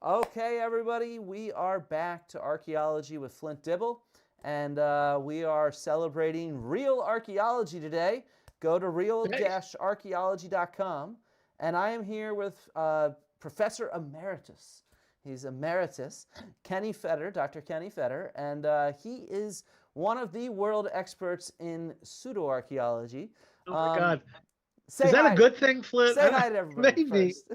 Okay, everybody, we are back to archaeology with Flint Dibble, and we are celebrating real archaeology today. Go to real-archaeology.com, and I am here with Professor Emeritus. He's emeritus, Kenny Fetter, Dr. Kenny Fetter, and he is one of the world experts in pseudoarchaeology. Oh my God. Say Is that hi. a good thing, Flint? Say hi to everybody Maybe. first.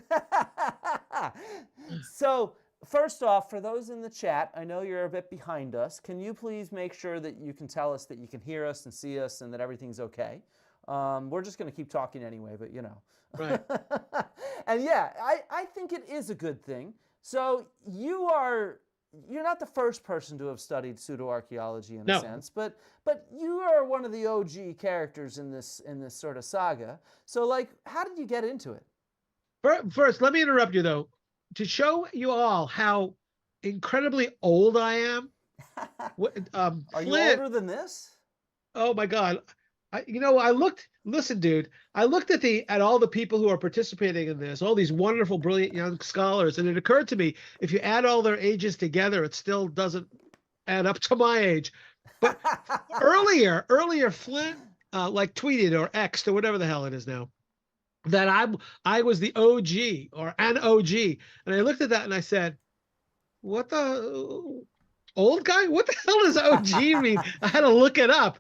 So, first off, for those in the chat, I know you're a bit behind us. Can you please make sure that you can tell us that you can hear us and see us and that everything's okay? We're just going to keep talking anyway, but you know. Right. And yeah, I think it is a good thing. So you're not the first person to have studied pseudoarchaeology in a sense, but you are one of the OG characters in this sort of saga. So like, how did you get into it? First, let me interrupt you though, to show you all how incredibly old I am. Are you Flint, older than this? oh my God. Listen, dude, I looked at all the people who are participating in this, all these wonderful, brilliant young scholars, and it occurred to me, if you add all their ages together, it still doesn't add up to my age. But earlier, Flint like tweeted or X'd or whatever the hell it is now, that I was the OG or an OG. And I looked at that and I said, what the old guy? What the hell does OG mean? I had to look it up.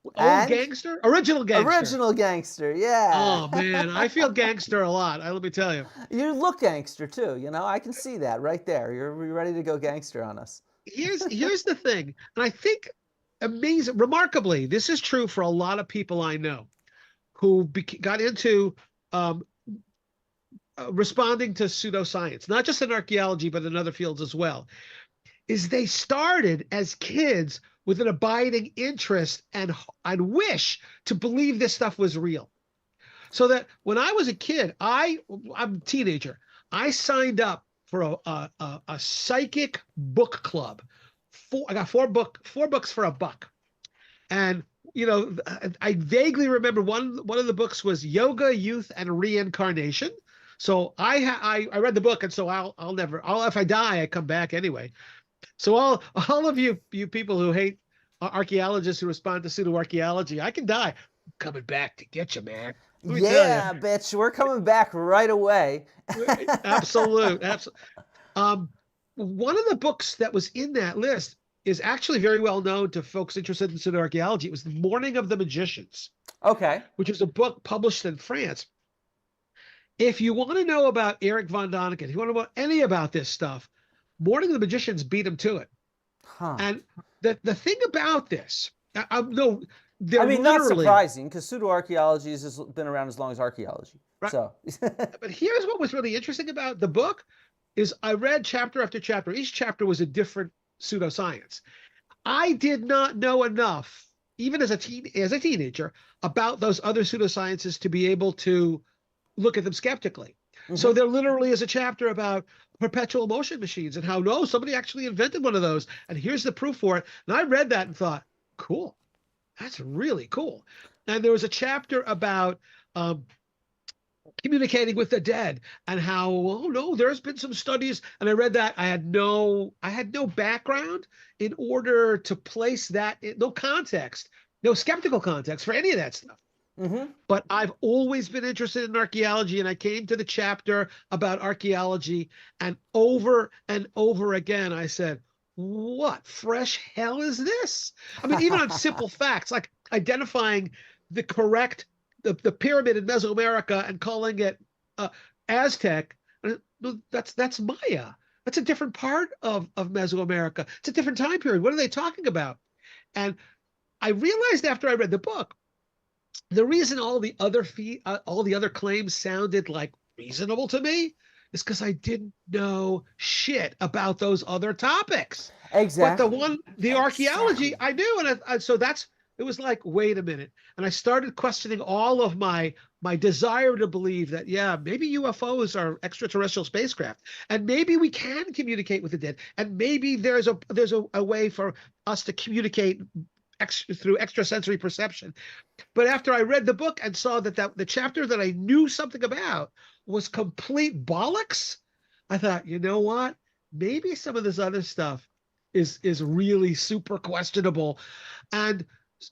Old gangster? Original gangster. Original gangster, yeah. Oh man, I feel gangster a lot. Let me tell you. You look gangster too, you know, I can see that right there. You're ready to go gangster on us. Here's the thing, and I think remarkably, this is true for a lot of people I know who got into responding to pseudoscience, not just in archaeology, but in other fields as well, is they started as kids with an abiding interest and wish to believe this stuff was real. So that when I was a kid, I'm a teenager, I signed up for a psychic book club. I got four books for $1. And you know, I vaguely remember one of the books was Yoga, Youth, and Reincarnation. So I read the book, and so if I die, I come back anyway. So all of you people who hate archaeologists who respond to pseudoarchaeology, I can die. I'm coming back to get you, man. Yeah, bitch, we're coming back right away. Absolute. One of the books that was in that list is actually very well known to folks interested in pseudoarchaeology. It was The Morning of the Magicians. Okay. Which is a book published in France. If you want to know about Eric von Däniken, if you want to know any about this stuff, Morning of the Magicians beat him to it. Huh. And the thing about this, not surprising, because pseudoarchaeology has been around as long as archaeology. Right. So, but here's what was really interesting about the book is I read chapter after chapter. Each chapter was a different pseudoscience. I did not know enough, even as a teenager, about those other pseudosciences to be able to look at them skeptically. Mm-hmm. So there literally is a chapter about perpetual motion machines and how somebody actually invented one of those, and here's the proof for it. And I read that and thought, cool, that's really cool. And there was a chapter about communicating with the dead and how there's been some studies, and I read that. I had no background in order to place that, no context, no skeptical context for any of that stuff. Mm-hmm. But I've always been interested in archaeology, and I came to the chapter about archaeology, and over again I said, what fresh hell is this? I mean, even on simple facts like identifying the correct the pyramid in Mesoamerica and calling it Aztec, that's Maya. That's a different part of Mesoamerica. It's a different time period. What are they talking about? And I realized after I read the book, the reason all the other claims sounded like reasonable to me is because I didn't know shit about those other topics. Exactly. But the archaeology, I knew, and so it was like, wait a minute. And I started questioning all of my desire to believe that, yeah, maybe UFOs are extraterrestrial spacecraft, and maybe we can communicate with the dead, and maybe there's a way for us to communicate through extrasensory perception. But after I read the book and saw that the chapter that I knew something about was complete bollocks, I thought, you know what? Maybe some of this other stuff is really super questionable. And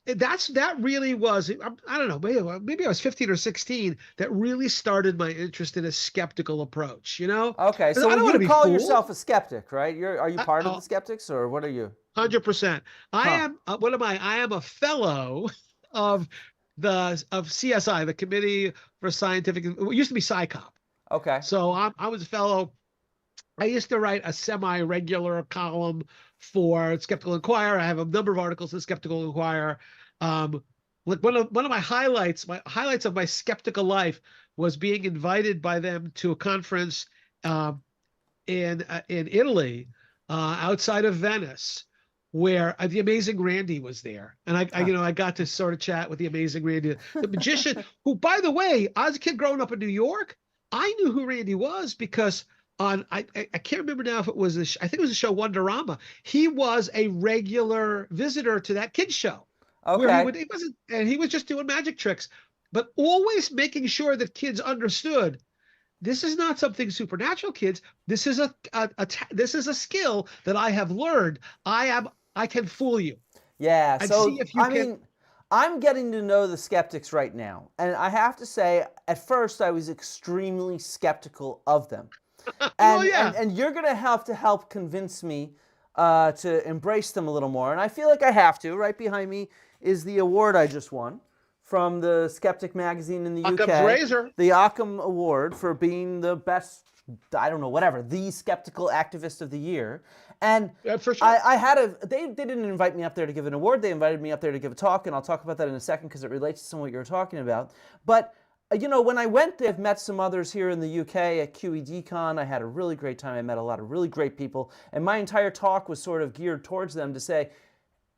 that really was, I don't know, maybe I was 15 or 16 that really started my interest in a skeptical approach, you know? Okay, 'Cause I so don't want to you be call fooled. yourself a skeptic, right? Are you part of the skeptics, or what are you? 100%. I Huh. am, what am I? I am a fellow of of CSI, the Committee for Scientific, it used to be SciCop. Okay. So I was a fellow. I used to write a semi-regular column for Skeptical Inquirer. I have a number of articles in Skeptical Inquirer. Like one of my highlights of my skeptical life was being invited by them to a conference um, in Italy, outside of Venice, where the amazing Randy was there, and Huh. I got to sort of chat with the amazing Randy, the magician, who, by the way, I was a kid growing up in New York. I knew who Randy was because on I can't remember now if it was I think it was the show Wonderama. He was a regular visitor to that kids show where Okay. he wasn't, and he was just doing magic tricks, but always making sure that kids understood this is not something supernatural, kids. This is this is a skill that I have learned. I can fool you Yeah, and see so if you I can. mean, I'm getting to know the skeptics right now, and I have to say, at first I was extremely skeptical of them. Well, and yeah. and and you're gonna have to help convince me to embrace them a little more. And I feel like I have to. Right behind me is the award I just won from the Skeptic magazine in the Occam's UK, razor. the Occam Award for being the best, I don't know, whatever, the skeptical activist of the year. And For sure. I had they didn't invite me up there to give an award. They invited me up there to give a talk, and I'll talk about that in a second because it relates to some of what you were talking about. But when I went there, I've met some others here in the UK at QEDCon. I had a really great time. I met a lot of really great people. And my entire talk was sort of geared towards them to say,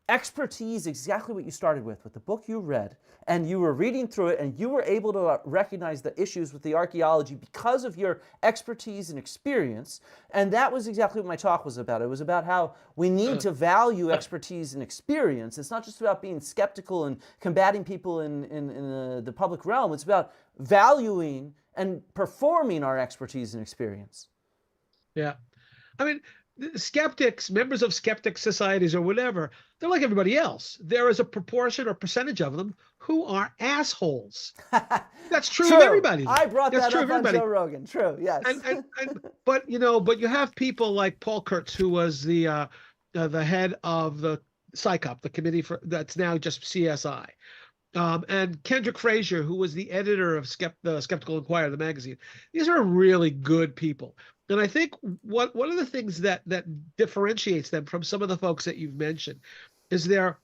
expertise, exactly what you started with the book you read, and you were reading through it, and you were able to recognize the issues with the archaeology because of your expertise and experience. And that was exactly what my talk was about. It was about how we need to value expertise and experience. It's not just about being skeptical and combating people in the public realm. It's about valuing and performing our expertise and experience. Yeah. I mean, skeptics, members of skeptic societies or whatever, they're like everybody else. There is a proportion or percentage of them who are assholes. That's true of True. everybody. I brought That's that true up of on everybody. Joe Rogan. True. Yes. But you have people like Paul Kurtz, who was the head of the SciCop, the committee for that's now just CSI. And Kendrick Frazier, who was the editor of the Skeptical Inquirer, the magazine. These are really good people. And I think one of the things that differentiates them from some of the folks that you've mentioned is and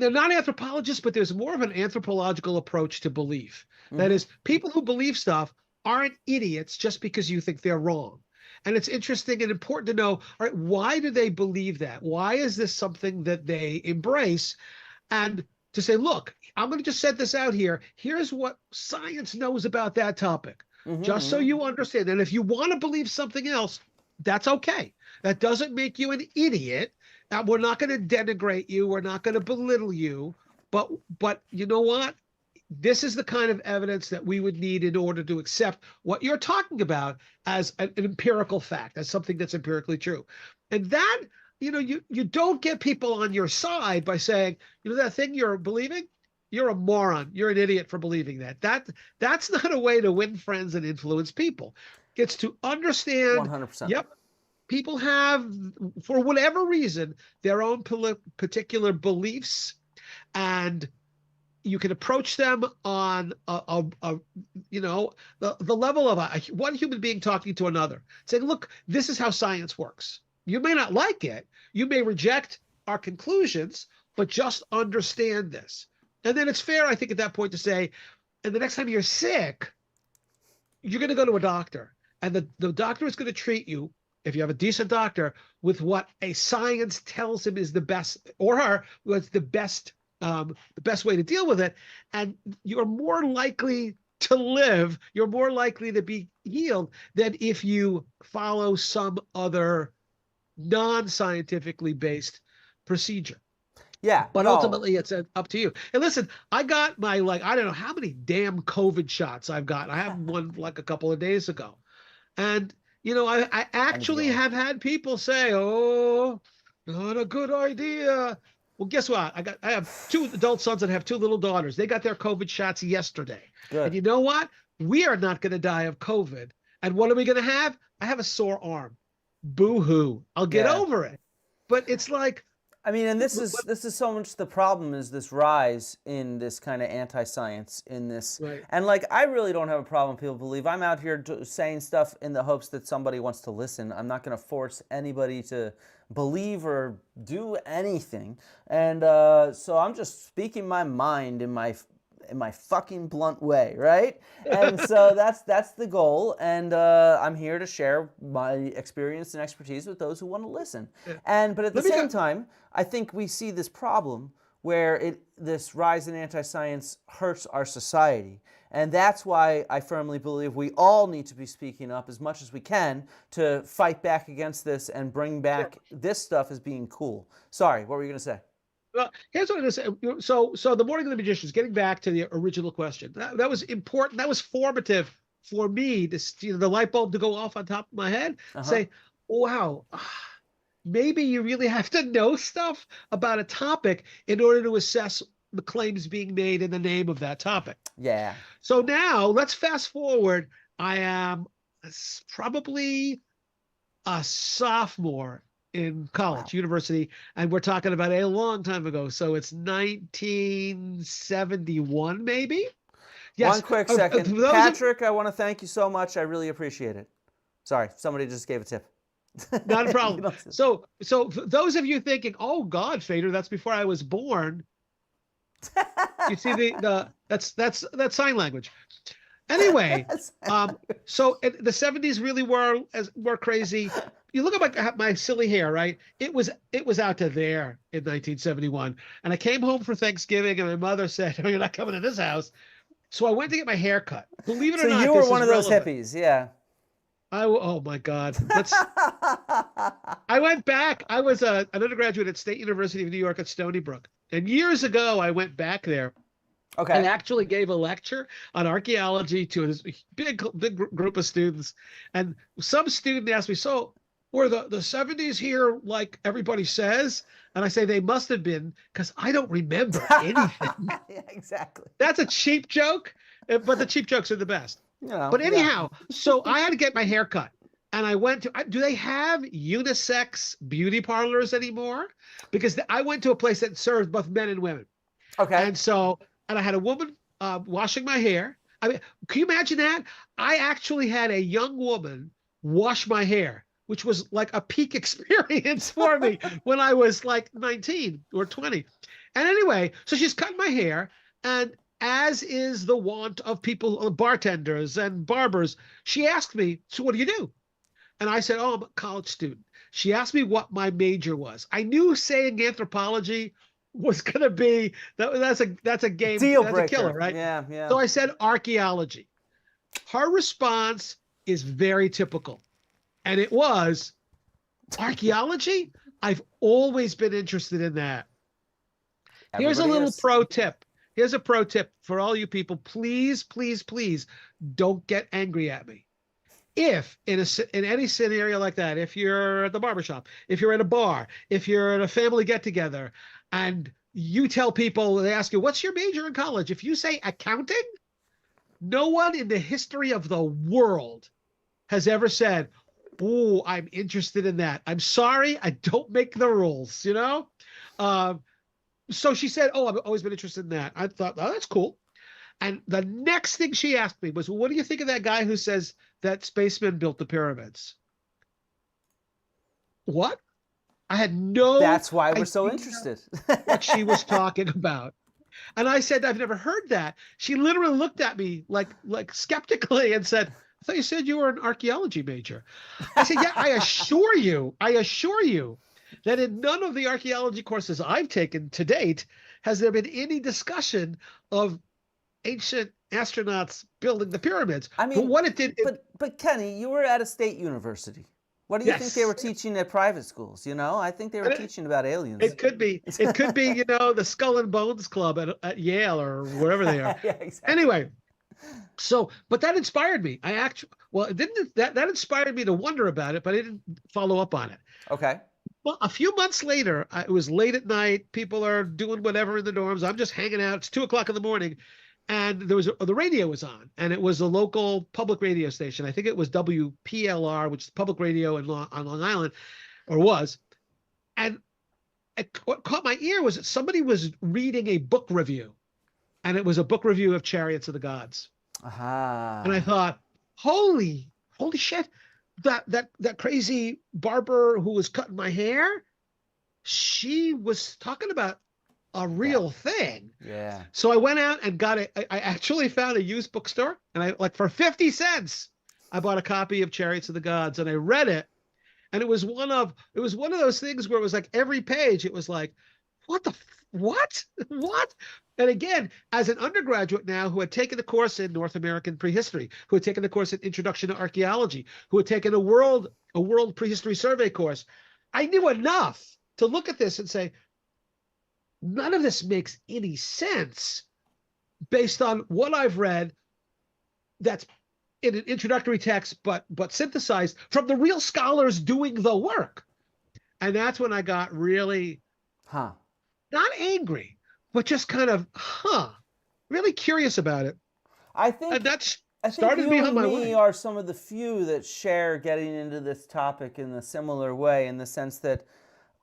they're not anthropologists, but there's more of an anthropological approach to belief. That is, people who believe stuff aren't idiots just because you think they're wrong. And it's interesting and important to know, all right, why do they believe that? Why is this something that they embrace? And to say, look, I'm going to just set this out here. Here's what science knows about that topic, just so you understand. And if you want to believe something else, that's okay. That doesn't make you an idiot. We're not going to denigrate you. We're not going to belittle you. But you know what? This is the kind of evidence that we would need in order to accept what you're talking about as an empirical fact, as something that's empirically true. And that, you don't get people on your side by saying, that thing you're believing, you're a moron. You're an idiot for believing that. That's not a way to win friends and influence people. It's to understand, 100%. yep, people have, for whatever reason, their own particular beliefs, and you can approach them on the level of one human being talking to another, saying, look, this is how science works. You may not like it. You may reject our conclusions, but just understand this. And then it's fair, I think, at that point to say, and the next time you're sick, you're going to go to a doctor, and the doctor is going to treat you, if you have a decent doctor, with what a science tells him is the best, or her, what's the best way to deal with it. And you're more likely to live, you're more likely to be healed than if you follow some other non-scientifically based procedure. Yeah, But no. ultimately, it's up to you. And listen, I got my, I don't know how many damn COVID shots I've got. I have one like a couple of days ago. And, I actually have had people say, oh, not a good idea. Well, guess what? I have 2 adult sons that have 2 little daughters. They got their COVID shots yesterday. Good. And you know what? We are not going to die of COVID. And what are we going to have? I have a sore arm. Boo-hoo. I'll get over it. But it's like, I mean, and this is so much the problem, is this rise in this kind of anti-science in this. Right. And like, I really don't have a problem people believe. I'm out here saying stuff in the hopes that somebody wants to listen. I'm not going to force anybody to believe or do anything. And so I'm just speaking my mind in my fucking blunt way, right? And so that's the goal, and I'm here to share my experience and expertise with those who want to listen. But at the same time, I think we see this problem where this rise in anti-science hurts our society. And that's why I firmly believe we all need to be speaking up as much as we can to fight back against this and bring back this stuff as being cool. Sorry, what were you going to say? Well, here's what it is. So the Morning of the Magicians, getting back to the original question, that was important. That was formative for me, the light bulb to go off on top of my head. Say, wow, maybe you really have to know stuff about a topic in order to assess the claims being made in the name of that topic. Yeah. So now let's fast forward. I am probably a sophomore in college, university, and we're talking about a long time ago. So it's 1971, maybe? Yes. One quick second. Patrick, I want to thank you so much. I really appreciate it. Sorry, somebody just gave a tip. Not a problem. So for those of you thinking, oh God, Fader, that's before I was born. You see that's sign language. Anyway, so the 70s really were crazy. You look at my silly hair, right? It was out to there in 1971. And I came home for Thanksgiving and my mother said, oh, you're not coming to this house. So I went to get my hair cut. Believe it or not, so you were one of those hippies, yeah. Oh my God. I went back. I was an undergraduate at State University of New York at Stony Brook. And years ago, I went back there. Okay. And actually gave a lecture on archaeology to this big group of students. And some student asked me, so were the 70s here like everybody says? And I say they must have been, because I don't remember anything. Yeah, exactly. That's a cheap joke, but the cheap jokes are the best. But anyhow, so I had to get my hair cut. And I went to, do they have unisex beauty parlors anymore? Because I went to a place that served both men and women. Okay. And I had a woman washing my hair. I mean, can you imagine that? I actually had a young woman wash my hair, which was like a peak experience for me when I was like 19 or 20. And anyway, so she's cutting my hair, and as is the wont of people, bartenders and barbers, she asked me, so what do you do? And I said, oh, I'm a college student. She asked me what my major was. I knew saying anthropology was going to be, that's a game, deal that's breaker. A killer, right? Yeah, yeah. So I said archaeology. Her response is very typical. And it was, archaeology? I've always been interested in that. Here's a little pro tip. Here's a pro tip for all you people. Please, please, please don't get angry at me. If in any scenario like that, if you're at the barbershop, if you're at a bar, if you're at a family get-together, and you tell people, they ask you, what's your major in college? If you say accounting, no one in the history of the world has ever said, oh, I'm interested in that. I'm sorry, I don't make the rules, you know? So she said, oh, I've always been interested in that. I thought, oh, that's cool. And the next thing she asked me was, well, what do you think of that guy who says that spacemen built the pyramids? What? I had no That's why we're so interested. what she was talking about. And I said, I've never heard that. She literally looked at me like skeptically and said, I thought you said you were an archaeology major. I said, yeah, I assure you that in none of the archaeology courses I've taken to date has there been any discussion of ancient astronauts building the pyramids. I mean, but what it did. But Kenny, you were at a state university. What do you think they were teaching at private schools? You know, I think they were teaching about aliens. It could be. You know, the Skull and Bones Club at Yale or wherever they are. Yeah, exactly. Anyway, So, but that inspired me. Well, it didn't, that inspired me to wonder about it, but I didn't follow up on it. Okay. Well, a few months later, it was late at night. People are doing whatever in the dorms. I'm just hanging out. It's 2 o'clock in the morning. And the radio was on, and it was a local public radio station. I think it was WPLR, which is public radio on Long Island, or was. And what caught my ear was that somebody was reading a book review, and it was a book review of Chariots of the Gods. Aha. And I thought, holy shit, that crazy barber who was cutting my hair, she was talking about a real thing. Yeah. So I went out and got it. I actually found a used bookstore, and for 50 cents, I bought a copy of Chariots of the Gods, and I read it. And it was one of those things where it was like every page, it was like, what? And again, as an undergraduate now who had taken the course in North American prehistory, who had taken the course in Introduction to Archaeology, who had taken a world prehistory survey course, I knew enough to look at this and say, none of this makes any sense based on what I've read that's in an introductory text, but synthesized from the real scholars doing the work. And that's when I got really not angry, but just kind of really curious about it. I think you and me are some of the few that share getting into this topic in a similar way, in the sense that,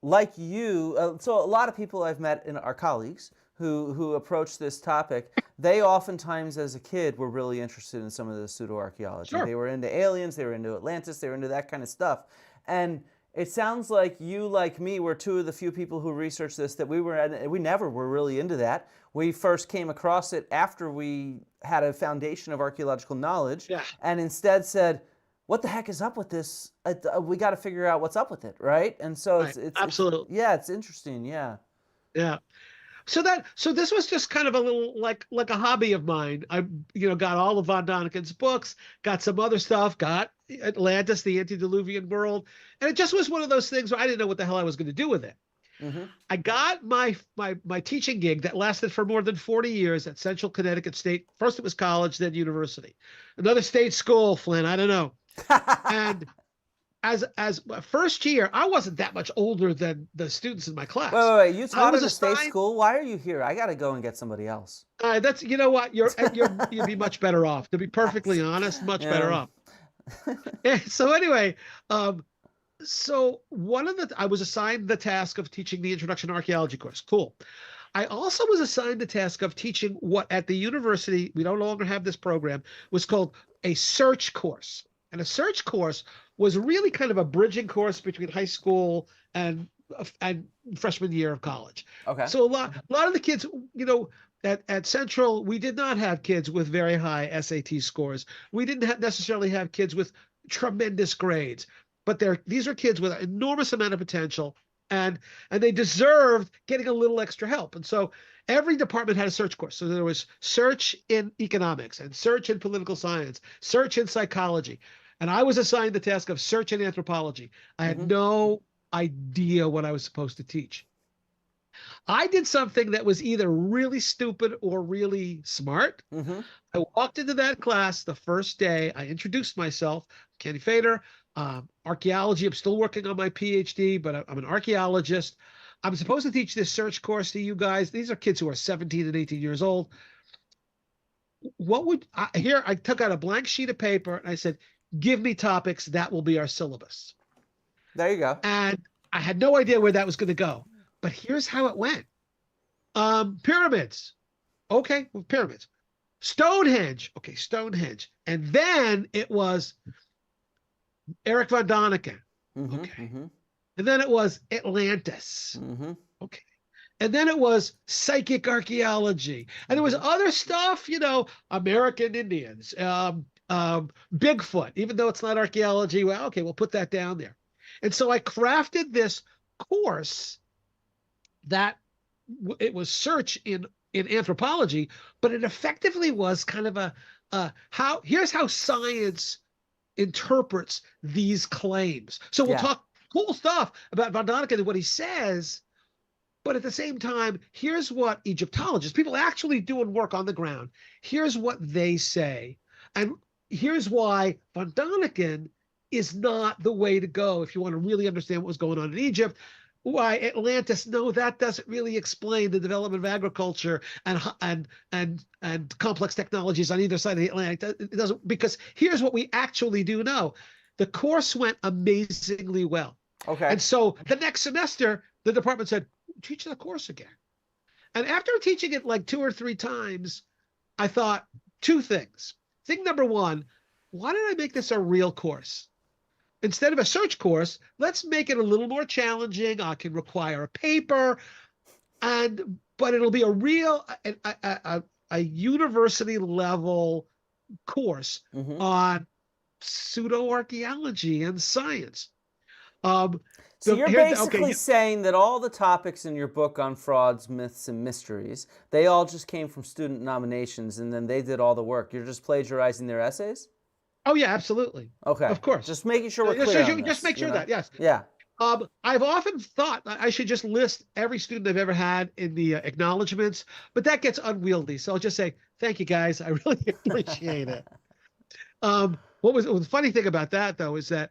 like you, so a lot of people I've met in our colleagues who approach this topic, they oftentimes as a kid were really interested in some of the pseudoarchaeology. Sure. They were into aliens, they were into Atlantis, they were into that kind of stuff. And it sounds like you, like me, were two of the few people who researched this that we never were really into that. We first came across it after we had a foundation of archaeological knowledge, and instead said, what the heck is up with this? We got to figure out what's up with it, right? And so it's absolutely, it's interesting, yeah. So this was just kind of a little like a hobby of mine. I got all of von Daniken's books, got some other stuff, got Atlantis, the antediluvian world, and it just was one of those things where I didn't know what the hell I was going to do with it. Mm-hmm. I got my teaching gig that lasted for more than 40 years at Central Connecticut State. First it was college, then university. Another state school, Flynn, I don't know. And as my first year, I wasn't that much older than the students in my class. Wait, you taught at a state school? Why are you here? I got to go and get somebody else. That's, you know what, you'd be much better off. To be perfectly honest, much better off. So anyway, so I was assigned the task of teaching the Introduction to Archaeology course. Cool. I also was assigned the task of teaching what at the university, we no longer have this program, was called a search course. And a search course was really kind of a bridging course between high school and freshman year of college. Okay. So a lot of the kids, at Central, we did not have kids with very high SAT scores. We didn't necessarily have kids with tremendous grades, but these are kids with an enormous amount of potential, and they deserved getting a little extra help. And so every department had a search course. So there was search in economics and search in political science, search in psychology. And I was assigned the task of search in anthropology. I had no idea what I was supposed to teach. I did something that was either really stupid or really smart. Mm-hmm. I walked into that class the first day. I introduced myself, Kenny Fader, archaeology. I'm still working on my PhD, but I'm an archaeologist. I'm supposed to teach this search course to you guys. These are kids who are 17 and 18 years old. I took out a blank sheet of paper and I said, give me topics. That will be our syllabus. There you go. And I had no idea where that was going to go. But here's how it went. Pyramids. Okay, well, pyramids. Stonehenge. Okay, Stonehenge. And then it was Eric von Daniken. Mm-hmm, okay. Mm-hmm. And then it was Atlantis. Mm-hmm. Okay. And then it was psychic archaeology. And there was other stuff, American Indians, Bigfoot, even though it's not archaeology. Well, okay, we'll put that down there. And so I crafted this course that it was search in anthropology, but it effectively was kind of here's how science interprets these claims. So we'll talk cool stuff about von Daniken and what he says, But at the same time, here's what Egyptologists, people actually doing work on the ground, here's what they say. And here's why von Däniken is not the way to go if you want to really understand what was going on in Egypt. Why Atlantis? No, that doesn't really explain the development of agriculture and complex technologies on either side of the Atlantic. It doesn't, because here's what we actually do know. The course went amazingly well. Okay. And so the next semester, the department said, teach the course again. And after teaching it like 2 or 3 times, I thought 2 things. Thing number 1, why did I make this a real course? Instead of a search course, let's make it a little more challenging. I can require a paper, but it'll be a real, a university level course on pseudoarchaeology and science. So you're basically saying that all the topics in your book on frauds, myths, and mysteries, they all just came from student nominations, and then they did all the work. You're just plagiarizing their essays? Oh, yeah, absolutely. Okay. Of course. Just making sure we're clear on this, just make sure that, yes. Yeah. I've often thought I should just list every student I've ever had in the acknowledgments, but that gets unwieldy. So I'll just say, thank you, guys. I really appreciate it. The funny thing about that, though, is that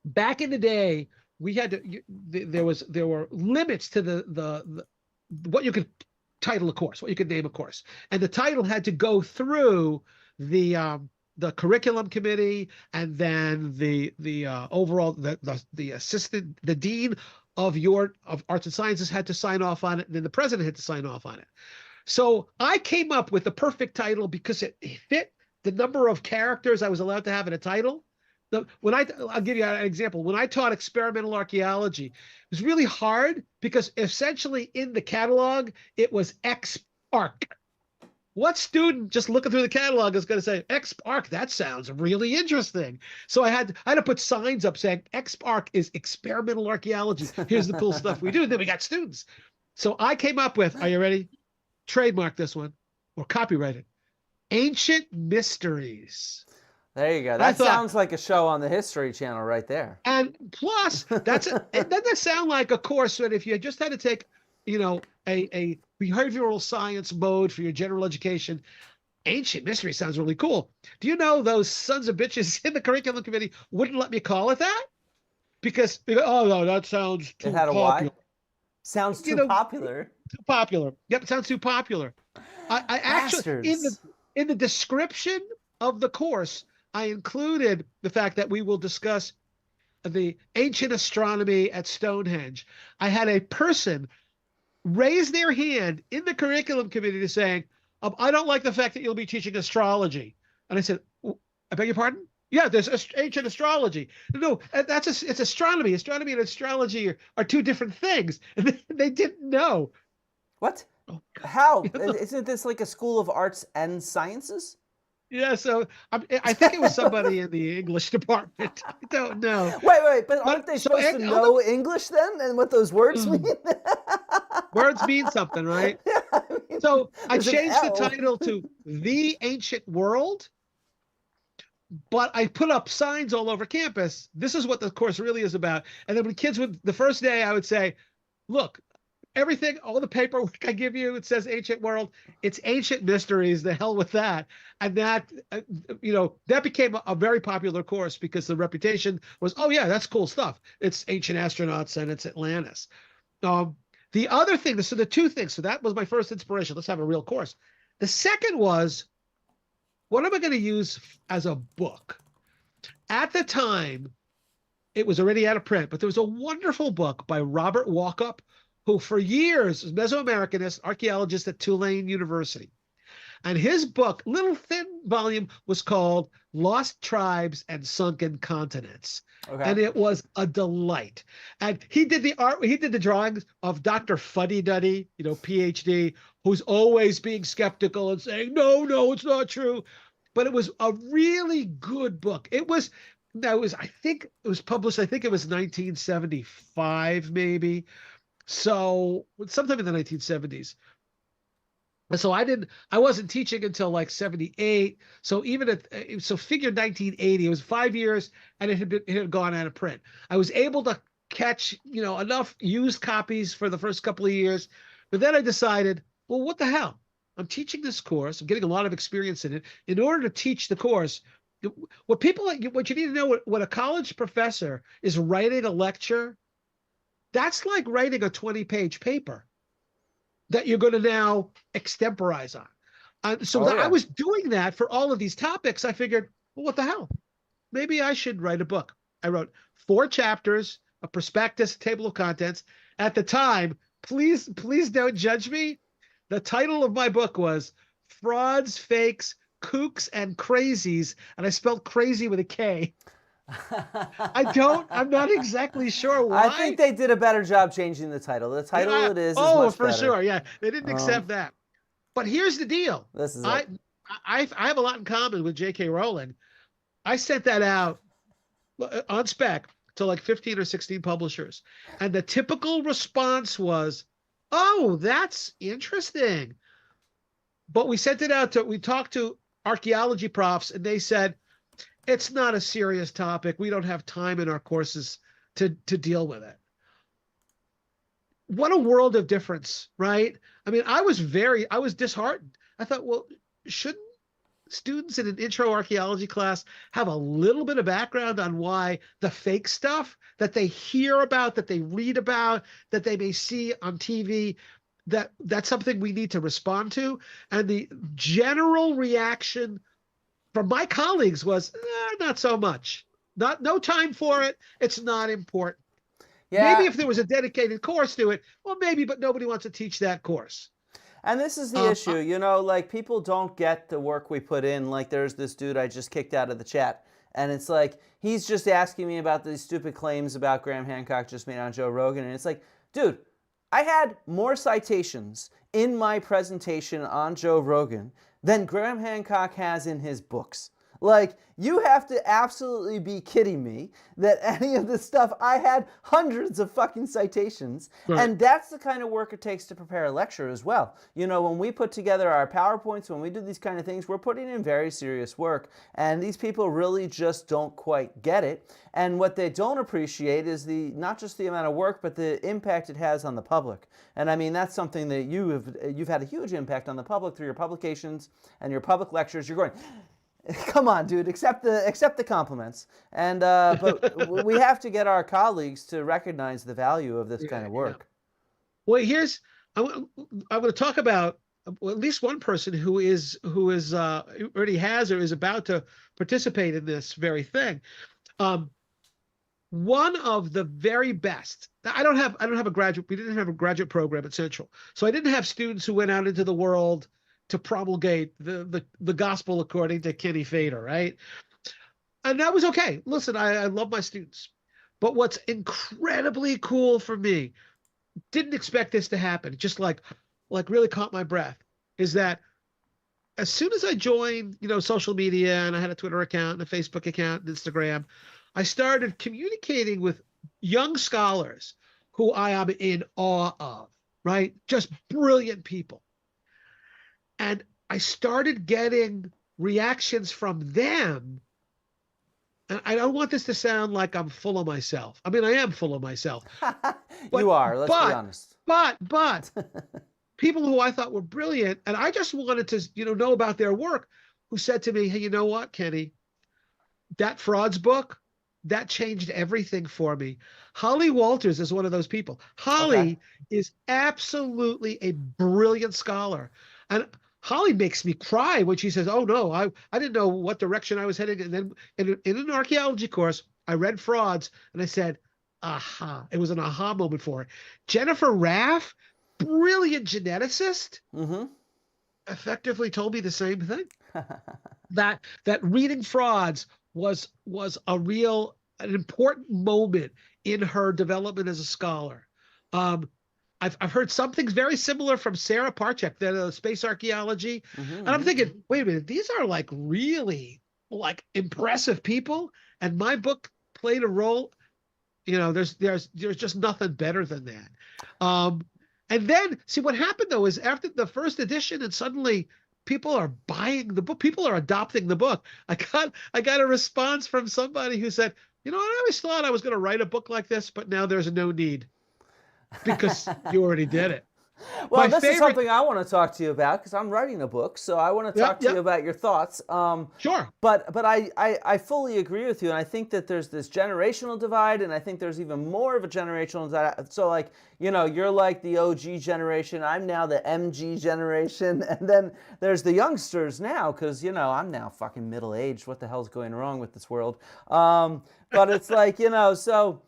back in the day, we had to. There were limits to the what you could title a course, what you could name a course, and the title had to go through the curriculum committee, and then the overall the assistant, the dean of arts and sciences had to sign off on it, and then the president had to sign off on it. So I came up with the perfect title because it fit the number of characters I was allowed to have in a title. I'll give you an example. When I taught experimental archaeology, it was really hard because essentially in the catalog, it was X-Arch. What student just looking through the catalog is going to say, X-Arch, that sounds really interesting. So I had to put signs up saying, X-Arch is experimental archaeology. Here's the cool stuff we do. And then we got students. So I came up with, are you ready? Trademark this one or copyright it. Ancient Mysteries. There you go. That sounds like a show on the History Channel right there. And plus, doesn't that sound like a course that if you just had to take, a behavioral science mode for your general education, Ancient Mystery sounds really cool. Do you know those sons of bitches in the curriculum committee wouldn't let me call it that? Because, oh, no, that sounds too popular. Why? Sounds too popular. Too popular. Yep, it sounds too popular. I actually, in the description of the course, I included the fact that we will discuss the ancient astronomy at Stonehenge. I had a person raise their hand in the curriculum committee to saying, I don't like the fact that you'll be teaching astrology. And I said, I beg your pardon? Yeah, there's ancient astrology. No, it's astronomy. Astronomy and astrology are 2 different things. And they didn't know. What? Oh, how? Isn't this like a school of arts and sciences? Yeah, so I think it was somebody in the English department. I don't know. Wait, but aren't they supposed to know English then, and what those words mean? Words mean something, right? Yeah, so I changed the title to The Ancient World, but I put up signs all over campus. This is what the course really is about. And then when kids would, the first day I would say, look, everything, all the paperwork I give you, it says Ancient World. It's Ancient Mysteries. The hell with that. And that, that became a very popular course because the reputation was, oh yeah, that's cool stuff. It's ancient astronauts and it's Atlantis. The other thing, so the 2 things, so that was my first inspiration. Let's have a real course. The second was, what am I going to use as a book? At the time, it was already out of print, but there was a wonderful book by Robert Walkup, who for years was Mesoamericanist, archaeologist at Tulane University. And his book, little thin volume, was called Lost Tribes and Sunken Continents. Okay. And it was a delight. And he did the drawings of Dr. Fuddy Duddy, PhD, who's always being skeptical and saying, no, it's not true. But it was a really good book. I think it was published, I think it was 1975, maybe. So sometime in the 1970s. And so I wasn't teaching until like 78. So figure 1980, it was 5 years and it had gone out of print. I was able to catch, enough used copies for the first couple of years. But then I decided, well, what the hell? I'm teaching this course. I'm getting a lot of experience in it. In order to teach the course, what you need to know, what a college professor is writing a lecture, that's like writing a 20-page paper that you're going to now extemporize on. I was doing that for all of these topics. I figured, well, what the hell? Maybe I should write a book. I wrote 4 chapters, a prospectus, table of contents. At the time, please don't judge me. The title of my book was Frauds, Fakes, Kooks, and Crazies, and I spelled crazy with a K. I'm not exactly sure why. I think they did a better job changing the title. The title is much for better. Sure. Yeah, they didn't accept that. But here's the deal. This is I have a lot in common with J.K. Rowling. I sent that out on spec to like 15 or 16 publishers. And the typical response was, oh, that's interesting. But we talked to archaeology profs, and they said, it's not a serious topic. We don't have time in our courses to deal with it. What a world of difference, right? I mean, I was disheartened. I thought, well, shouldn't students in an intro archaeology class have a little bit of background on why the fake stuff that they hear about, that they read about, that they may see on TV, that's something we need to respond to? And the general reaction from my colleagues was, not so much. No time for it. It's not important. Yeah. Maybe if there was a dedicated course to it, well, maybe, but nobody wants to teach that course. And this is the issue, like people don't get the work we put in. Like there's this dude I just kicked out of the chat, and it's like, he's just asking me about these stupid claims about Graham Hancock just made on Joe Rogan. And it's like, dude, I had more citations in my presentation on Joe Rogan than Graham Hancock has in his books. Like, you have to absolutely be kidding me that any of this stuff, I had hundreds of fucking citations. Right. And that's the kind of work it takes to prepare a lecture as well. When we put together our PowerPoints, when we do these kind of things, we're putting in very serious work. And these people really just don't quite get it. And what they don't appreciate is not just the amount of work, but the impact it has on the public. And I mean, that's something that you've had a huge impact on the public through your publications and your public lectures. You're going, come on, dude, accept the compliments. And but we have to get our colleagues to recognize the value of this kind of work. Well, I'm going to talk about at least one person who already has or is about to participate in this very thing. One of the very best. I don't have a graduate. We didn't have a graduate program at Central, so I didn't have students who went out into the world to promulgate the gospel according to Kenny Fader, right? And that was okay. Listen, I love my students. But what's incredibly cool for me, didn't expect this to happen, just like really caught my breath, is that as soon as I joined, social media, and I had a Twitter account and a Facebook account and Instagram, I started communicating with young scholars who I am in awe of, right? Just brilliant people. And I started getting reactions from them. And I don't want this to sound like I'm full of myself. I mean, I am full of myself. You are, let's be honest. But people who I thought were brilliant, and I just wanted to, know about their work, who said to me, hey, you know what, Kenny? That frauds book, that changed everything for me. Holly Walters is one of those people. Holly is absolutely a brilliant scholar. And Holly makes me cry when she says, oh, no, I didn't know what direction I was heading. And then in an archaeology course, I read Frauds, and I said, aha. It was an aha moment for her. Jennifer Raff, brilliant geneticist, effectively told me the same thing. that reading Frauds was an important moment in her development as a scholar. I've heard something very similar from Sarah Parchak, the space archaeology. And I'm thinking, wait a minute, these are like really like impressive people. And my book played a role. There's just nothing better than that. And then see what happened though is after the first edition, and suddenly people are buying the book. People are adopting the book. I got a response from somebody who said, you know, I always thought I was going to write a book like this, but now there's no need because you already did it. Well, My this is favorite. something I want to talk to you about because I'm writing a book, so I want to Yeah, talk to yeah, you about your thoughts. sure. But I fully agree with you, and I think that there's this generational divide, and I think there's even more of a generational divide. So, like, you know, you're like the OG generation. I'm now the MG generation, and then there's the youngsters now because, you know, I'm now fucking middle aged. What the hell's going wrong with this world? But it's like, you know, so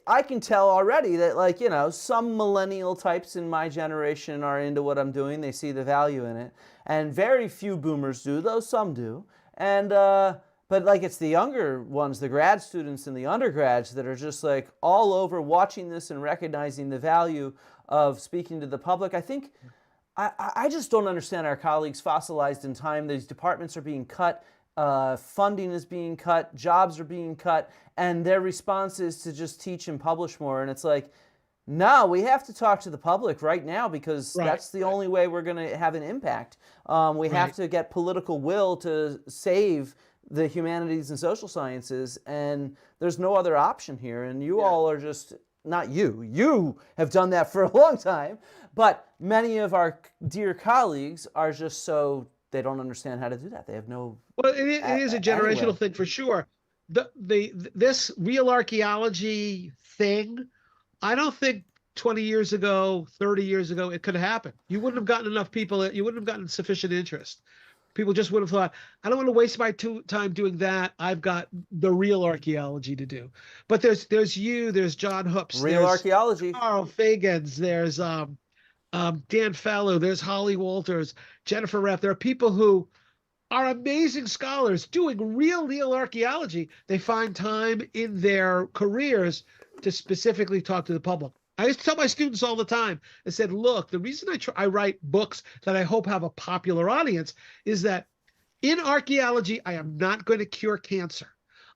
I can tell already that, like, you know, some millennial types in my generation are into what I'm doing. They see the value in it. And very few boomers do, though some do. And, but like, it's the younger ones, the grad students and the undergrads that are just like all over watching this and recognizing the value of speaking to the public. I think, I just don't understand our colleagues fossilized in time. These departments are being cut. Funding is being cut, jobs are being cut, and their response is to just teach and publish more. And it's like, no, we have to talk to the public right now because that's the only way we're going to have an impact. We have to get political will to save the humanities and social sciences, and there's no other option here. And you all are just, not you, you have done that for a long time, but many of our dear colleagues are just so, they don't understand how to do that. They have no. Well, it is a generational thing for sure. This real archaeology thing, I don't think 20 years ago, 30 years ago, it could happen. You wouldn't have gotten enough people. You wouldn't have gotten sufficient interest. People just would have thought, I don't want to waste my time doing that. I've got the real archaeology to do. But there's you, there's John Hoops, Real there's archaeology. Carl Fagans, there's Dan Fallow, there's Holly Walters, Jennifer Rapp. There are people who are amazing scholars doing real archaeology. They find time in their careers to specifically talk to the public. I used to tell my students all the time, I said, look, the reason I write books that I hope have a popular audience is that in archaeology, I am not going to cure cancer.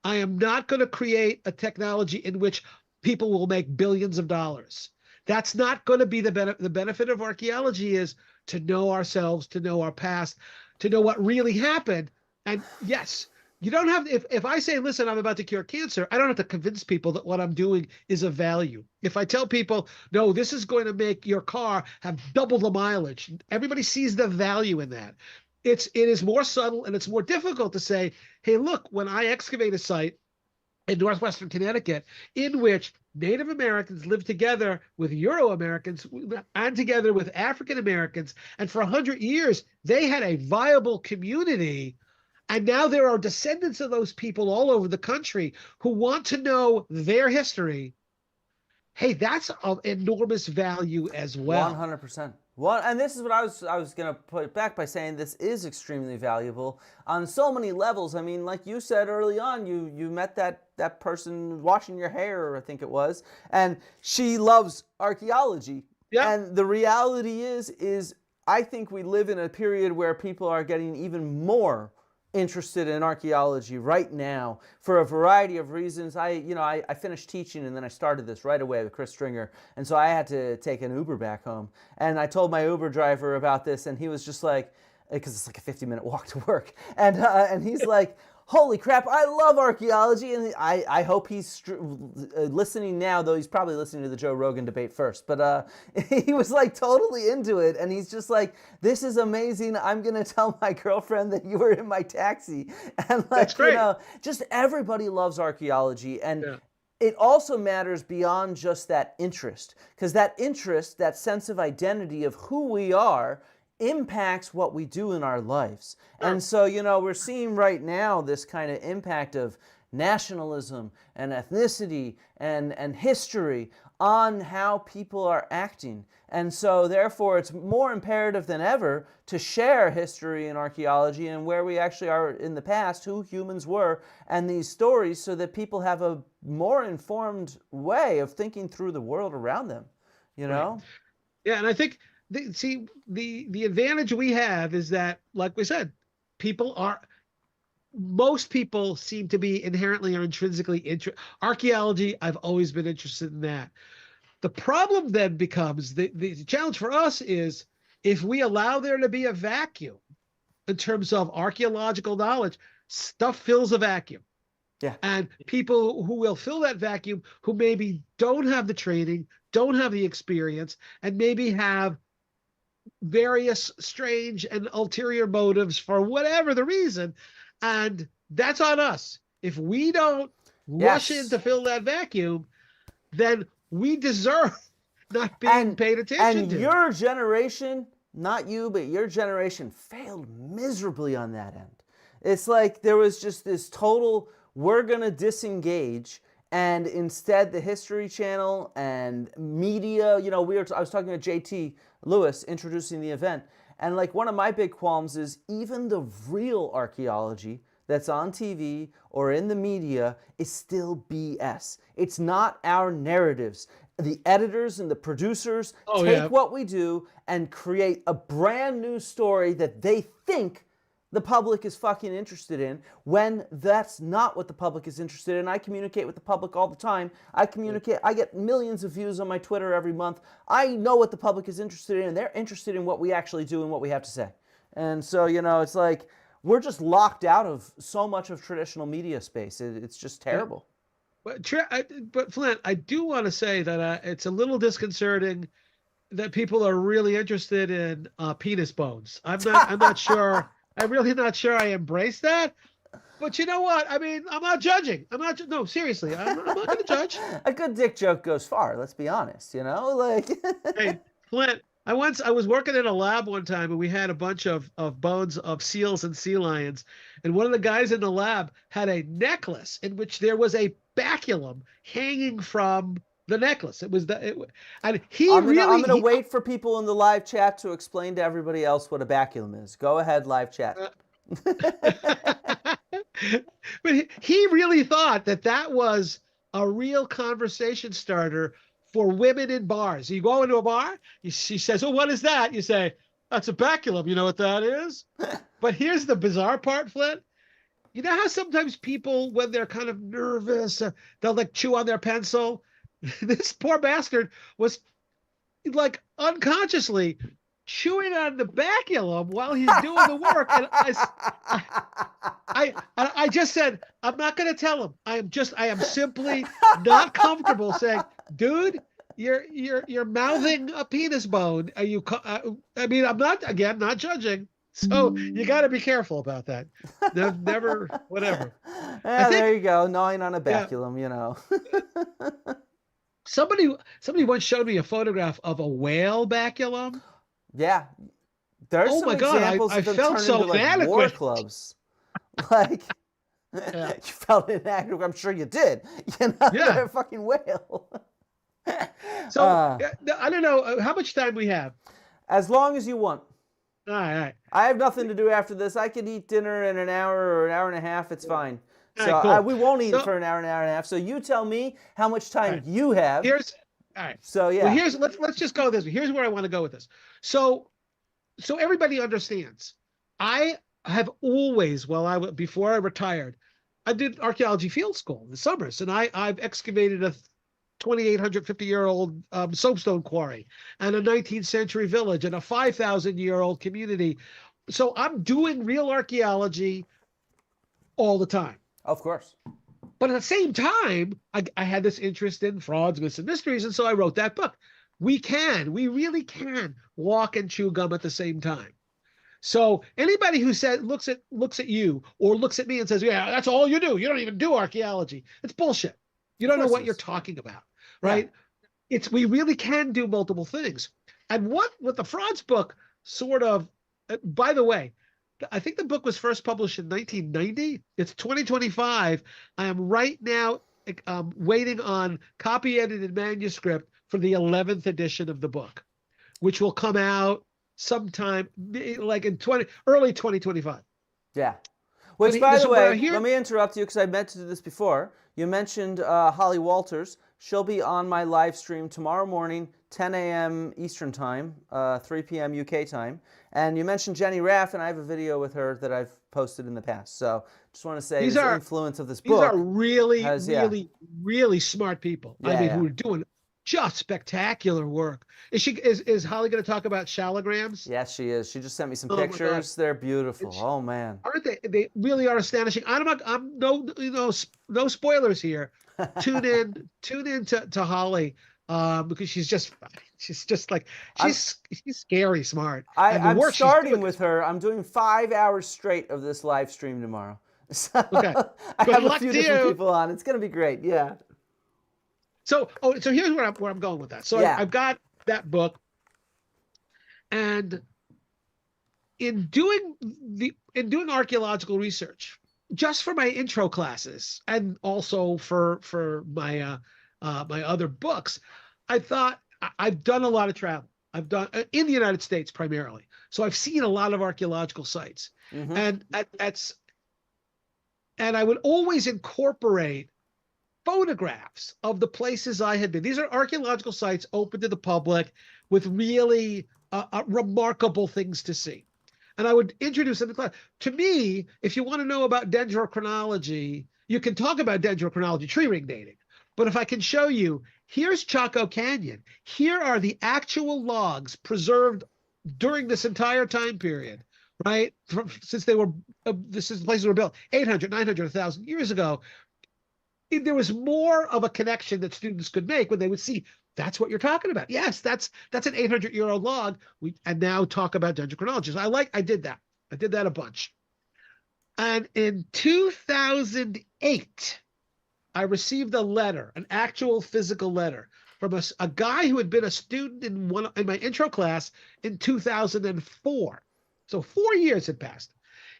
I am not going to create a technology in which people will make billions of dollars. That's not going to be the benefit. The benefit of archaeology is to know ourselves, to know our past, to know what really happened. And yes, you don't have, if I say, listen, I'm about to cure cancer, I don't have to convince people that what I'm doing is of value. If I tell people, no, this is going to make your car have double the mileage, everybody sees the value in that. It is more subtle and it's more difficult to say, hey, look, when I excavate a site in northwestern Connecticut in which Native Americans lived together with Euro-Americans and together with African Americans, and for 100 years, they had a viable community. And now there are descendants of those people all over the country who want to know their history. Hey, that's of enormous value as well. 100%. Well, and this is what I was going to put back by saying this is extremely valuable on so many levels. I mean, like you said early on, you met that person washing your hair, I think it was, and she loves archaeology. Yeah. And the reality is I think we live in a period where people are getting even more interested in archaeology right now for a variety of reasons. I finished teaching and then I started this right away with Chris Stringer, and so I had to take an Uber back home, and I told my Uber driver about this, and he was just like, because it's like a 50-minute walk to work, and he's like, holy crap, I love archaeology. And I hope he's listening now, though he's probably listening to the Joe Rogan debate first. But he was like totally into it. And he's just like, this is amazing. I'm going to tell my girlfriend that you were in my taxi. And like, that's great. Just everybody loves archaeology. And it also matters beyond just that interest. Because that interest, that sense of identity of who we are, impacts what we do in our lives. And so, we're seeing right now this kind of impact of nationalism and ethnicity and history on how people are acting. And so, therefore, it's more imperative than ever to share history and archaeology and where we actually are in the past, who humans were, and these stories, so that people have a more informed way of thinking through the world around them, Right. Yeah, and I think the advantage we have is that, like we said, most people seem to be inherently or intrinsically interested. Archaeology, I've always been interested in that. The problem then becomes, the challenge for us is if we allow there to be a vacuum in terms of archaeological knowledge, stuff fills a vacuum. Yeah. And people who will fill that vacuum, who maybe don't have the training, don't have the experience, and maybe have various strange and ulterior motives for whatever the reason. And that's on us. If we don't rush in to fill that vacuum, then we deserve not being paid attention to. And your generation, not you, but your generation failed miserably on that end. It's like there was just this total, we're going to disengage. And instead, the History Channel and media, you know, I was talking to JT Lewis introducing the event. And like one of my big qualms is even the real archaeology that's on TV or in the media is still BS. It's not our narratives. The editors and the producers take what we do and create a brand new story that they think the public is fucking interested in, when that's not what the public is interested in. I communicate with the public all the time. I get millions of views on my Twitter every month. I know what the public is interested in, and they're interested in what we actually do and what we have to say. And so, you know, it's like we're just locked out of so much of traditional media space. It's just terrible. But Flint, I do want to say that it's a little disconcerting that people are really interested in penis bones. I'm not sure. I'm really not sure I embrace that. But you know what? I mean, I'm not judging. No, seriously, I'm not going to judge. A good dick joke goes far. Let's be honest. You know, like. Hey, Flint. I was working in a lab one time, and we had a bunch of bones of seals and sea lions. And one of the guys in the lab had a necklace in which there was a baculum hanging from the necklace. I'm gonna wait for people in the live chat to explain to everybody else what a baculum is. Go ahead, live chat. But he really thought that was a real conversation starter for women in bars. You go into a bar, she says, "Oh, what is that?" You say, "That's a baculum." You know what that is? But here's the bizarre part, Flint. You know how sometimes people, when they're kind of nervous, they'll like chew on their pencil? This poor bastard was like unconsciously chewing on the baculum while he's doing the work. And I just said, I'm not going to tell him. I am simply not comfortable saying, dude, you're mouthing a penis bone. Are you, I mean, I'm not judging. So you got to be careful about that. Never, whatever. Yeah, there you go. Gnawing on a baculum, you know. Somebody once showed me a photograph of a whale baculum. Yeah, there's some examples of them turned into like war clubs. Like you felt inadequate. I'm sure you did. You know, they're a fucking whale. So I don't know how much time we have. As long as you want. All right. I have nothing to do after this. I could eat dinner in an hour or an hour and a half. It's fine. So right, cool. We won't eat for an hour and a half. So you tell me how much time you have. All right. So yeah. Well, let's just go this way. Here's where I want to go with this. So everybody understands. I have always, before I retired, I did archaeology field school in the summers, and I've excavated a 2,850-year-old soapstone quarry and a 19th century village and a 5,000-year-old community. So I'm doing real archaeology all the time. Of course. But at the same time, I had this interest in frauds, myths, and mysteries, and so I wrote that book. We really can walk and chew gum at the same time. So anybody who looks at you or looks at me and says, "Yeah, that's all you do. You don't even do archaeology." It's bullshit. You don't know what you're talking about, right? Yeah. We really can do multiple things. And what the frauds book sort of, by the way, I think the book was first published in 1990. It's 2025. I am right now waiting on copy edited manuscript for the 11th edition of the book, which will come out sometime like in early 2025. Yeah. Which, by the way, let me interrupt you because I mentioned this before. You mentioned Holly Walters. She'll be on my live stream tomorrow morning, 10 a.m. Eastern Time, 3 p.m. UK time. And you mentioned Jenny Raff, and I have a video with her that I've posted in the past. So just want to say the influence of this book. These are really smart people. Yeah, I mean, who are doing just spectacular work. Is Holly going to talk about shallograms? Yes, she is. She just sent me some Oh my God. pictures. They're beautiful. Oh man. Aren't they? They really are astonishing. I'm no spoilers here. Tune in to Holly, because she's just like she's scary smart. And the I'm work she's starting doing with her. I'm doing 5 hours straight of this live stream tomorrow. So Okay. I Good have a luck few to different you. people on. It's gonna be great. Yeah. So here's where I'm going with that. So Yeah. I've got that book, and in doing archaeological research, just for my intro classes and also for my my other books, I thought I've done a lot of travel. I've done in the United States primarily, so I've seen a lot of archaeological sites, and I would always incorporate photographs of the places I had been. These are archaeological sites open to the public with really remarkable things to see. And I would introduce them to class. To me, if you want to know about dendrochronology, you can talk about dendrochronology, tree ring dating. But if I can show you, here's Chaco Canyon. Here are the actual logs preserved during this entire time period, right? Since they were, this is the places were built 800, 900, 1,000 years ago. There was more of a connection that students could make when they would see that's what you're talking about. Yes, that's an 800-year-old log. And now talk about dendrochronology. So I did that. I did that a bunch. And in 2008, I received a letter, an actual physical letter from a guy who had been a student in my intro class in 2004. So 4 years had passed.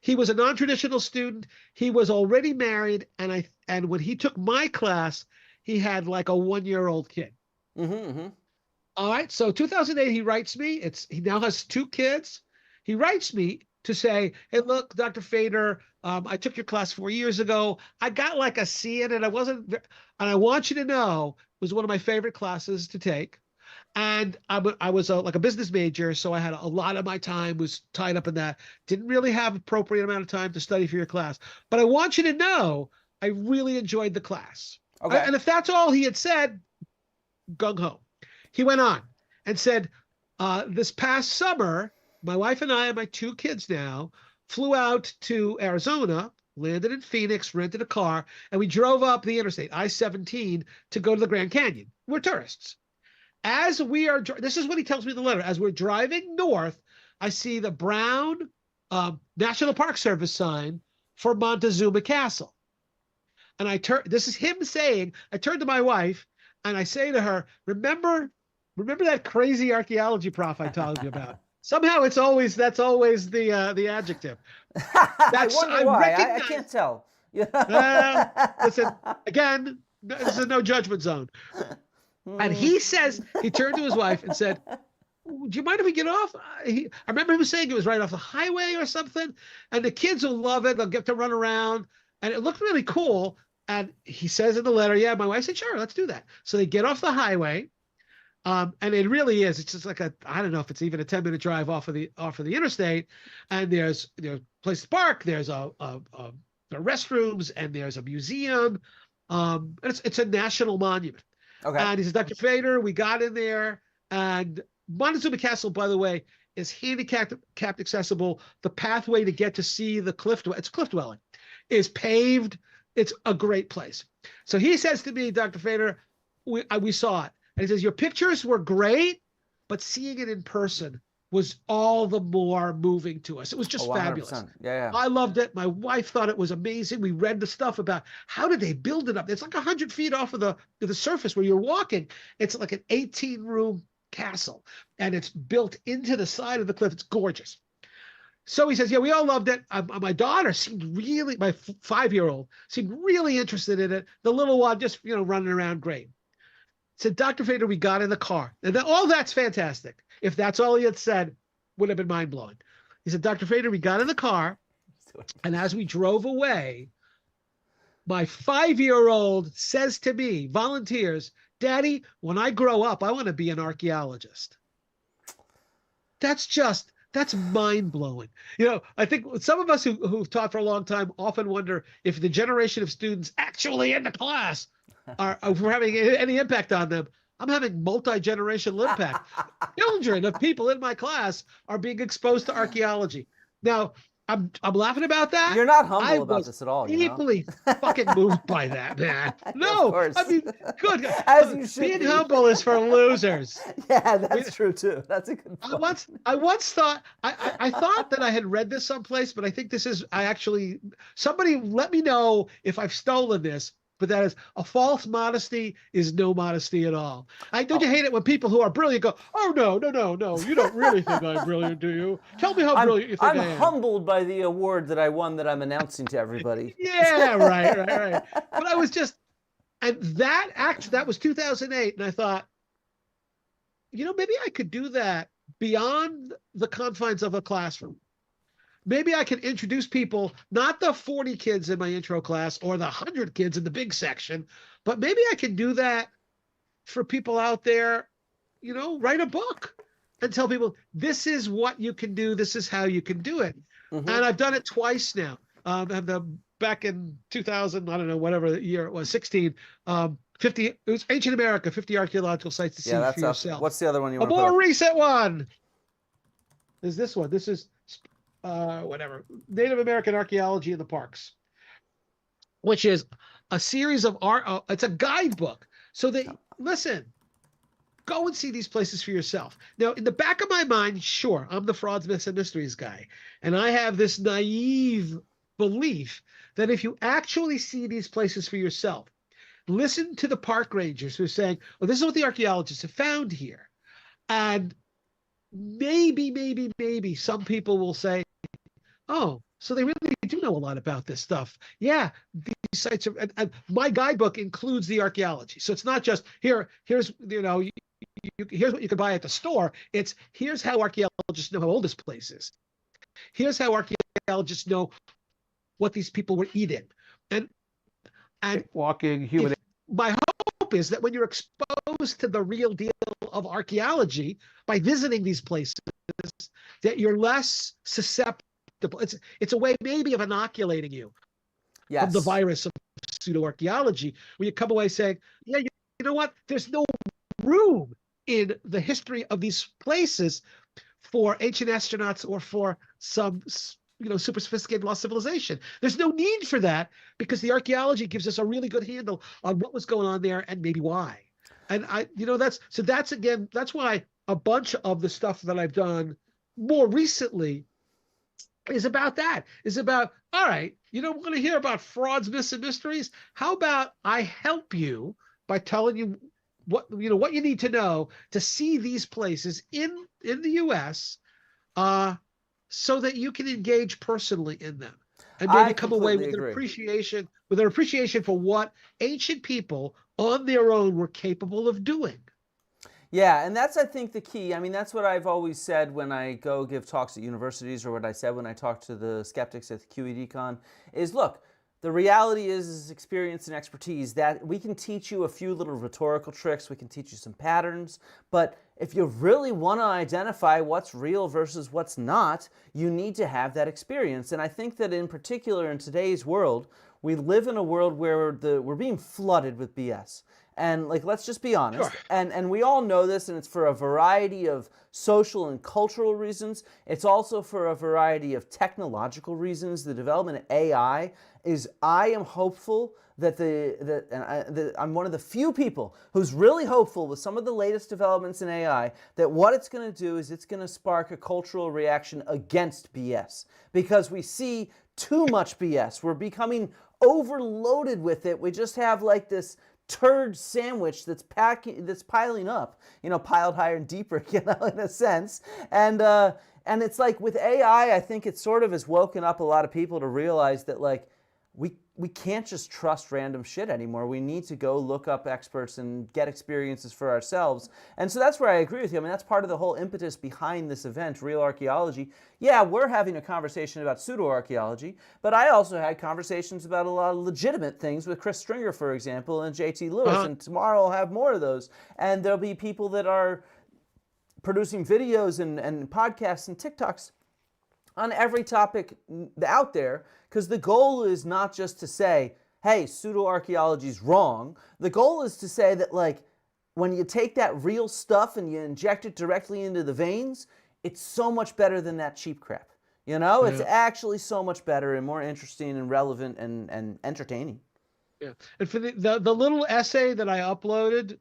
He was a non-traditional student. He was already married, and when he took my class, he had like a 1-year-old kid. All right, so 2008, he writes me. He now has 2 kids. He writes me to say, "Hey, look, Dr. Fader, I took your class 4 years ago. I got like a C in it. And I want you to know it was one of my favorite classes to take. And I was like a business major, so I had a lot of my time was tied up in that. Didn't really have appropriate amount of time to study for your class. But I want you to know I really enjoyed the class." Okay. And if that's all he had said, gung-ho. He went on and said, this past summer, my wife and I and my 2 kids now flew out to Arizona, landed in Phoenix, rented a car, and we drove up the interstate, I-17, to go to the Grand Canyon. We're tourists. As we are, this is what he tells me in the letter. As we're driving north, I see the brown National Park Service sign for Montezuma Castle. And this is him saying, I turn to my wife and I say to her, remember that crazy archaeology prof I told you about? Somehow that's always the adjective. I wonder why. I can't tell. Listen, again, this is no judgment zone. And he turned to his wife and said, "Do you mind if we get off?" I remember him saying it was right off the highway or something. And the kids will love it. They'll get to run around. And it looked really cool. And he says in the letter, yeah, my wife said, sure, let's do that. So they get off the highway. And it really is. It's just like I don't know if it's even a 10-minute drive off of the interstate. And there's a place to park. There's the restrooms, and there's a museum. And it's a national monument. Okay. And he says, Dr. Fader, we got in there, and Montezuma Castle, by the way, is handicapped accessible. The pathway to get to see the it's a cliff dwelling, is paved. It's a great place. So he says to me, Dr. Fader, we saw it. And he says, your pictures were great, but seeing it in person was all the more moving to us. It was just fabulous. Yeah. I loved it. My wife thought it was amazing. We read the stuff about how did they build it up. It's like 100 feet off of the surface where you're walking. It's like an 18-room castle, and it's built into the side of the cliff. It's gorgeous. So he says, yeah, we all loved it. My daughter seemed really, my 5-year-old seemed really interested in it. The little one just, running around great. Said, Dr. Fader, we got in the car. And all that's fantastic. If that's all he had said, would have been mind-blowing. He said, Dr. Fader, we got in the car, and as we drove away, my 5-year-old says to me, volunteers, Daddy, when I grow up, I want to be an archaeologist. That's mind-blowing. I think some of us who've taught for a long time often wonder if the generation of students actually in the class if we're having any impact on them. I'm having multi-generational impact. Children of people in my class are being exposed to archaeology. Now, I'm laughing about that. You're not I humble about was this at all, you know? deeply fucking moved by that, man. Of No, I course. mean, good. As you should Being be. humble is for losers. Yeah, that's true too. That's a good point. I once thought I thought that I had read this someplace, but I think this is somebody let me know if I've stolen this. But that is a false modesty is no modesty at all. Don't you hate it when people who are brilliant go, oh no, you don't really think I'm brilliant, do you? Tell me how brilliant you think I am. I'm humbled by the award that I won that I'm announcing to everybody. Yeah, right. But I was just, and that was 2008, and I thought, maybe I could do that beyond the confines of a classroom. Maybe I can introduce people, not the 40 kids in my intro class or the 100 kids in the big section, but maybe I can do that for people out there, write a book and tell people, this is what you can do. This is how you can do it. Mm-hmm. And I've done it twice now. Back in 2000, I don't know, whatever year it was, 16, 50, it was Ancient America, 50 archaeological sites to see for yourself. What's the other one you want to put up? A more recent one is this one. This is Native American archaeology in the parks, which is a series of it's a guidebook. So listen, go and see these places for yourself. Now, in the back of my mind, sure, I'm the frauds, myths, and mysteries guy. And I have this naive belief that if you actually see these places for yourself, listen to the park rangers who are saying, well, this is what the archaeologists have found here. And maybe some people will say, oh, so they really do know a lot about this stuff. Yeah, these sites are, and my guidebook includes the archaeology. So it's not just here's here's what you can buy at the store. It's here's how archaeologists know how old this place is. Here's how archaeologists know what these people were eating. And walking human. My hope is that when you're exposed to the real deal of archaeology by visiting these places, that you're less susceptible. It's a way maybe of inoculating you from the virus of pseudoarchaeology, where you come away saying, yeah, you know what? There's no room in the history of these places for ancient astronauts or for some super sophisticated lost civilization. There's no need for that because the archaeology gives us a really good handle on what was going on there and maybe why. And that's why a bunch of the stuff that I've done more recently is about that. Is about, all right, you don't want to hear about frauds, myths, and mysteries? How about I help you by telling you what you need to know to see these places in the US, so that you can engage personally in them and maybe come away with an appreciation for what ancient people on their own were capable of doing. Yeah, and that's, I think, the key. I mean, that's what I've always said when I go give talks at universities, or what I said when I talk to the skeptics at the QEDCon, is look, the reality is experience and expertise. That we can teach you a few little rhetorical tricks, we can teach you some patterns, but if you really want to identify what's real versus what's not, you need to have that experience. And I think that in particular in today's world, we live in a world where we're being flooded with BS. And let's just be honest. Sure. And we all know this, and it's for a variety of social and cultural reasons. It's also for a variety of technological reasons. The development of AI I am hopeful that I'm one of the few people who's really hopeful with some of the latest developments in AI that what it's going to do is it's going to spark a cultural reaction against BS, because we see too much BS. We're becoming overloaded with it. We just have this turd sandwich that's piling up, piled higher and deeper, in a sense. And it's with AI, I think it sort of has woken up a lot of people to realize that we can't just trust random shit anymore. We need to go look up experts and get experiences for ourselves. And so that's where I agree with you. I mean, that's part of the whole impetus behind this event, Real Archaeology. Yeah, we're having a conversation about pseudoarchaeology, but I also had conversations about a lot of legitimate things with Chris Stringer, for example, and JT Lewis. And tomorrow I'll have more of those. And there'll be people that are producing videos and podcasts and TikToks on every topic out there, because the goal is not just to say, hey, pseudoarchaeology is wrong. The goal is to say that, when you take that real stuff and you inject it directly into the veins, it's so much better than that cheap crap. You know, it's actually so much better and more interesting and relevant and entertaining. Yeah. And for the little essay that I uploaded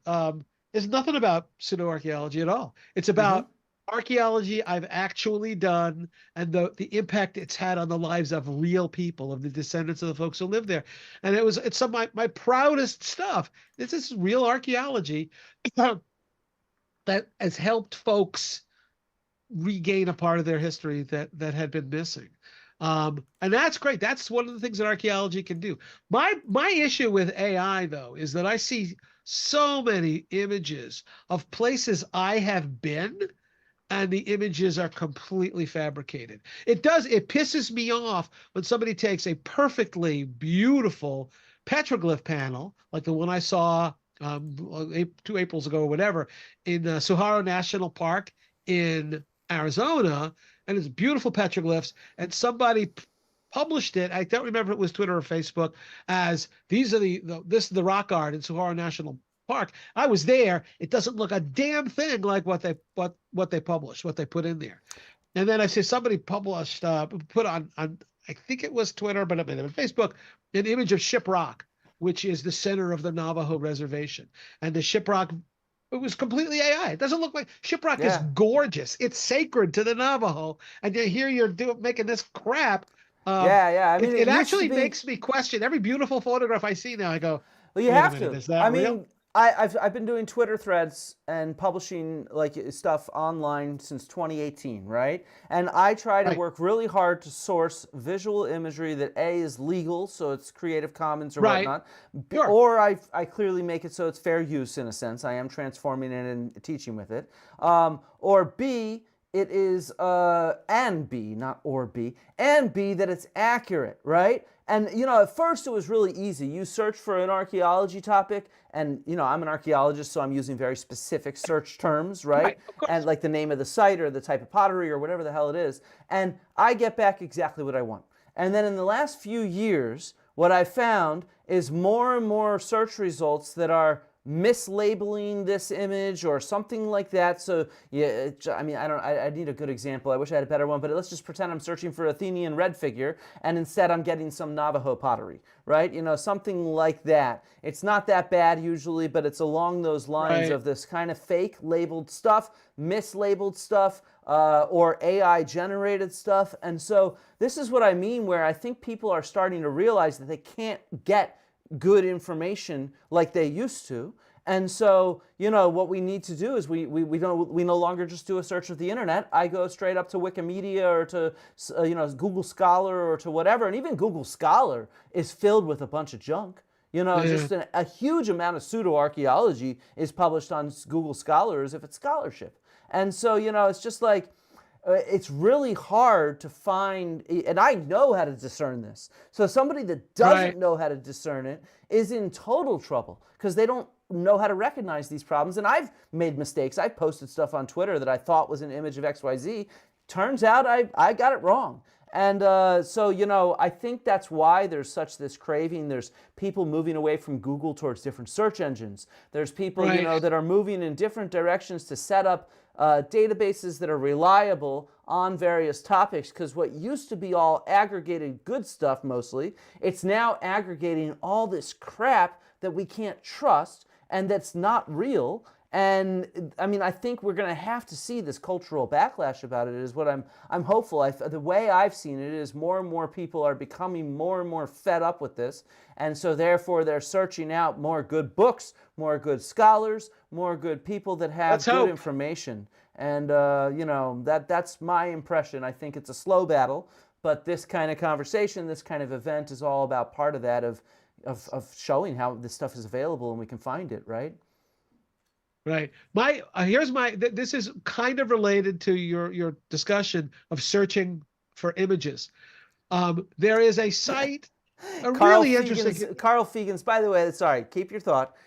is nothing about pseudoarchaeology at all. It's about archaeology I've actually done and the impact it's had on the lives of real people, of the descendants of the folks who live there. And it's some of my proudest stuff. This is real archaeology that has helped folks regain a part of their history that had been missing. And that's great. That's one of the things that archaeology can do. My issue with AI, though, is that I see so many images of places I have been, and the images are completely fabricated. It pisses me off when somebody takes a perfectly beautiful petroglyph panel, like the one I saw 2 Aprils ago or whatever, in Sahara National Park in Arizona, and it's beautiful petroglyphs, and somebody published it. I don't remember if it was Twitter or Facebook, as this is the rock art in Sahara National Park. I was there. It doesn't look a damn thing like what they published, what they put in there. And then I see somebody published, put on I think it was Twitter, but it may have been Facebook, an image of Shiprock, which is the center of the Navajo reservation. And the Shiprock, it was completely AI. It doesn't look like Shiprock is gorgeous. It's sacred to the Navajo, and here you're making this crap. I mean, it actually makes me question every beautiful photograph I see now. I go, well, you have minute, to. Is that real? I've been doing Twitter threads and publishing like stuff online since 2018, right? And I try to work really hard to source visual imagery that is legal, so it's Creative Commons or whatnot, or I clearly make it so it's fair use in a sense. I am transforming it and teaching with it, or B, it is and B, not or B, and B, that it's accurate, right? And, you know, at first it was really easy. You search for an archaeology topic, and, you know, I'm an archaeologist, so I'm using very specific search terms, right? And like the name of the site or the type of pottery or whatever the hell it is. And I get back exactly what I want. And then in the last few years, what I found is more and more search results that are mislabeling this image or something like that. So yeah, I mean, I need a good example. I wish I had a better one, but let's just pretend I'm searching for Athenian red figure, and instead I'm getting some Navajo pottery, right? You know, something like that. It's not that bad usually, but it's along those lines of this kind of fake labeled stuff, mislabeled stuff, or AI generated stuff. And so this is what I mean, where I think people are starting to realize that they can't get good information like they used to. And so, you know, what we need to do is we no longer just do a search of the internet. I go straight up to Wikimedia or to, you know, Google Scholar or to whatever. And even Google Scholar is filled with a bunch of junk. You know, just a huge amount of pseudoarchaeology is published on Google Scholar as if it's scholarship. And so, you know, it's just like, it's really hard to find, and I know how to discern this. So somebody that doesn't know how to discern it is in total trouble because they don't know how to recognize these problems. And I've made mistakes. I've posted stuff on Twitter that I thought was an image of XYZ. Turns out I got it wrong. And so, you know, I think that's why there's such this craving. There's people moving away from Google towards different search engines. There's people, you know, that are moving in different directions to set up databases that are reliable on various topics, because what used to be all aggregated good stuff mostly, it's now aggregating all this crap that we can't trust and that's not real. And I mean, I think we're going to have to see this cultural backlash about it is what I'm hopeful. The way I've seen it is more and more people are becoming more and more fed up with this. And so therefore they're searching out more good books, more good scholars, more good people that have good information. And, you know, that's my impression. I think it's a slow battle, but this kind of conversation, this kind of event is all about part of that, of showing how this stuff is available and we can find it, right? Right. This is kind of related to your discussion of searching for images. There is a site, really interesting. Carl Fegan's, by the way, sorry, keep your thought.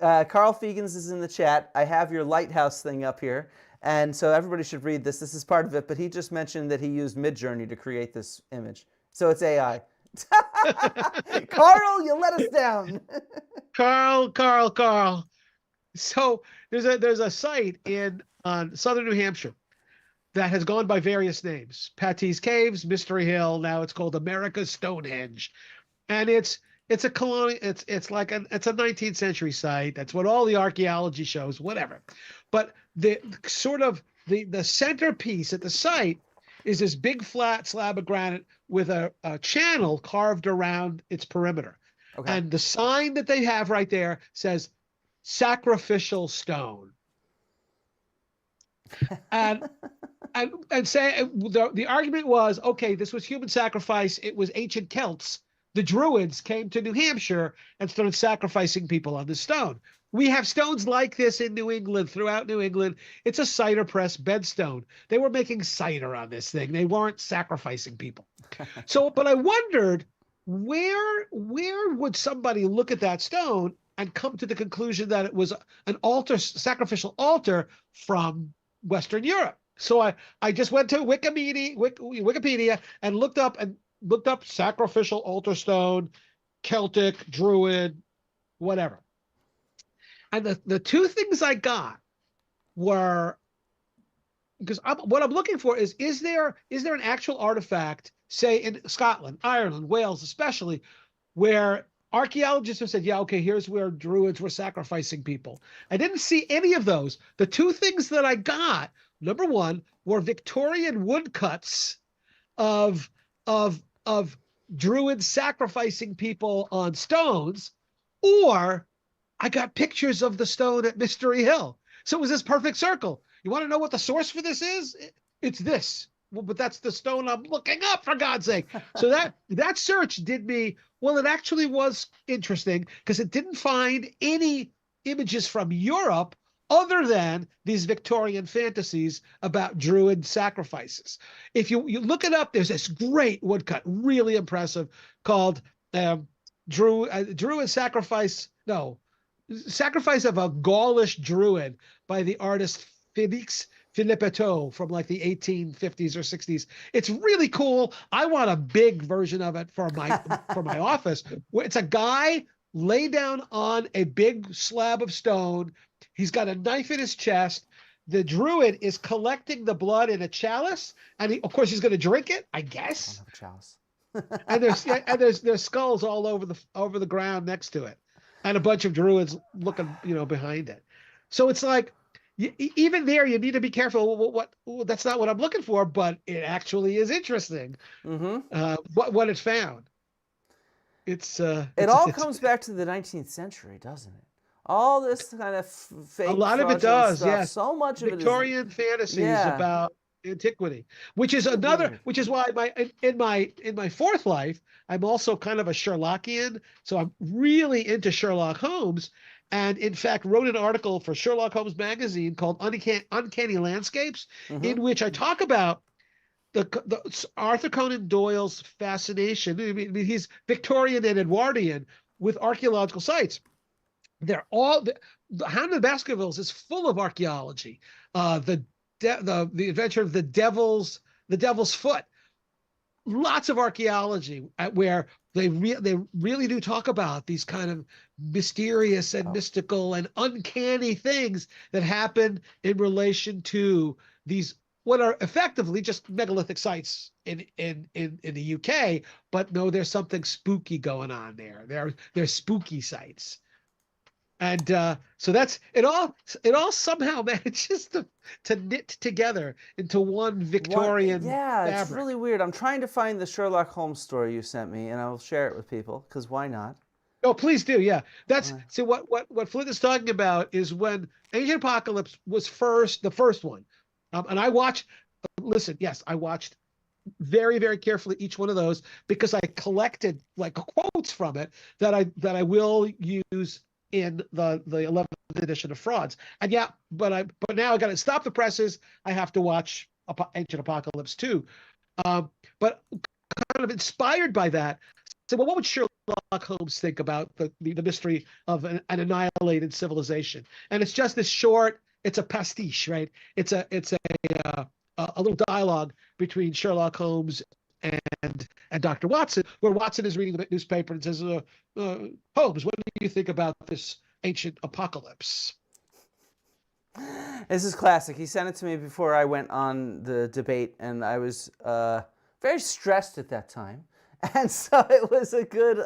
Carl Fegan's is in the chat. I have your lighthouse thing up here. And so everybody should read this. This is part of it, but he just mentioned that he used Midjourney to create this image. So it's AI. Carl, you let us down. Carl. So there's a site in southern New Hampshire that has gone by various names: Patty's Caves, Mystery Hill. Now it's called America's Stonehenge, and it's a colonial. It's like it's a 19th century site. That's what all the archaeology shows, whatever. But the sort of the centerpiece at the site is this big flat slab of granite with a channel carved around its perimeter. Okay. And the sign that they have right there says sacrificial stone. And say the argument was, okay, this was human sacrifice. It was ancient Celts. The Druids came to New Hampshire and started sacrificing people on the stone. We have stones like this in New England, throughout New England. It's a cider press bedstone. They were making cider on this thing. They weren't sacrificing people. So, but I wondered, where would somebody look at that stone and come to the conclusion that it was an altar, sacrificial altar from Western Europe? So I just went to Wikipedia and looked up sacrificial altar stone, Celtic, Druid, whatever. And the two things I got were, because what I'm looking for is there an actual artifact, say in Scotland, Ireland, Wales especially, where archaeologists have said, yeah, okay, here's where Druids were sacrificing people. I didn't see any of those. The two things that I got, number one, were Victorian woodcuts of Druids sacrificing people on stones, or I got pictures of the stone at Mystery Hill. So it was this perfect circle. You want to know what the source for this is? It's this. Well, but that's the stone I'm looking up, for God's sake. So that search did me, well, it actually was interesting because it didn't find any images from Europe other than these Victorian fantasies about Druid sacrifices. If you look it up, there's this great woodcut, really impressive, called Druid Sacrifice of a Gaulish Druid by the artist Félix Philippetto from like the 1850s or 60s. It's really cool. I want a big version of it for my office, where it's a guy laid down on a big slab of stone. He's got a knife in his chest. The Druid is collecting the blood in a chalice, and of course he's going to drink it, I guess. I don't have a chalice. and there's skulls all over the ground next to it, and a bunch of Druids looking behind it. So it's like, even there, you need to be careful. What that's not what I'm looking for, but it actually is interesting. Mm-hmm. What it found. It all comes back to the 19th century, doesn't it? All this kind of fake. A lot of it does, stuff. yes. So much of Victorian fantasies about antiquity, which is why in my fourth life, I'm also kind of a Sherlockian. So I'm really into Sherlock Holmes. And in fact, wrote an article for Sherlock Holmes magazine called Uncanny Landscapes, in which I talk about the Arthur Conan Doyle's fascination. I mean, he's Victorian and Edwardian with archaeological sites. They're all the Hound of the Baskervilles is full of archaeology. The Adventure of the Devil's Foot. Lots of archaeology where they really do talk about these kind of mysterious and mystical and uncanny things that happen in relation to these, what are effectively just megalithic sites in the UK, but no, there's something spooky going on there. They're spooky sites. And so that's it. All somehow manages to knit together into one Victorian fabric. It's really weird. I'm trying to find the Sherlock Holmes story you sent me, and I'll share it with people, because why not? Oh, please do. Yeah, that's so. What Flint is talking about is when Ancient Apocalypse was the first one, and I watched. Listen, yes, I watched very, very carefully each one of those because I collected like quotes from it that I will use in the 11th edition of Frauds. And but now I got to stop the presses. I have to watch Ancient Apocalypse too. But kind of inspired by that, so what would Sherlock Holmes think about the mystery of an annihilated civilization? And it's just this short. It's a pastiche, right? It's a little dialogue between Sherlock Holmes and Dr. Watson, where Watson is reading the newspaper and says, Holmes, what do you think about this ancient apocalypse? This is classic. He sent it to me before I went on the debate, and I was very stressed at that time. And so it was a good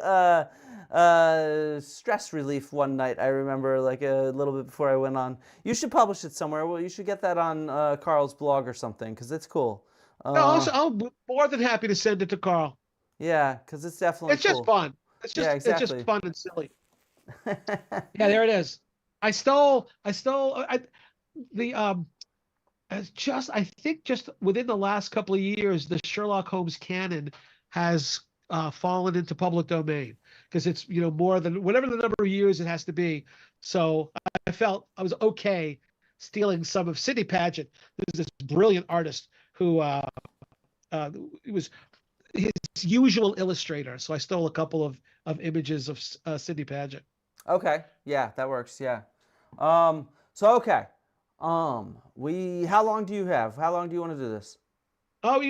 stress relief one night. I remember, like a little bit before I went on. You should publish it somewhere. Well, you should get that on Carl's blog or something, because it's cool. No, I'm more than happy to send it to Carl. Yeah, because it's definitely It's just fun. It's just it's just fun and silly. Yeah, there it is. I think just within the last couple of years, the Sherlock Holmes canon has fallen into public domain because it's, more than whatever the number of years it has to be. So I felt I was okay stealing some of Sidney Paget. This is this brilliant artist who it was his usual illustrator. So I stole a couple of images of Sidney Paget. Okay. Yeah, that works. Yeah. Okay. How long do you have? How long do you want to do this? Oh,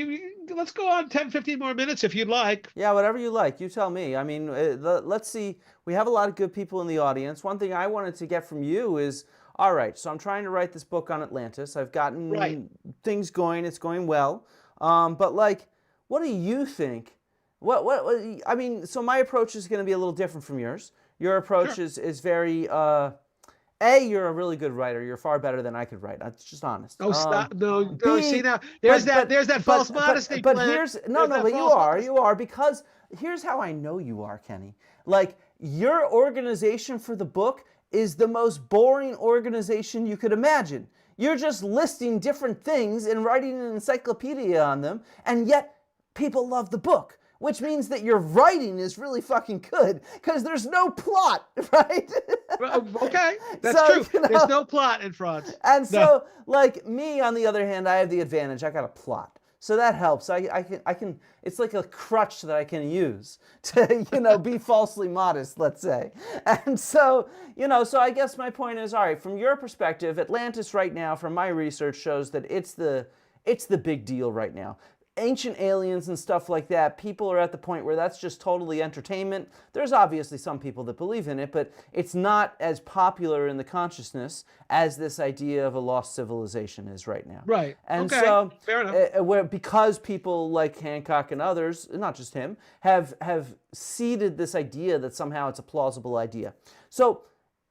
let's go on 10, 15 more minutes if you'd like. Yeah, whatever you like. You tell me. I mean, let's see. We have a lot of good people in the audience. One thing I wanted to get from you is, all right, so I'm trying to write this book on Atlantis. I've gotten things going. It's going well. But like, what do you think? I mean, so my approach is going to be a little different from yours. Your approach is very, you're a really good writer. You're far better than I could write. That's just honest. Oh, stop. No, see now, there's that false modesty. But you are, because here's how I know you are, Kenny. Like, your organization for the book is the most boring organization you could imagine. You're just listing different things and writing an encyclopedia on them, and yet people love the book. Which means that your writing is really fucking good because there's no plot, right? Okay, that's true. There's no plot in frauds. And so, like me, on the other hand, I have the advantage. I got a plot, so that helps. I can. It's like a crutch that I can use to, be falsely modest, let's say. And so, so I guess my point is, all right, from your perspective, Atlantis right now, from my research, shows that it's the big deal right now. Ancient aliens and stuff like that, people are at the point where that's just totally entertainment. There's obviously some people that believe in it, but it's not as popular in the consciousness as this idea of a lost civilization is right now. Right. And okay. so, fair enough. Because people like Hancock and others, not just him, have seeded this idea that somehow it's a plausible idea. So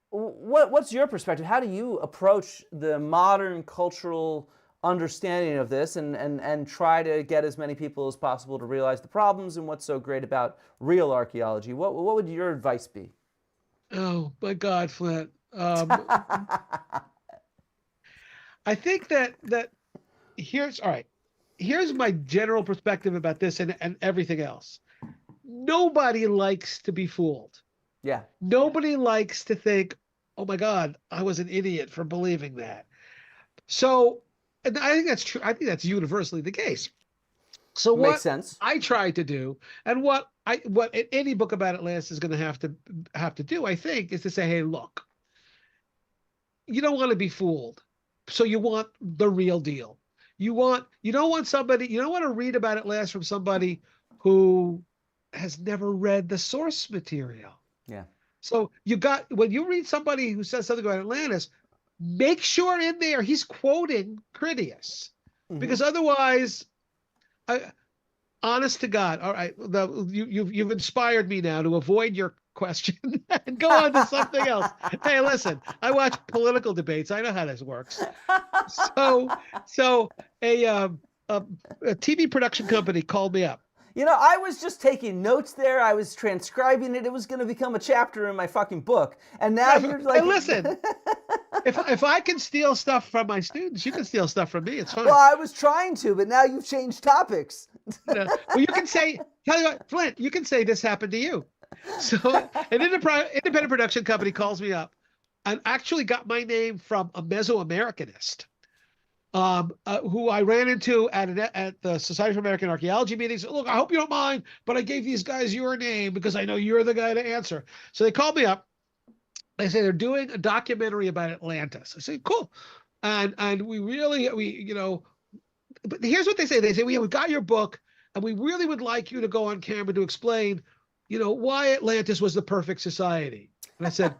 what's your perspective? How do you approach the modern cultural understanding of this and try to get as many people as possible to realize the problems and what's so great about real archaeology? What would your advice be? Oh my God, Flint. I think that here's my general perspective about this and everything else. Nobody likes to be fooled. Yeah. Nobody likes to think, oh my God, I was an idiot for believing that. So, and I think that's true. I think that's universally the case. So Makes sense. I try to do, and what any book about Atlantis is going to have to do, I think, is to say, hey, look, you don't want to be fooled, so you want the real deal. You don't want to read about Atlantis from somebody who has never read the source material. Yeah. So when you read somebody who says something about Atlantis, make sure in there he's quoting Critias, because otherwise, honest to God, all right, you've inspired me now to avoid your question and go on to something else. Hey, listen, I watch political debates. I know how this works. So a TV production company called me up. I was just taking notes there. I was transcribing it. It was going to become a chapter in my fucking book. And now you're like... Hey, listen, if I can steal stuff from my students, you can steal stuff from me. It's fine. Well, I was trying to, but now you've changed topics. Well, you can say, tell you what, Flint, you can say this happened to you. So an independent production company calls me up and actually got my name from a Mesoamericanist. Who I ran into at the Society for American Archaeology meetings. Look, I hope you don't mind, but I gave these guys your name because I know you're the guy to answer. So they called me up. They say they're doing a documentary about Atlantis. I say, cool. And but here's what they say. They say, we got your book and we really would like you to go on camera to explain, why Atlantis was the perfect society. And I said,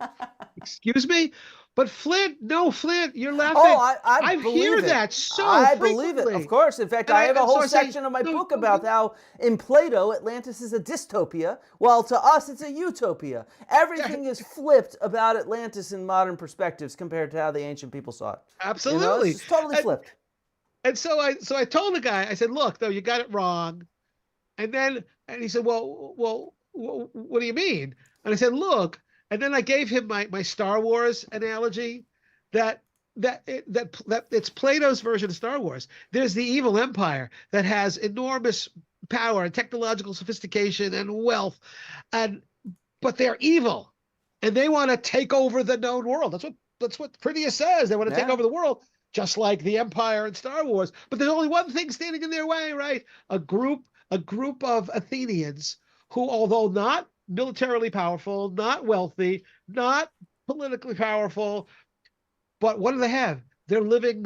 Excuse me? But Flint, no, Flint, you're laughing. Oh, I hear believe it. that so I frequently. believe it, of course. In fact, And I have a whole so I say, section of my no, book about how in Plato, Atlantis is a dystopia, while to us it's a utopia. Everything is flipped about Atlantis in modern perspectives compared to how the ancient people saw it. absolutely. It's just totally flipped. And so I told the guy, I said, look, though, you got it wrong. And he said, well, what do you mean? And I said, look, and then I gave him my Star Wars analogy that it's Plato's version of Star Wars. There's the evil empire that has enormous power and technological sophistication and wealth, but they're evil, and they want to take over the known world. That's what Critias says. They want to take over the world, just like the Empire in Star Wars. But there's only one thing standing in their way, right? A group of Athenians who, although not militarily powerful, not wealthy, not politically powerful, but what do they have? They're living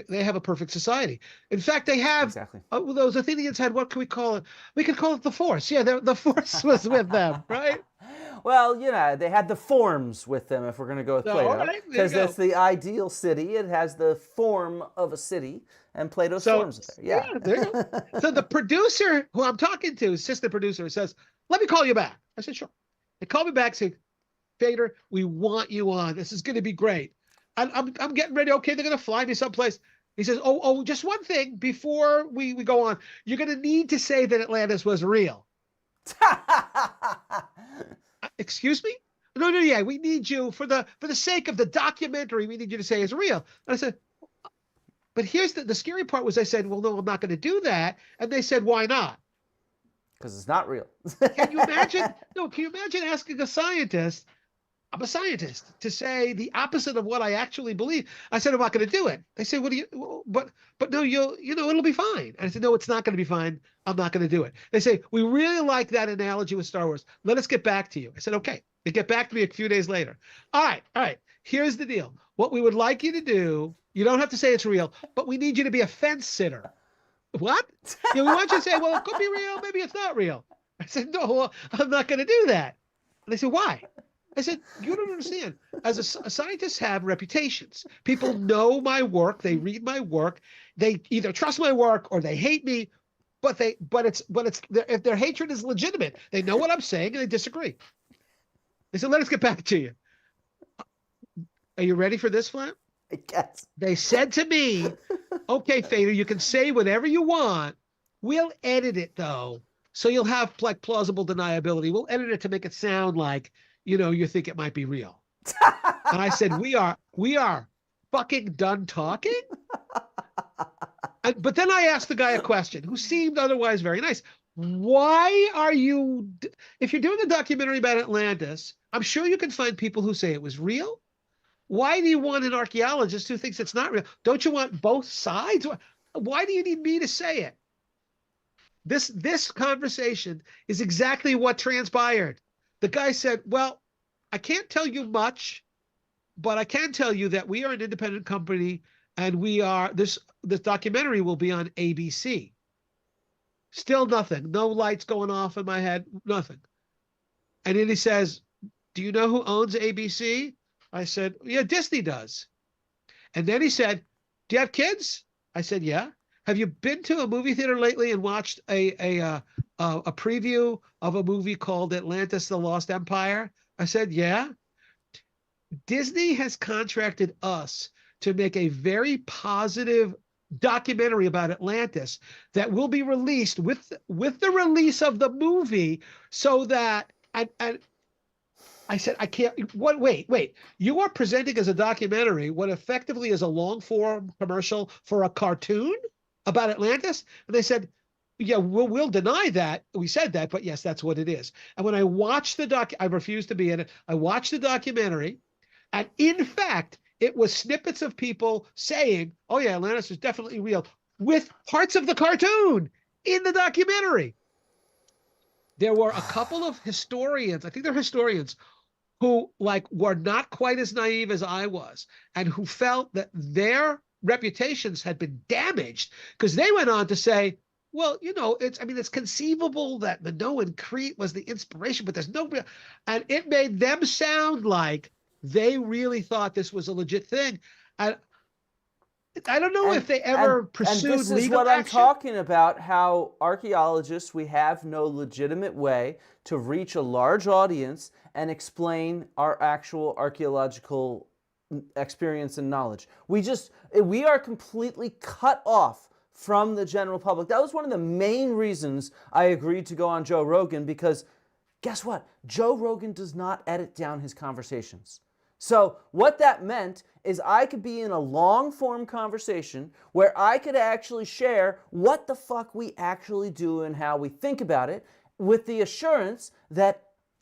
they have a perfect society. In fact, they have, those Athenians had, what can we call it? We could call it the Force. Yeah, the Force was with them, right? Well, they had the forms with them, if we're going to go with Plato, because that's the ideal city. It has the form of a city, and Plato's forms there. Yeah, there you go. So the producer who I'm talking to, assistant producer, says, let me call you back. I said, sure. They called me back, saying, Fader, we want you on. This is going to be great. I'm getting ready. Okay, they're going to fly me someplace. He says, oh, just one thing before we go on. You're going to need to say that Atlantis was real. Excuse me? No, yeah, we need you for the sake of the documentary. We need you to say it's real. And I said, but here's the scary part was I said, well, no, I'm not going to do that. And they said, why not? Because it's not real. Can you imagine? No, can you imagine asking a scientist? I'm a scientist, to say the opposite of what I actually believe. I said, I'm not going to do it. They say, what do you, but no, it'll be fine. And I said, no, it's not going to be fine. I'm not going to do it. They say, we really like that analogy with Star Wars. Let us get back to you. I said, okay. They get back to me a few days later. All right. Here's the deal. What we would like you to do, you don't have to say it's real, but we need you to be a fence sitter. What? We want you to say, well, it could be real. Maybe it's not real. I said, no, well, I'm not going to do that. And they said, why? I said, you don't understand. As a scientists have reputations. People know my work. They read my work. They either trust my work or they hate me. But if their hatred is legitimate, they know what I'm saying and they disagree. They said, let us get back to you. Are you ready for this, Flint? I guess. They said to me, okay, Fader, you can say whatever you want. We'll edit it though, so you'll have like plausible deniability. We'll edit it to make it sound like you think it might be real. And I said, we are fucking done talking. But then I asked the guy a question who seemed otherwise very nice. Why are you, if you're doing a documentary about Atlantis, I'm sure you can find people who say it was real. Why do you want an archaeologist who thinks it's not real? Don't you want both sides? Why do you need me to say it? This conversation is exactly what transpired. The guy said, well, I can't tell you much, but I can tell you that we are an independent company and this documentary will be on ABC. Still nothing. No lights going off in my head, nothing. And then he says, do you know who owns ABC? I said, yeah, Disney does. And then he said, do you have kids? I said, yeah. Have you been to a movie theater lately and watched a preview of a movie called Atlantis, the Lost Empire? I said, yeah. Disney has contracted us to make a very positive documentary about Atlantis that will be released with the release of the movie, so that and I said, I can't. What? Wait. You are presenting as a documentary what effectively is a long form commercial for a cartoon about Atlantis? And they said, yeah, we'll deny that. We said that, but yes, that's what it is. And when I watched the I refused to be in it. I watched the documentary, and in fact, it was snippets of people saying, oh yeah, Atlantis is definitely real, with parts of the cartoon in the documentary. There were a couple of historians, I think they're historians, who were not quite as naive as I was, and who felt that their reputations had been damaged, because they went on to say, well, it's conceivable that Minoan Crete was the inspiration, but there's no real, and it made them sound like they really thought this was a legit thing. I don't know if they ever pursued and this is legal what I'm action. talking about, how archaeologists, we have no legitimate way to reach a large audience and explain our actual archaeological experience and knowledge. We are completely cut off from the general public. That was one of the main reasons I agreed to go on Joe Rogan, because guess what? Joe Rogan does not edit down his conversations. So what that meant is I could be in a long form conversation where I could actually share what the fuck we actually do and how we think about it, with the assurance that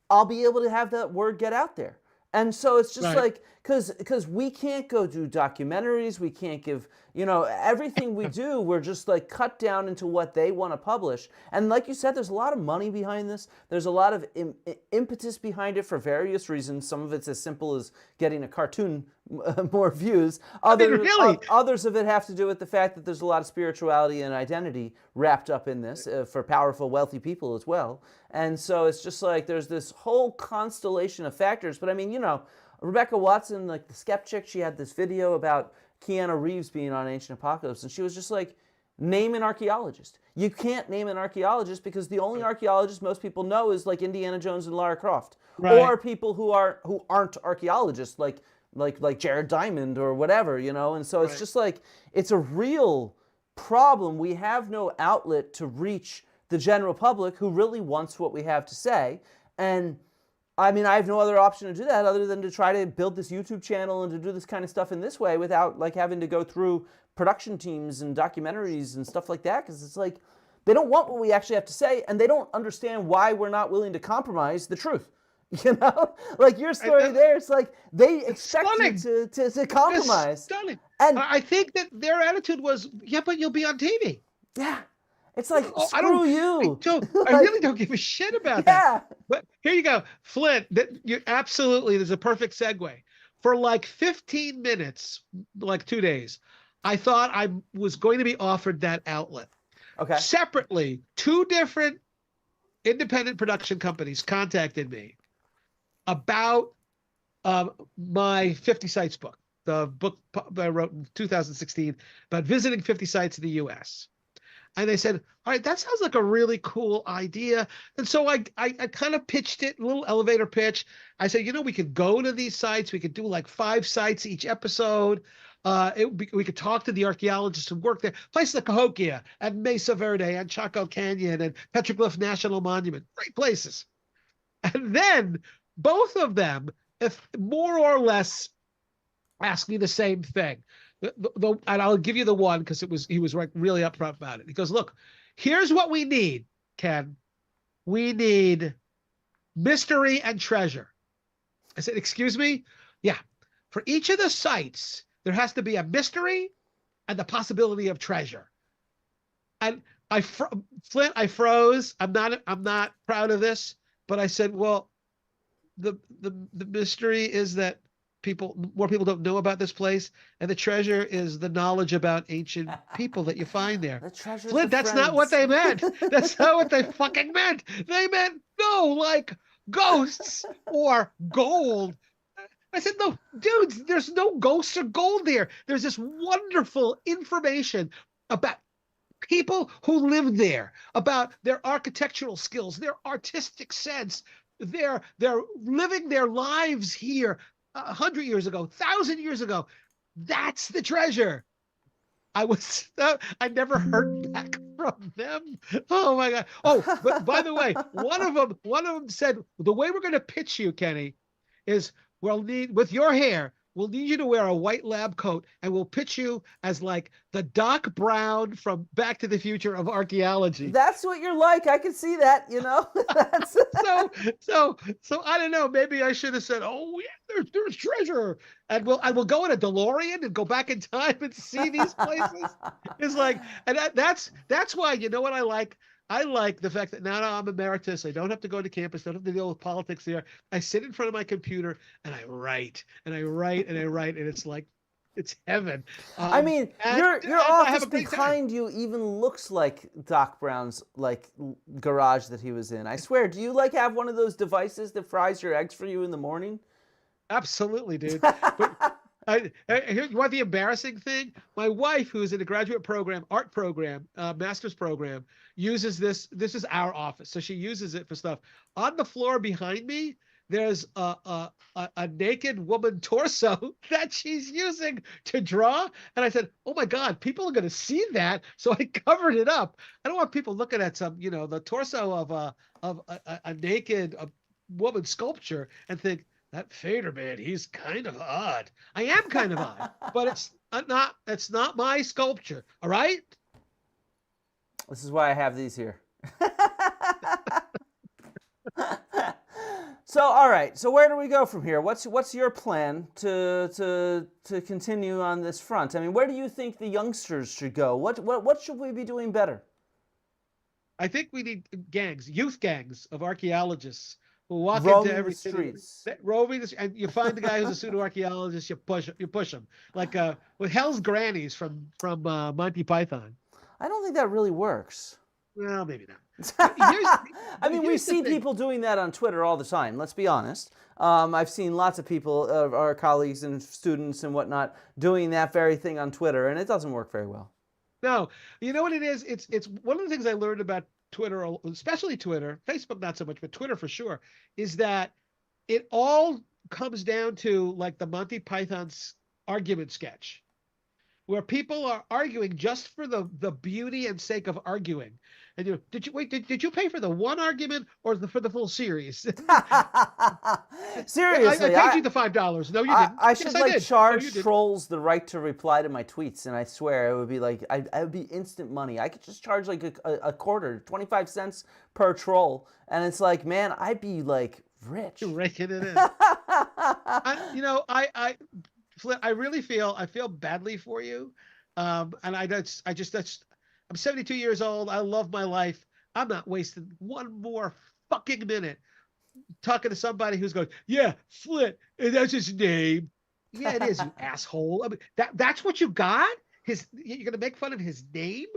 I'll be able to have that word get out there. And so it's just like, because we can't go do documentaries, we can't give, everything we do, we're just like cut down into what they want to publish. And like you said, there's a lot of money behind this. There's a lot of impetus behind it for various reasons. Some of it's as simple as getting a cartoon more views. Others of it have to do with the fact that there's a lot of spirituality and identity wrapped up in this for powerful, wealthy people as well. And so it's just like there's this whole constellation of factors. But I mean, Rebecca Watson, like the skeptic, she had this video about Keanu Reeves being on Ancient Apocalypse, and she was just like, name an archaeologist. You can't name an archaeologist because the only archaeologist most people know is like Indiana Jones and Lara Croft, or people who aren't archaeologists, like Jared Diamond or whatever, And so it's just like, it's a real problem. We have no outlet to reach the general public who really wants what we have to say. And I mean, I have no other option to do that other than to try to build this YouTube channel and to do this kind of stuff in this way without like having to go through production teams and documentaries and stuff like that, because it's like they don't want what we actually have to say, and they don't understand why we're not willing to compromise the truth. Like your story there, it's like they expect you to compromise. It's stunning. And I think that their attitude was, yeah, but you'll be on TV. Yeah. It's like, screw you. I really don't give a shit about that. But here you go, Flint. There's a perfect segue. For like 15 minutes, like 2 days, I thought I was going to be offered that outlet. Okay. Separately, 2 different independent production companies contacted me about my 50 Sites book, the book I wrote in 2016 about visiting 50 sites in the U.S. And they said, all right, that sounds like a really cool idea. And so I kind of pitched it, a little elevator pitch. I said, we could go to these sites. We could do like 5 sites each episode. We could talk to the archaeologists who work there. Places like Cahokia and Mesa Verde and Chaco Canyon and Petroglyph National Monument. Great places. And then both of them, if more or less, asked me the same thing. And I'll give you the one because he was really upfront about it. He goes, look, here's what we need, Ken. We need mystery and treasure. I said, excuse me? Yeah. For each of the sites, there has to be a mystery and the possibility of treasure. And Flint, I froze. I'm not proud of this, but I said, well, the mystery is that more people don't know about this place, and the treasure is the knowledge about ancient people that you find there. Flint, that's not what they meant. That's not what they fucking meant. They meant like ghosts or gold. I said, no, dudes, there's no ghosts or gold there. There's this wonderful information about people who lived there, about their architectural skills, their artistic sense, they're living their lives here 100 years ago, 1,000 years ago. That's the treasure. I never heard back from them. Oh my God. Oh, but by the way, one of them said, the way we're going to pitch you, Kenny, is with your hair, we'll need you to wear a white lab coat, and we'll pitch you as like the Doc Brown from Back to the Future of archaeology. That's what you're like. I can see that, That's so I don't know. Maybe I should have said, oh yeah, there's treasure, and we'll go in a DeLorean and go back in time and see these places. It's like, and that's why, what I like. I like the fact that now I'm emeritus. I don't have to go to campus. Don't have to deal with politics there. I sit in front of my computer and I write and I write and I write, and it's like, it's heaven. I mean, your office behind you even looks like Doc Brown's like garage that he was in. I swear. Do you like have one of those devices that fries your eggs for you in the morning? Absolutely, dude. But here, you want the embarrassing thing? My wife, who's in a graduate program, art program, master's program, uses this. This is our office, so she uses it for stuff. On the floor behind me, there's a naked woman torso that she's using to draw. And I said, "Oh my God, people are going to see that!" So I covered it up. I don't want people looking at some, the torso of a naked woman sculpture and think, that fader man, he's kind of odd. I am kind of odd, but it's not my sculpture. All right. This is why I have these here. So, all right. So, where do we go from here? What's your plan to continue on this front? I mean, where do you think the youngsters should go? What should we be doing better? I think we need youth gangs of archaeologists who walk roaming into every the city, streets. roaming and you find the guy who's a pseudoarchaeologist. You push him like with Hell's Grannies from Monty Python. I don't think that really works. Well, maybe not. I mean, we see people doing that on Twitter all the time. Let's be honest. I've seen lots of people, our colleagues and students and whatnot, doing that very thing on Twitter, and it doesn't work very well. No, you know what it is? It's one of the things I learned about Twitter, especially Twitter, Facebook not so much, but Twitter for sure, is that it all comes down to like the Monty Python's argument sketch, where people are arguing just for the beauty and sake of arguing. And did you pay for the one argument or for the full series? Seriously, I paid you the $5. No, you didn't. I should charge trolls the right to reply to my tweets, and I swear it would be like I would be instant money. I could just charge like a quarter, 25 cents per troll, and it's like, man, I'd be like rich. You're raking it in. I really feel badly for you, and I'm 72 years old. I love my life. I'm not wasting one more fucking minute talking to somebody who's going, yeah, Flit, and that's his name. Yeah, it is, you asshole. I mean, that's what you got? You're gonna make fun of his name?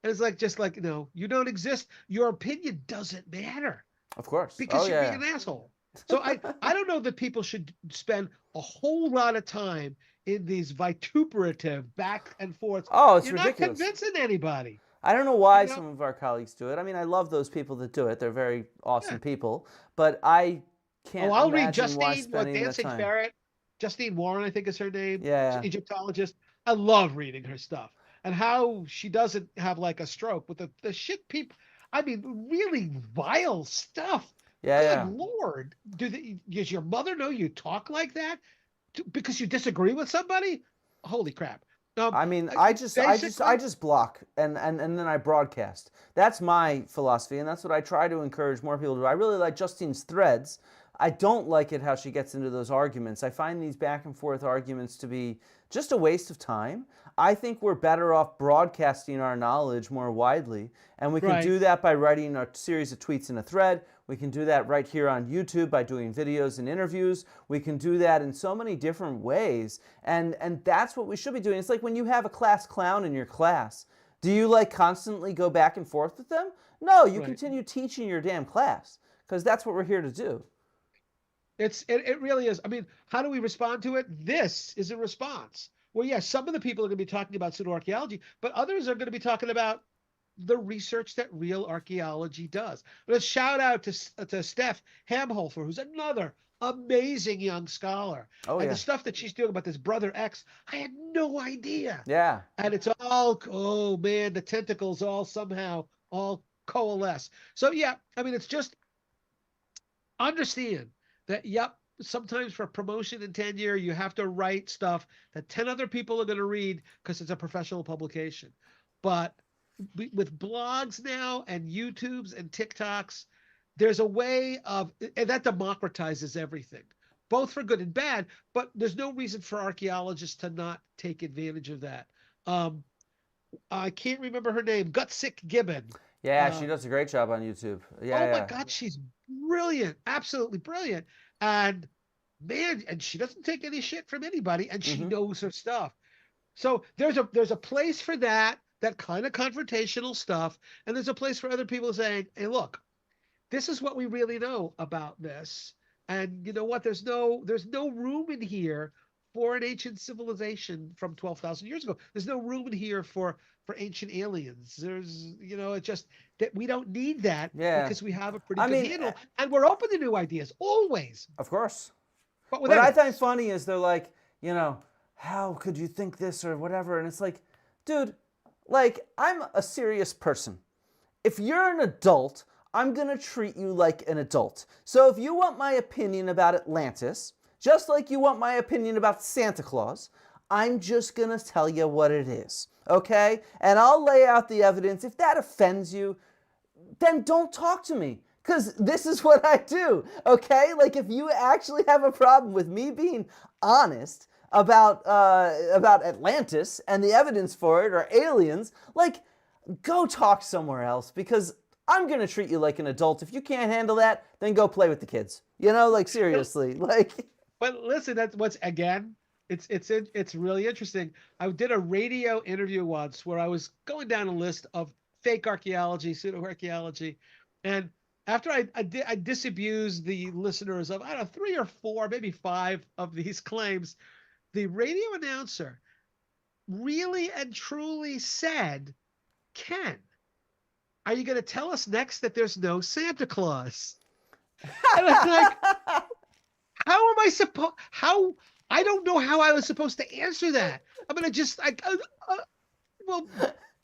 And it's like, just like, you don't exist. Your opinion doesn't matter. Of course. Because you're being an asshole. So I don't know that people should spend a whole lot of time in these vituperative back and forth. Oh, it's You're ridiculous. You're not convincing anybody. I don't know why some of our colleagues do it. I mean, I love those people that do it. They're very awesome people. But I can't I'll read imagine why Justine, spending the Dancing time. Ferret. Justine Warren, I think is her name. Yeah. She's Egyptologist. I love reading her stuff. And how she doesn't have like a stroke with the shit people. I mean, really vile stuff. Yeah, Good Lord. Does your mother know you talk like that? Because you disagree with somebody? Holy crap. I mean, I just block and then I broadcast. That's my philosophy, and that's what I try to encourage more people to do. I really like Justine's threads. I don't like it how she gets into those arguments. I find these back and forth arguments to be just a waste of time. I think we're better off broadcasting our knowledge more widely, and we can do that by writing a series of tweets in a thread. We can do that right here on YouTube by doing videos and interviews. We can do that in so many different ways, and that's what we should be doing. It's like when you have a class clown in your class. Do you like constantly go back and forth with them? No, you continue teaching your damn class, because that's what we're here to do. It really is. I mean, how do we respond to it? This is a response. Well, yeah, some of the people are going to be talking about pseudoarchaeology, but others are going to be talking about the research that real archaeology does. But a shout out to Steph Hamholfer, who's another amazing young scholar. And the stuff that she's doing about this Brother X, I had no idea. Yeah. And it's all, oh man, the tentacles all somehow all coalesce. So yeah, I mean, it's just understand that, sometimes for promotion and tenure, you have to write stuff that 10 other people are going to read because it's a professional publication. But with blogs now and YouTubes and TikToks, there's a way of, and that democratizes everything, both for good and bad, but there's no reason for archaeologists to not take advantage of that. I can't remember her name, Gutsick Gibbon. Yeah, she does a great job on YouTube. Yeah. Oh my God, she's brilliant, absolutely brilliant. And man, and she doesn't take any shit from anybody, and she knows her stuff. So there's a place for that kind of confrontational stuff, and there's a place for other people saying, hey, look, this is what we really know about this, And you know what? There's no room in here for an ancient civilization from 12,000 years ago. There's no room in here for ancient aliens. There's, it's just that we don't need that Yeah. because we have a pretty I good mean, handle, and we're open to new ideas always. Of course. But with What I evidence. find funny is they're like, how could you think this or whatever? And it's like, dude, like, I'm a serious person. If you're an adult, I'm going to treat you like an adult. So if you want my opinion about Atlantis, just like you want my opinion about Santa Claus, I'm just going to tell you what it is, okay? And I'll lay out the evidence. If that offends you, then don't talk to me, because this is what I do, okay? Like, if you actually have a problem with me being honest about Atlantis and the evidence for it or aliens, like, go talk somewhere else, because I'm going to treat you like an adult. If you can't handle that, then go play with the kids. Like, seriously. Like, but listen, that's what's, again, it's really interesting. I did a radio interview once where I was going down a list of fake archaeology, pseudoarchaeology, and after I disabused the listeners of, I don't know, 3 or 4, maybe 5 of these claims, the radio announcer really and truly said, Ken, are you going to tell us next that there's no Santa Claus? And I'm like, how am I supposed? I don't know how I was supposed to answer that. I'm gonna just well,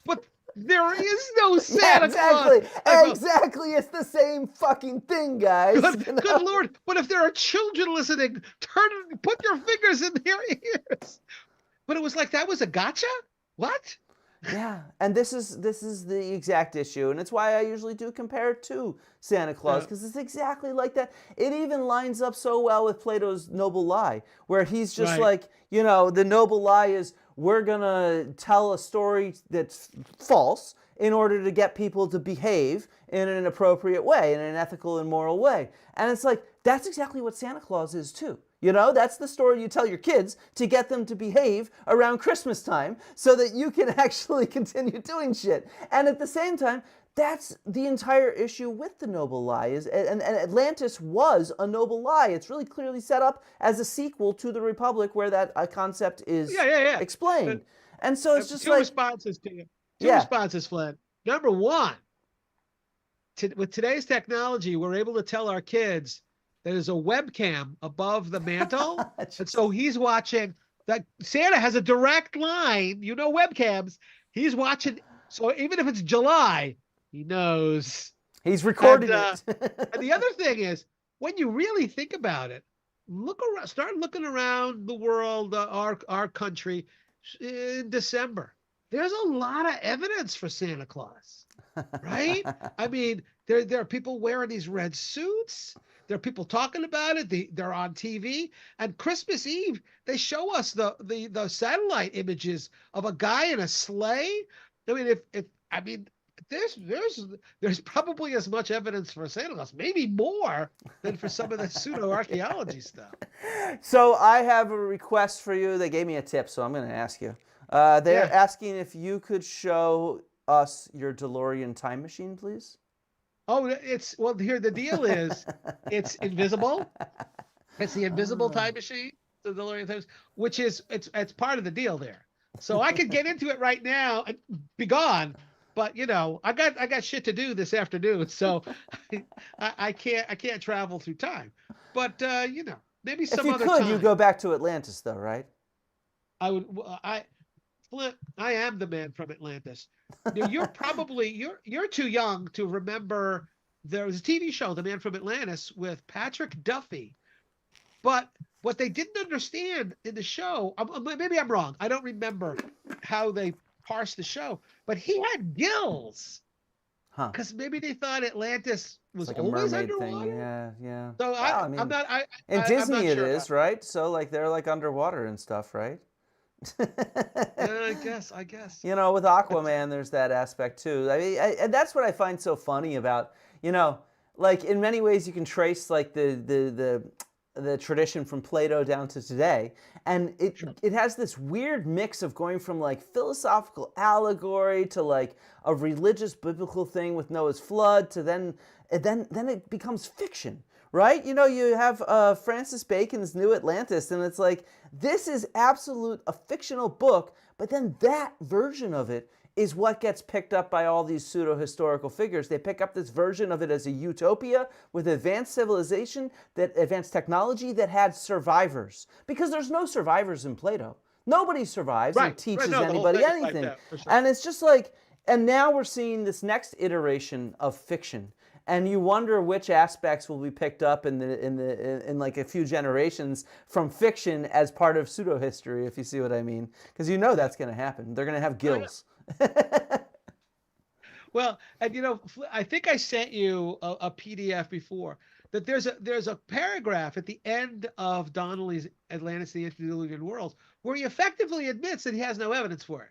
but there is no Santa exactly. Claus. Exactly, it's the same fucking thing, guys. Good Lord! But if there are children listening, put your fingers in their ears. But it was like that was a gotcha. What? Yeah, and this is the exact issue, and it's why I usually do compare it to Santa Claus, because it's exactly like that. It even lines up so well with Plato's Noble Lie, where he's just like, the noble lie is, we're gonna tell a story that's false in order to get people to behave in an appropriate way, in an ethical and moral way. And it's like, that's exactly what Santa Claus is too. That's the story you tell your kids to get them to behave around Christmas time so that you can actually continue doing shit. And at the same time, that's the entire issue with the noble lie. And Atlantis was a noble lie. It's really clearly set up as a sequel to the Republic, where that concept is explained. And so it's just two responses to you. Two responses, Flynn. Number one, with today's technology, we're able to tell our kids there's a webcam above the mantle. And so he's watching that. Santa has a direct line, webcams. He's watching. So even if it's July, he knows. He's recording it. And the other thing is, when you really think about it, start looking around the world, our country in December. There's a lot of evidence for Santa Claus, right? I mean, there are people wearing these red suits. There are people talking about it. They're on TV. And Christmas Eve, they show us the satellite images of a guy in a sleigh. I mean, there's probably as much evidence for Santa Claus, maybe more than for some of the pseudo-archaeology stuff. So I have a request for you. They gave me a tip, so I'm going to ask you. They're asking if you could show us your DeLorean time machine, please. Oh, here the deal is, it's invisible. It's the invisible time machine, the DeLorean time, which is it's part of the deal there. So I could get into it right now and be gone, but I got shit to do this afternoon, so I can't travel through time. But maybe some other time. If you could, you go back to Atlantis, though, right? I would. Flint, I am the man from Atlantis. You're too young to remember. There was a TV show, The Man from Atlantis, with Patrick Duffy. But what they didn't understand in the show, maybe I'm wrong. I don't remember how they parsed the show, but he had gills. Because maybe they thought Atlantis was like always a mermaid underwater. Thing. Yeah. So I'm not. In Disney, I'm not sure it is, right? So like they're like underwater and stuff, right? I guess. With Aquaman, there's that aspect too. I mean, and that's what I find so funny about, like in many ways you can trace like the tradition from Plato down to today, and it has this weird mix of going from like philosophical allegory to like a religious biblical thing with Noah's flood to then it becomes fiction. right? You know, you have Francis Bacon's New Atlantis, and it's like, this is a fictional book, but then that version of it is what gets picked up by all these pseudo-historical figures. They pick up this version of it as a utopia with advanced civilization, advanced technology that had survivors. Because there's no survivors in Plato. Nobody survives and teaches anybody anything. Like that, sure. And it's just like, and now we're seeing this next iteration of fiction. And you wonder which aspects will be picked up in like a few generations from fiction as part of pseudo-history, if you see what I mean. Because you know that's going to happen. They're going to have gills. Well, and you know, I think I sent you a PDF before that there's a paragraph at the end of Donnelly's Atlantis, the Antediluvian World, where he effectively admits that he has no evidence for it.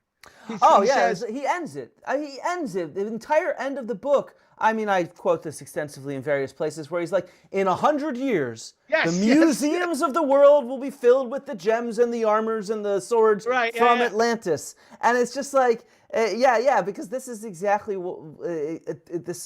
He says, he ends it. He ends it. The entire end of the book. I mean, I quote this extensively in various places where he's like, in 100 years, the museums of the world will be filled with the gems and the armors and the swords from Atlantis. And it's just like, because this is exactly what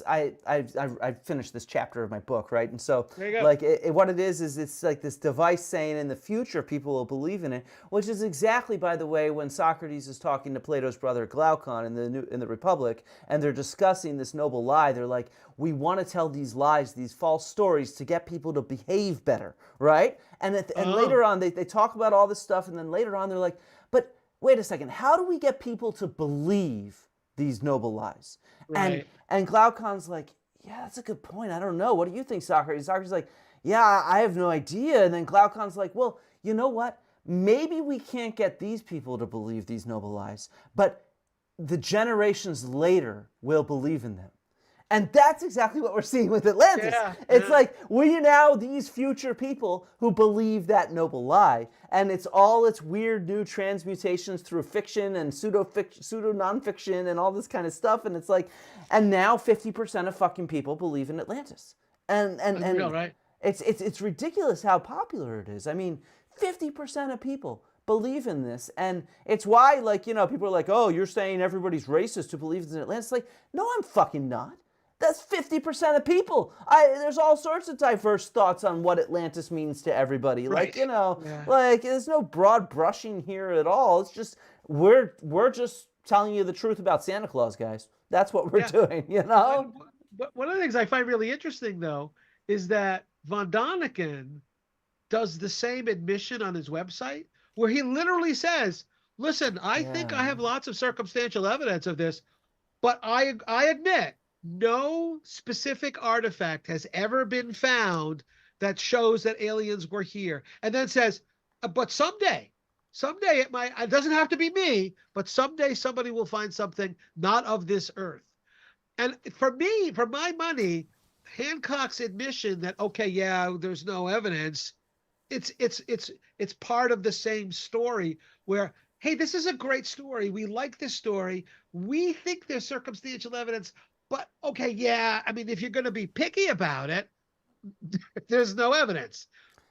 I finished this chapter of my book, right? And so, like, what it is it's like this device saying in the future people will believe in it, which is exactly, by the way, when Socrates is talking to Plato's brother Glaucon in the Republic, and they're discussing this noble lie. They're like, we want to tell these lies, these false stories, to get people to behave better, right? And later on, they talk about all this stuff, and then later on, they're like, but wait a second, how do we get people to believe these noble lies? Right. And Glaucon's like, yeah, that's a good point. I don't know. What do you think, Socrates? Socrates is like, yeah, I have no idea. And then Glaucon's like, well, you know what? Maybe we can't get these people to believe these noble lies, but the generations later will believe in them. And that's exactly what we're seeing with Atlantis. It's like, we now, these future people who believe that noble lie, and it's all its weird new transmutations through fiction and pseudo nonfiction and all this kind of stuff. And it's like, and now 50% of fucking people believe in Atlantis. And real, right? It's ridiculous how popular it is. I mean, 50% of people believe in this, and it's why, like, you know, people are like, oh, you're saying everybody's racist who believes in Atlantis. Like, no, I'm fucking not. That's 50% of people. There's all sorts of diverse thoughts on what Atlantis means to everybody. Right. Like, you know, like, there's no broad brushing here at all. It's just, we're just telling you the truth about Santa Claus, guys. That's what we're doing, you know? But one of the things I find really interesting, though, is that Von Däniken does the same admission on his website, where he literally says, listen, I think I have lots of circumstantial evidence of this, but I admit, no specific artifact has ever been found that shows that aliens were here. And then says, but someday it doesn't have to be me, but someday somebody will find something not of this earth. And for me, for my money, Hancock's admission that, there's no evidence, it's part of the same story where, hey, this is a great story. We like this story. We think there's circumstantial evidence. But, I mean, if you're going to be picky about it, there's no evidence.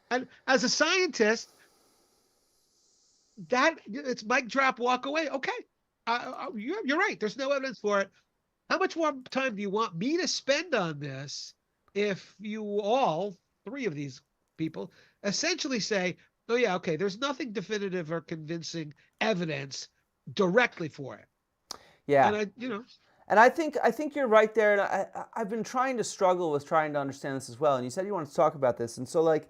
And as a scientist, it's mic drop, walk away. Okay, you're right. There's no evidence for it. How much more time do you want me to spend on this if you all, three of these people, essentially say, there's nothing definitive or convincing evidence directly for it. Yeah. And I think you're right there, and I've been trying to understand this as well. And you said you wanted to talk about this, and so, like,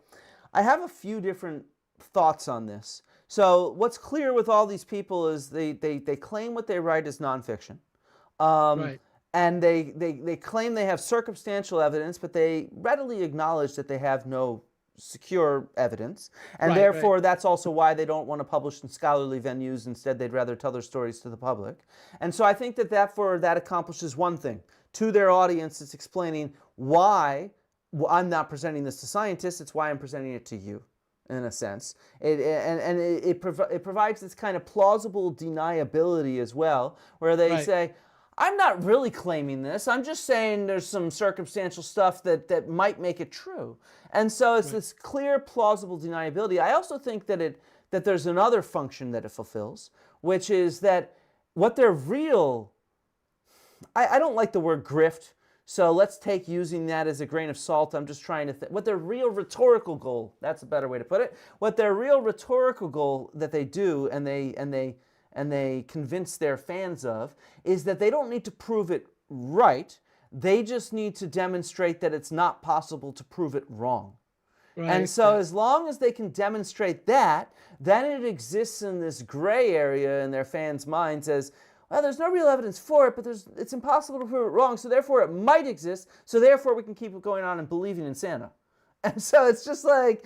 I have a few different thoughts on this. So what's clear with all these people is they claim what they write is nonfiction, and they claim they have circumstantial evidence, but they readily acknowledge that they have no secure evidence, and therefore that's also why they don't want to publish in scholarly venues. Instead, they'd rather tell their stories to the public. And so I think that accomplishes one thing. To their audience, it's explaining why I'm not presenting this to scientists, it's why I'm presenting it to you, in a sense. It provides this kind of plausible deniability as well, where they say, I'm not really claiming this. I'm just saying there's some circumstantial stuff that might make it true. And so it's this clear, plausible deniability. I also think that there's another function that it fulfills, which is that what their real... I don't like the word grift So let's take using that as a grain of salt. I'm just trying to think what their real rhetorical goal, that's a better way to put it, what their real rhetorical goal that they do and they convince their fans of is that they don't need to prove it right. They just need to demonstrate that it's not possible to prove it wrong. Right. And so as long as they can demonstrate that, then it exists in this gray area in their fans' minds as, well, there's no real evidence for it, but it's impossible to prove it wrong, so therefore it might exist, so therefore we can keep it going on and believing in Santa. And so it's just like,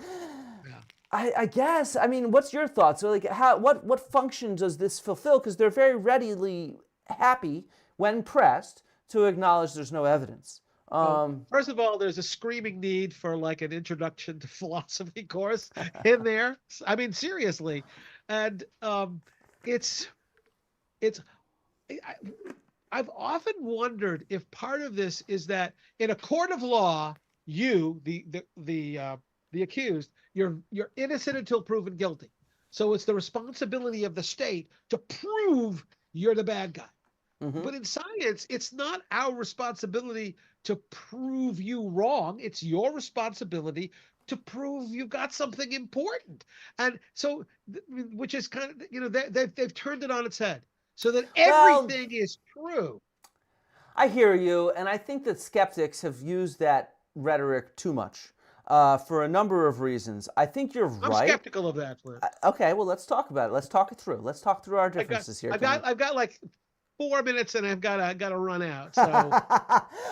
I guess, I mean, what's your thoughts? So like, what function does this fulfill? Because they're very readily happy, when pressed, to acknowledge there's no evidence. First of all, there's a screaming need for like an introduction to philosophy course in there. I mean, seriously. And I've often wondered if part of this is that in a court of law, you, the accused, you're innocent until proven guilty. So it's the responsibility of the state to prove you're the bad guy. Mm-hmm. But in science, it's not our responsibility to prove you wrong. It's your responsibility to prove you've got something important. And so, which is kind of, you know, they've turned it on its head so that everything is true. I hear you. And I think that skeptics have used that rhetoric too much for a number of reasons. I think you're right. I'm skeptical of that, Flynn. Okay, well, let's talk about it. Let's talk it through. Let's talk through our differences here. I've got like 4 minutes and I've got to run out. So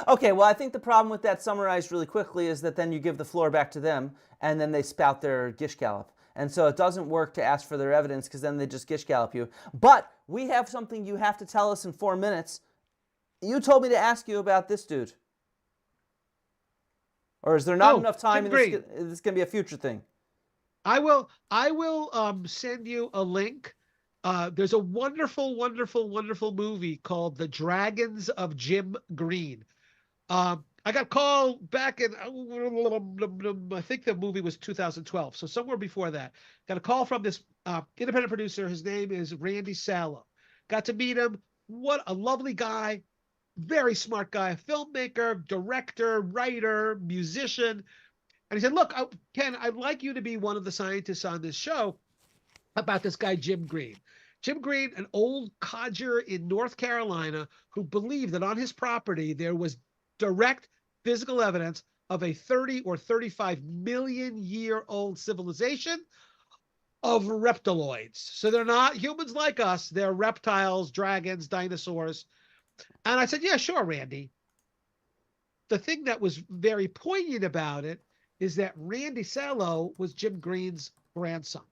okay, well, I think the problem with that summarized really quickly is that then you give the floor back to them and then they spout their gish gallop. And so it doesn't work to ask for their evidence because then they just gish gallop you. But we have something you have to tell us in 4 minutes. You told me to ask you about this dude. Or is there not enough time? And this is going to be a future thing. I will send you a link. There's a wonderful, wonderful, wonderful movie called The Dragons of Jim Green. I got called back in, I think the movie was 2012, so somewhere before that. Got a call from this independent producer. His name is Randy Sallow. Got to meet him. What a lovely guy. Very smart guy. Filmmaker, director, writer, musician. And he said, look, Ken, I'd like you to be one of the scientists on this show about this guy, Jim Green. Jim Green, an old codger in North Carolina who believed that on his property there was direct physical evidence of a 30 or 35 million year old civilization of reptiloids. So they're not humans like us. They're reptiles, dragons, dinosaurs. And I said, yeah, sure, Randy. The thing that was very poignant about it is that Randy Sallow was Jim Green's grandson.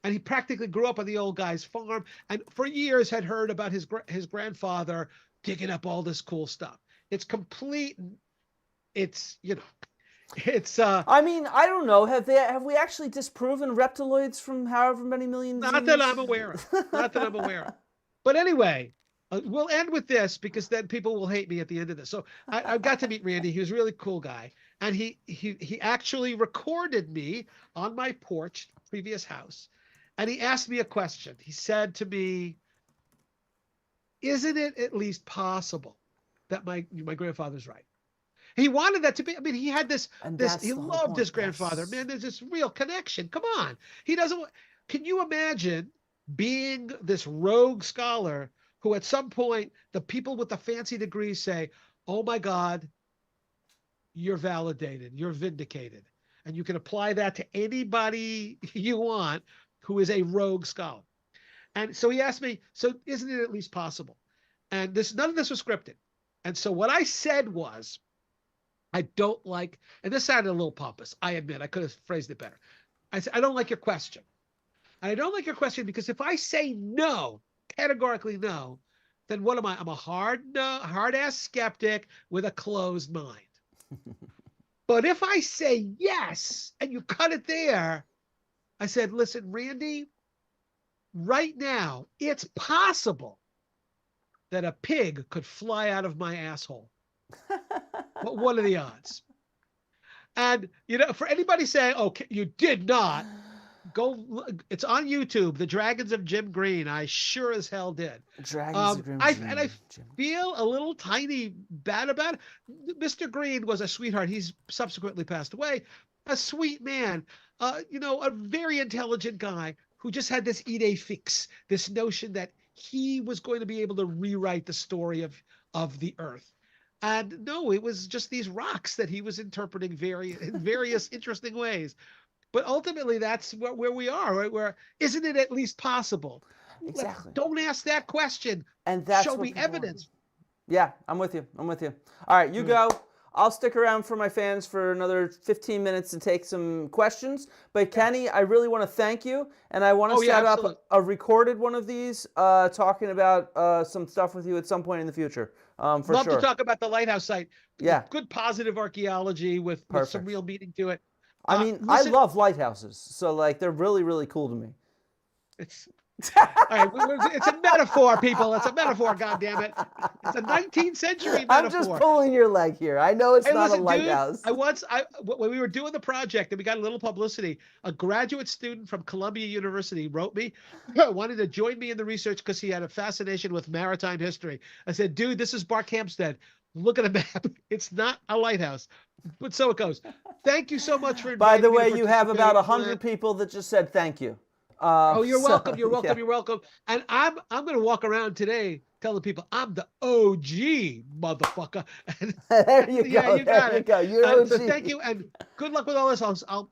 And he practically grew up on the old guy's farm and for years had heard about his grandfather digging up all this cool stuff. It's complete. It's, you know, it's. I mean, I don't know. Have we actually disproven reptiloids from however many millions? Not that I'm aware of. Not that I'm aware of. But anyway, we'll end with this because then people will hate me at the end of this. So I've got to meet Randy. He was a really cool guy. And he actually recorded me on my porch, previous house. And he asked me a question. He said to me, isn't it at least possible that my grandfather's right? He wanted that to be, I mean, he had he loved his grandfather. Man, there's this real connection. Come on. Can you imagine being this rogue scholar who at some point, the people with the fancy degrees say, oh my God, you're validated, you're vindicated. And you can apply that to anybody you want who is a rogue scholar. And so he asked me, so isn't it at least possible? And none of this was scripted. And so what I said was, I don't like, and this sounded a little pompous, I admit, I could have phrased it better. I said, I don't like your question. And I don't like your question because if I say no, categorically no, then what am I? I'm a hard-ass skeptic with a closed mind. But if I say yes, and you cut it there, I said, listen, Randy, right now, it's possible that a pig could fly out of my asshole. But what are the odds? And, you know, for anybody saying, okay, you did not, It's on YouTube. The Dragons of Jim Green. I sure as hell did. Dragons of Jim Green. I feel a little tiny bad about it. Mr. Green was a sweetheart. He's subsequently passed away. A sweet man. A very intelligent guy who just had this idée fixe, this notion that he was going to be able to rewrite the story of the Earth. And no, it was just these rocks that he was interpreting in various interesting ways. But ultimately, that's where we are, right? Where isn't it at least possible? Exactly. Don't ask that question. And that's show me evidence. Yeah, I'm with you. All right, you go. I'll stick around for my fans for another 15 minutes to take some questions. But Kenny, I really want to thank you, and I want to set up a recorded one of these, talking about some stuff with you at some point in the future. For Love sure. to talk about the lighthouse site. Yeah. Good positive archaeology with some real meaning to it. I mean, I love lighthouses, so like they're really, really cool to me. It's all right. It's a metaphor, people. It's a metaphor. God damn it! It's a 19th century metaphor. I'm just pulling your leg here. I know it's not a lighthouse. Dude, when we were doing the project and we got a little publicity, a graduate student from Columbia University wrote me, wanted to join me in the research because he had a fascination with maritime history. I said, dude, this is Barkhamsted. Look at the map. It's not a lighthouse. But so it goes. Thank you so much for inviting me. By the way, you have about 100 people that just said thank you. You're welcome. You're welcome. Yeah. You're welcome. And I'm going to walk around today telling people I'm the OG motherfucker. There you go. You got it. You're OG. So thank you and good luck with all this. I'll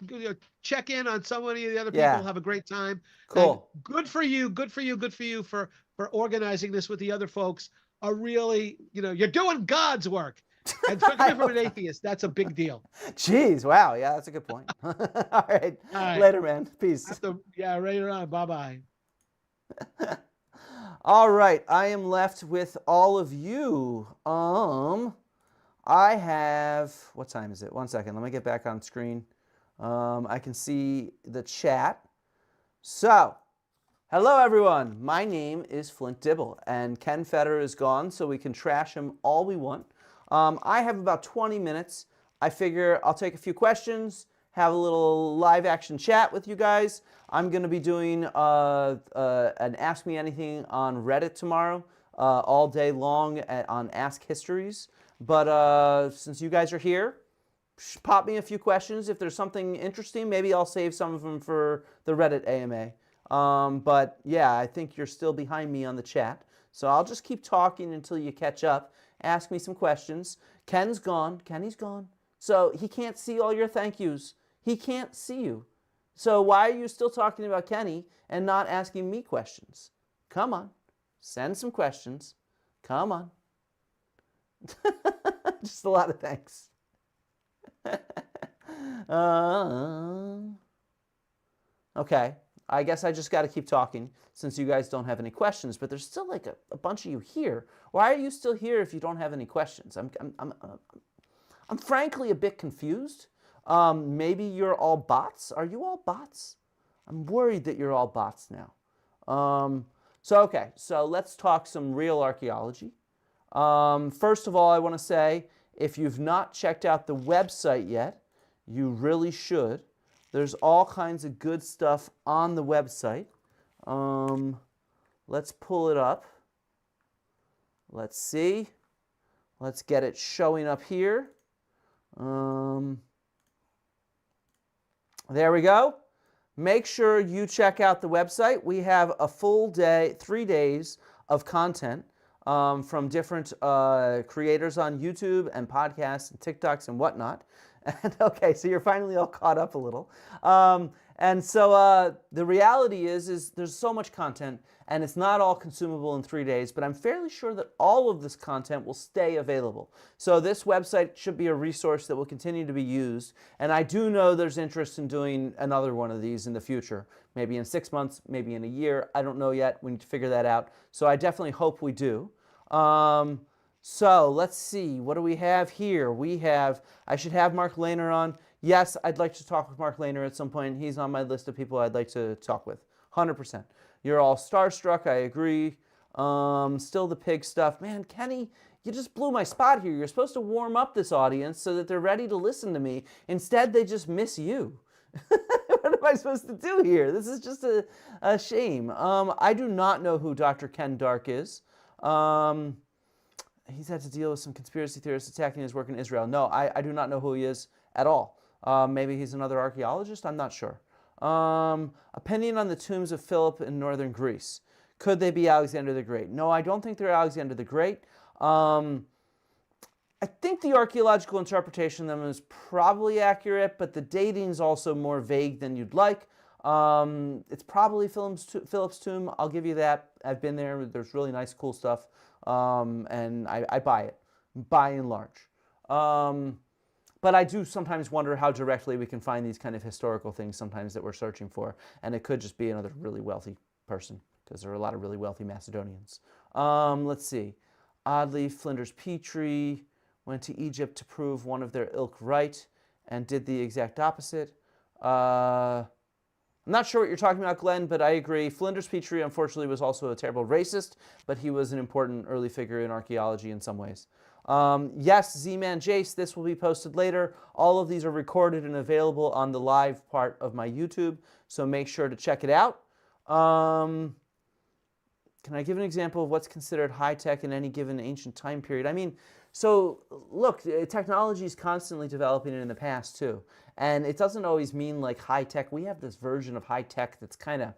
check in on so many of the other people. Yeah. Have a great time. Cool. And good for you. Good for you for organizing this with the other folks. Really, you're doing God's work. And coming from an atheist, that's a big deal. Jeez, wow. Yeah, that's a good point. All right. Later, man. Peace. Later on. Bye-bye. All right. I am left with all of you. I have, what time is it? 1 second. Let me get back on screen. I can see the chat. So, hello, everyone. My name is Flint Dibble, and Ken Feder is gone, so we can trash him all we want. I have about 20 minutes. I figure I'll take a few questions, have a little live action chat with you guys. I'm going to be doing an Ask Me Anything on Reddit tomorrow, all day long on Ask Histories. But since you guys are here, pop me a few questions. If there's something interesting, maybe I'll save some of them for the Reddit AMA. But yeah, I think you're still behind me on the chat. So I'll just keep talking until you catch up. Ask me some questions. Ken's gone. Kenny's gone. So he can't see all your thank yous. He can't see you. So why are you still talking about Kenny and not asking me questions? Come on. Send some questions. Come on. Just a lot of thanks. Okay. I guess I just got to keep talking since you guys don't have any questions, but there's still like a bunch of you here. Why are you still here if you don't have any questions? I'm frankly a bit confused. Maybe you're all bots. Are you all bots? I'm worried that you're all bots now. So let's talk some real archaeology. First of all, I want to say, if you've not checked out the website yet, you really should. There's all kinds of good stuff on the website. Let's pull it up. Let's see. Let's get it showing up here. There we go. Make sure you check out the website. We have a full day, 3 days of content from different creators on YouTube and podcasts and TikToks and whatnot. And okay, so you're finally all caught up a little. And so the reality is there's so much content, and it's not all consumable in 3 days, but I'm fairly sure that all of this content will stay available. So this website should be a resource that will continue to be used, and I do know there's interest in doing another one of these in the future, maybe in 6 months, maybe in a year. I don't know yet. We need to figure that out. So I definitely hope we do. So let's see, what do we have here? I should have Mark Lehner on. Yes, I'd like to talk with Mark Lehner at some point. He's on my list of people I'd like to talk with, 100%. You're all starstruck, I agree. Still the pig stuff. Man, Kenny, you just blew my spot here. You're supposed to warm up this audience so that they're ready to listen to me. Instead, they just miss you. What am I supposed to do here? This is just a shame. I do not know who Dr. Ken Dark is. He's had to deal with some conspiracy theorists attacking his work in Israel. No, I do not know who he is at all. Maybe he's another archaeologist. I'm not sure. Opinion on the tombs of Philip in northern Greece. Could they be Alexander the Great? No, I don't think they're Alexander the Great. I think the archaeological interpretation of them is probably accurate, but the dating's also more vague than you'd like. It's probably Philip's tomb. I'll give you that. I've been there. There's really nice, cool stuff, and I buy it, by and large. But I do sometimes wonder how directly we can find these kind of historical things sometimes that we're searching for, and it could just be another really wealthy person, because there are a lot of really wealthy Macedonians. Let's see. Oddly, Flinders Petrie went to Egypt to prove one of their ilk right and did the exact opposite. I'm not sure what you're talking about, Glenn, but I agree. Flinders Petrie, unfortunately, was also a terrible racist, but he was an important early figure in archaeology in some ways. Yes, Z-Man Jace, this will be posted later. All of these are recorded and available on the live part of my YouTube, so make sure to check it out. Can I give an example of what's considered high-tech in any given ancient time period? I mean, so look, technology is constantly developing in the past too. And it doesn't always mean like high-tech. We have this version of high-tech that's kind of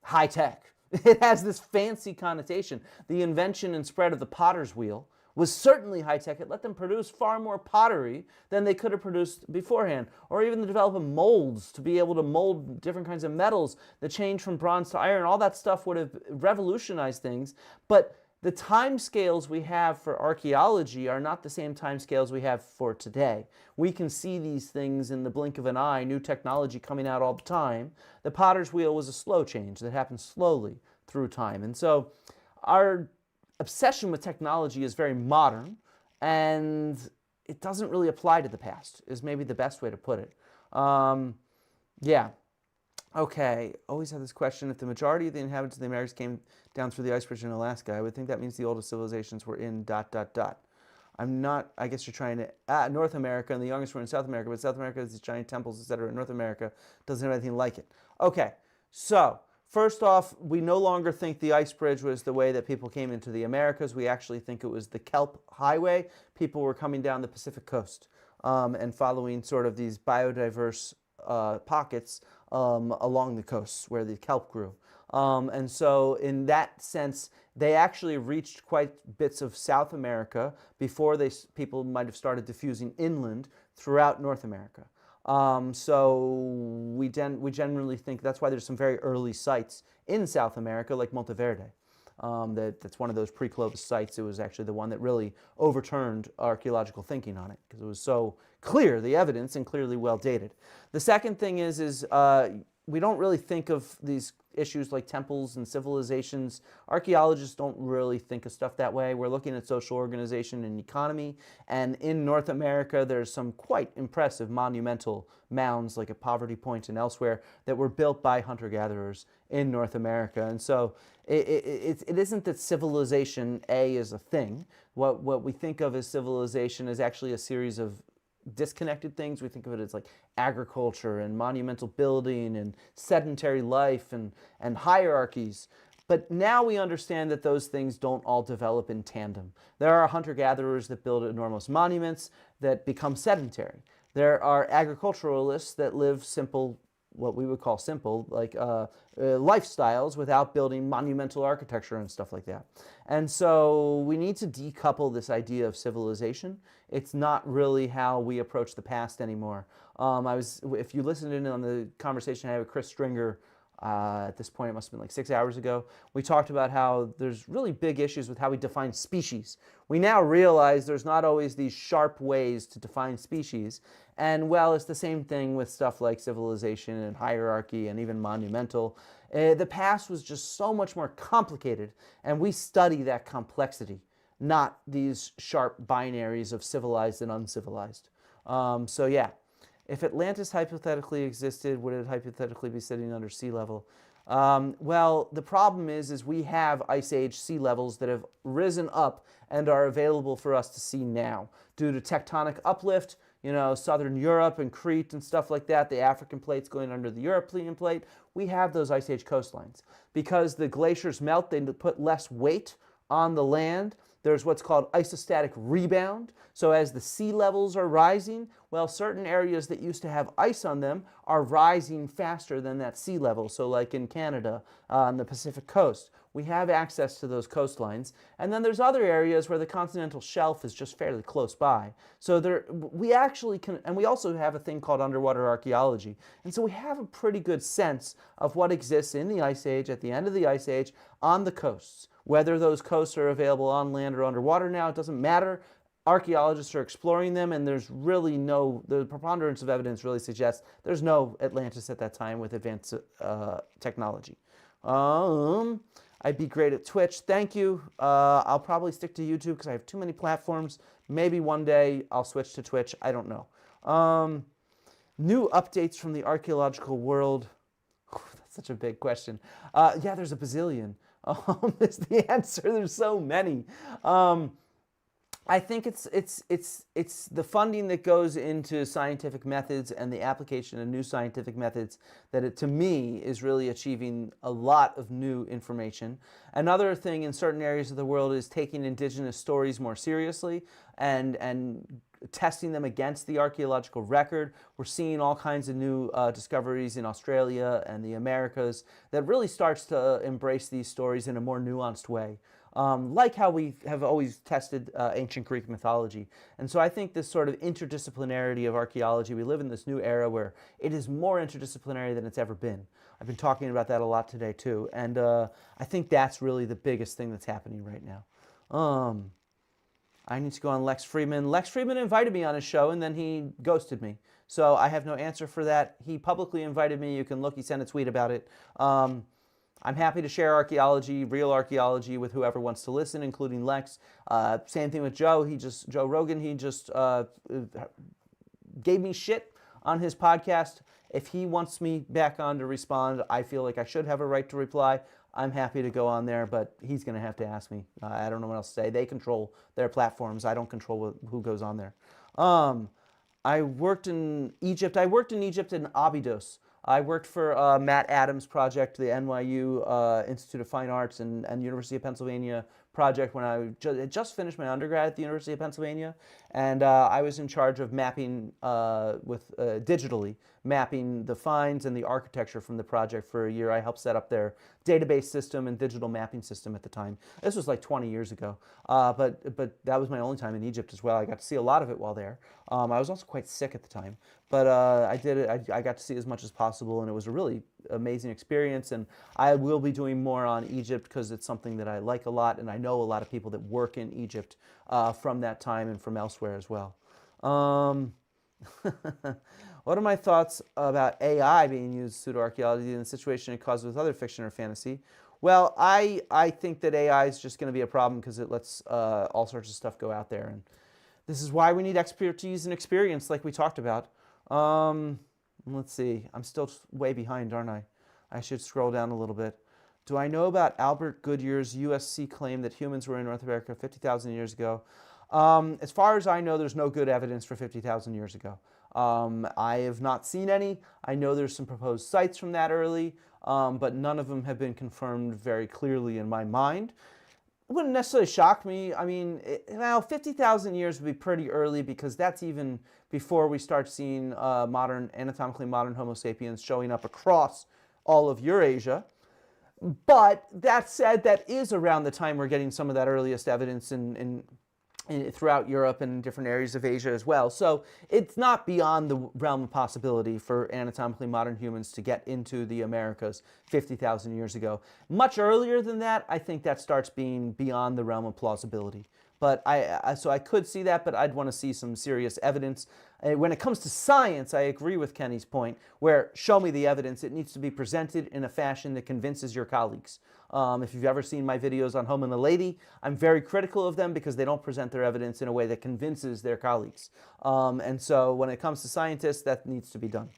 high-tech. It has this fancy connotation. The invention and spread of the potter's wheel was certainly high-tech. It let them produce far more pottery than they could have produced beforehand. Or even the development of molds to be able to mold different kinds of metals. The change from bronze to iron, all that stuff would have revolutionized things. But the time scales we have for archaeology are not the same time scales we have for today. We can see these things in the blink of an eye, new technology coming out all the time. The potter's wheel was a slow change that happened slowly through time. And so our obsession with technology is very modern, and it doesn't really apply to the past, is maybe the best way to put it. Yeah. Okay, always have this question. If the majority of the inhabitants of the Americas came down through the ice bridge in Alaska, I would think that means the oldest civilizations were in ... I'm not, I guess you're trying to, North America, and the youngest were in South America, but South America has these giant temples, etc. North America doesn't have anything like it. Okay, so first off, we no longer think the ice bridge was the way that people came into the Americas. We actually think it was the kelp highway. People were coming down the Pacific coast and following sort of these biodiverse pockets along the coasts where the kelp grew. And so in that sense, they actually reached quite bits of South America before people might have started diffusing inland throughout North America. So we generally think that's why there's some very early sites in South America, like Monteverde. That's one of those pre-Clovis sites. It was actually the one that really overturned archaeological thinking on it, because it was so clear, the evidence, and clearly well dated. The second thing is we don't really think of these issues like temples and civilizations. Archaeologists don't really think of stuff that way. We're looking at social organization and economy, and in North America there's some quite impressive monumental mounds like at Poverty Point and elsewhere that were built by hunter-gatherers in North America. And so it isn't that civilization A is a thing. What we think of as civilization is actually a series of disconnected things. We think of it as like agriculture and monumental building and sedentary life and hierarchies. But now we understand that those things don't all develop in tandem. There are hunter-gatherers that build enormous monuments that become sedentary. There are agriculturalists that live simple, what we would call simple, like lifestyles without building monumental architecture and stuff like that. And so we need to decouple this idea of civilization. It's not really how we approach the past anymore. If you listened in on the conversation I had with Chris Stringer, at this point it must have been like 6 hours ago, we talked about how there's really big issues with how we define species. We now realize there's not always these sharp ways to define species. And well, it's the same thing with stuff like civilization and hierarchy and even monumental. The past was just so much more complicated, and we study that complexity, not these sharp binaries of civilized and uncivilized. So yeah, if Atlantis hypothetically existed, would it hypothetically be sitting under sea level? Well, the problem is we have Ice Age sea levels that have risen up and are available for us to see now due to tectonic uplift, southern Europe and Crete and stuff like that, the African plates going under the European plate, we have those ice age coastlines. Because the glaciers melt, they put less weight on the land. There's what's called isostatic rebound. So as the sea levels are rising, well, certain areas that used to have ice on them are rising faster than that sea level. So like in Canada, on the Pacific coast, we have access to those coastlines. And then there's other areas where the continental shelf is just fairly close by. So we actually can, and we also have a thing called underwater archaeology. And so we have a pretty good sense of what exists in the Ice Age, at the end of the Ice Age, on the coasts. Whether those coasts are available on land or underwater now, it doesn't matter. Archaeologists are exploring them, and there's really the preponderance of evidence really suggests there's no Atlantis at that time with advanced technology. I'd be great at Twitch. Thank you. I'll probably stick to YouTube because I have too many platforms. Maybe one day I'll switch to Twitch. I don't know. New updates from the archaeological world. That's such a big question. Yeah, there's a bazillion. Is the answer. There's so many. I think it's the funding that goes into scientific methods and the application of new scientific methods that to me is really achieving a lot of new information. Another thing in certain areas of the world is taking indigenous stories more seriously and testing them against the archaeological record. We're seeing all kinds of new discoveries in Australia and the Americas that really starts to embrace these stories in a more nuanced way. Like how we have always tested ancient Greek mythology. And so I think this sort of interdisciplinarity of archaeology, we live in this new era where it is more interdisciplinary than it's ever been. I've been talking about that a lot today too. And I think that's really the biggest thing that's happening right now. I need to go on Lex Friedman. Lex Friedman invited me on his show and then he ghosted me. So I have no answer for that. He publicly invited me. You can look, he sent a tweet about it. I'm happy to share archaeology, real archaeology, with whoever wants to listen, including Lex. Same thing with Joe. Joe Rogan, he just gave me shit on his podcast. If he wants me back on to respond, I feel like I should have a right to reply. I'm happy to go on there, but he's going to have to ask me. I don't know what else to say. They control their platforms. I don't control who goes on there. I worked in Egypt. I worked in Egypt in Abydos. I worked for Matt Adams' project, the NYU Institute of Fine Arts and University of Pennsylvania project when I had just finished my undergrad at the University of Pennsylvania. And I was in charge of mapping digitally mapping the finds and the architecture from the project for a year. I helped set up their database system and digital mapping system at the time. This was like 20 years ago, but that was my only time in Egypt as well. I got to see a lot of it while there. I was also quite sick at the time, but I did it. I got to see as much as possible, and it was a really amazing experience. And I will be doing more on Egypt because it's something that I like a lot, and I know a lot of people that work in Egypt from that time and from elsewhere as well. What are my thoughts about AI being used in pseudoarchaeology in the situation it causes with other fiction or fantasy? Well, I think that AI is just going to be a problem because it lets all sorts of stuff go out there. And this is why we need expertise and experience like we talked about. Let's see. I'm still way behind, aren't I? I should scroll down a little bit. Do I know about Albert Goodyear's USC claim that humans were in North America 50,000 years ago? As far as I know, there's no good evidence for 50,000 years ago. I have not seen any. I know there's some proposed sites from that early, but none of them have been confirmed very clearly in my mind. It wouldn't necessarily shock me. I mean, 50,000 years would be pretty early because that's even before we start seeing anatomically modern Homo sapiens showing up across all of Eurasia. But that said, that is around the time we're getting some of that earliest evidence throughout Europe and different areas of Asia as well. So it's not beyond the realm of possibility for anatomically modern humans to get into the Americas 50,000 years ago. Much earlier than that, I think that starts being beyond the realm of plausibility. But so I could see that, but I'd want to see some serious evidence. When it comes to science, I agree with Kenny's point, where show me the evidence. It needs to be presented in a fashion that convinces your colleagues. If you've ever seen my videos on Home and the Lady, I'm very critical of them because they don't present their evidence in a way that convinces their colleagues. And so when it comes to scientists, that needs to be done.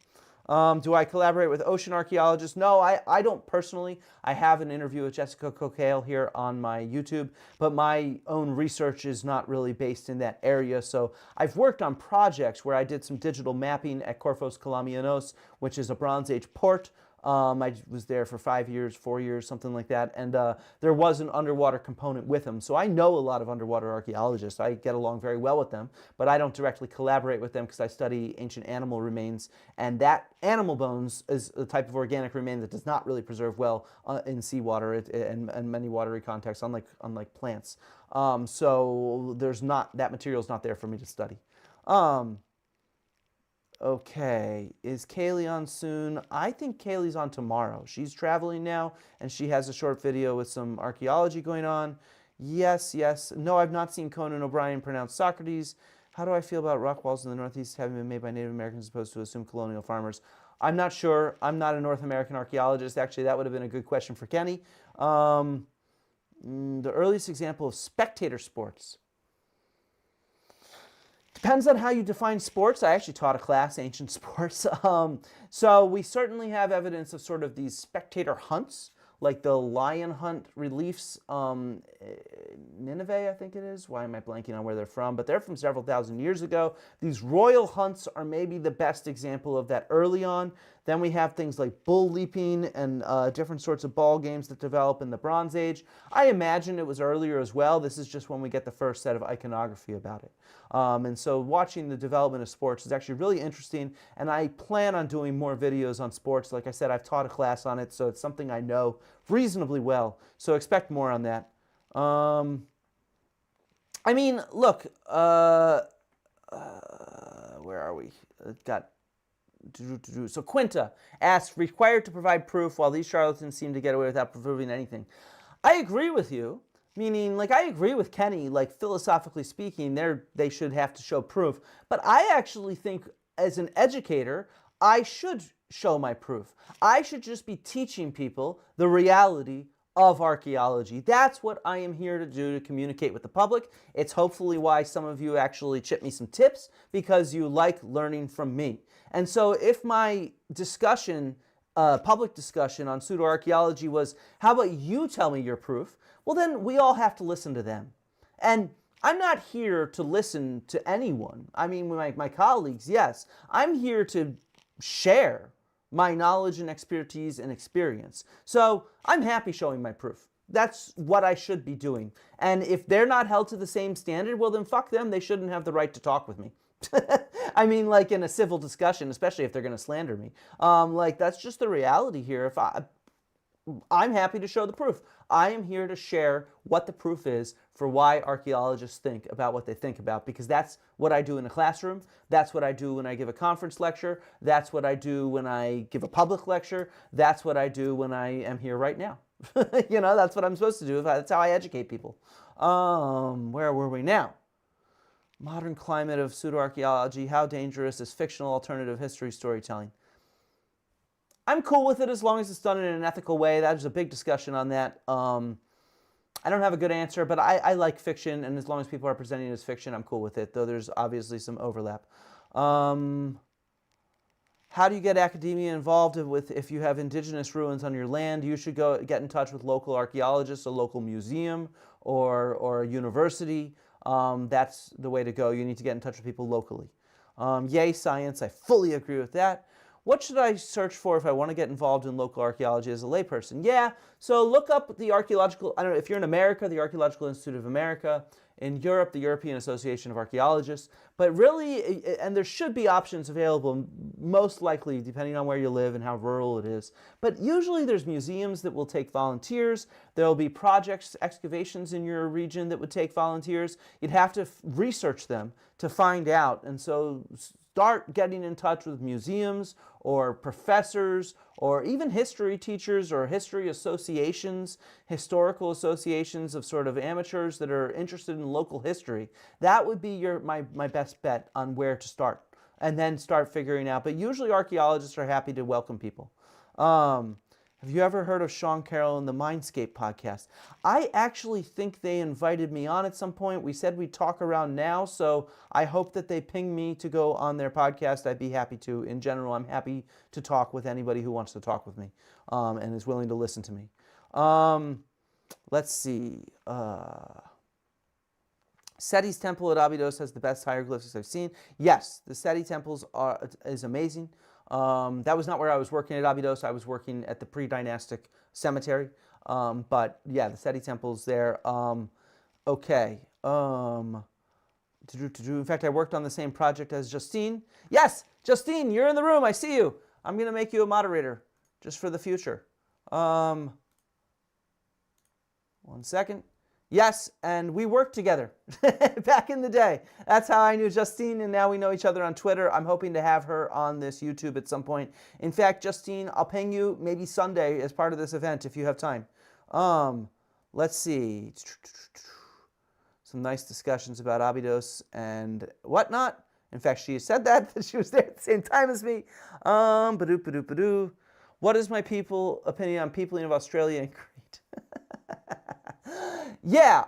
Do I collaborate with ocean archaeologists? No, I don't personally. I have an interview with Jessica Coquelle here on my YouTube, but my own research is not really based in that area. So I've worked on projects where I did some digital mapping at Corfos Kalamianos, which is a Bronze Age port. I was there for 5 years, 4 years, something like that, and there was an underwater component with them. So I know a lot of underwater archaeologists. I get along very well with them, but I don't directly collaborate with them because I study ancient animal remains, and that animal bones is a type of organic remain that does not really preserve well in seawater and many watery contexts, unlike plants. So there's not, that material is not there for me to study. Okay, is Kaylee on soon? I think Kaylee's on tomorrow. She's traveling now, and she has a short video with some archaeology going on. Yes, yes. No, I've not seen Conan O'Brien pronounce Socrates. How do I feel about rock walls in the Northeast having been made by Native Americans as opposed to assumed colonial farmers? I'm not sure. I'm not a North American archaeologist. Actually, that would have been a good question for Kenny. The earliest example of spectator sports. Depends on how you define sports. I actually taught a class, ancient sports. So we certainly have evidence of sort of these spectator hunts, like the lion hunt reliefs, Nineveh, I think it is. Why am I blanking on where they're from? But they're from several thousand years ago. These royal hunts are maybe the best example of that early on. Then we have things like bull leaping and different sorts of ball games that develop in the Bronze Age. I imagine it was earlier as well. This is just when we get the first set of iconography about it. And so watching the development of sports is actually really interesting, and I plan on doing more videos on sports. Like I said, I've taught a class on it, so it's something I know reasonably well. So expect more on that. I mean, look, where are we? So Quinta asks, required to provide proof while these charlatans seem to get away without proving anything. I agree with you. Meaning, like, I agree with Kenny, like, philosophically speaking, they should have to show proof. But I actually think, as an educator, I should show my proof. I should just be teaching people the reality of archaeology. That's what I am here to do, to communicate with the public. It's hopefully why some of you actually chip me some tips, because you like learning from me. And so if my discussion, public discussion on pseudoarchaeology was, how about you tell me your proof? Well, then we all have to listen to them. And I'm not here to listen to anyone. I mean, my colleagues, yes. I'm here to share my knowledge and expertise and experience. So I'm happy showing my proof. That's what I should be doing. And if they're not held to the same standard, well, then fuck them. They shouldn't have the right to talk with me. I mean, like in a civil discussion, especially if they're going to slander me. Like, that's just the reality here. If I'm happy to show the proof. I am here to share what the proof is for why archaeologists think about what they think about, because that's what I do in a classroom. That's what I do when I give a conference lecture. That's what I do when I give a public lecture. That's what I do when I am here right now. You know, that's what I'm supposed to do. That's how I educate people. Where were we now? Modern climate of pseudoarchaeology. How dangerous is fictional alternative history storytelling? I'm cool with it as long as it's done in an ethical way. There's a big discussion on that. I don't have a good answer, but I like fiction, and as long as people are presenting it as fiction, I'm cool with it, though there's obviously some overlap. How do you get academia involved if you have indigenous ruins on your land? You should get in touch with local archaeologists, a local museum, or a university. That's the way to go. You need to get in touch with people locally. Yay, science. I fully agree with that. What should I search for if I want to get involved in local archaeology as a layperson? Yeah, so look up the archaeological, I don't know, if you're in America, the Archaeological Institute of America. In Europe, the European Association of Archaeologists. But really, and there should be options available, most likely, depending on where you live and how rural it is. But usually there's museums that will take volunteers. There will be projects, excavations in your region that would take volunteers. You'd have to research them to find out. And so start getting in touch with museums or professors or even history teachers or history associations, historical associations of sort of amateurs that are interested in local history. That would be my best bet on where to start, and then start figuring out. But usually archaeologists are happy to welcome people. Have Have you ever heard of Sean Carroll and the Mindscape podcast? I actually think they invited me on at some point. We said we'd talk around now, so I hope that they ping me to go on their podcast. I'd be happy to. In general, I'm happy to talk with anybody who wants to talk with me and is willing to listen to me. Let's see. Seti's temple at Abydos has the best hieroglyphics I've seen. Yes, the Seti temples is amazing. That was not where I was working at Abydos. I was working at the pre-dynastic cemetery. But yeah, the Seti temples there. Okay. In fact, I worked on the same project as Justine. Yes, Justine, you're in the room. I see you. I'm going to make you a moderator just for the future. 1 second. Yes, and we worked together back in the day. That's how I knew Justine, and now we know each other on Twitter. I'm hoping to have her on this YouTube at some point. In fact, Justine, I'll ping you maybe Sunday as part of this event if you have time. Let's see. Some nice discussions about Abydos and whatnot. In fact, she said that she was there at the same time as me. What is my opinion on peopling of Australia and Crete? Yeah,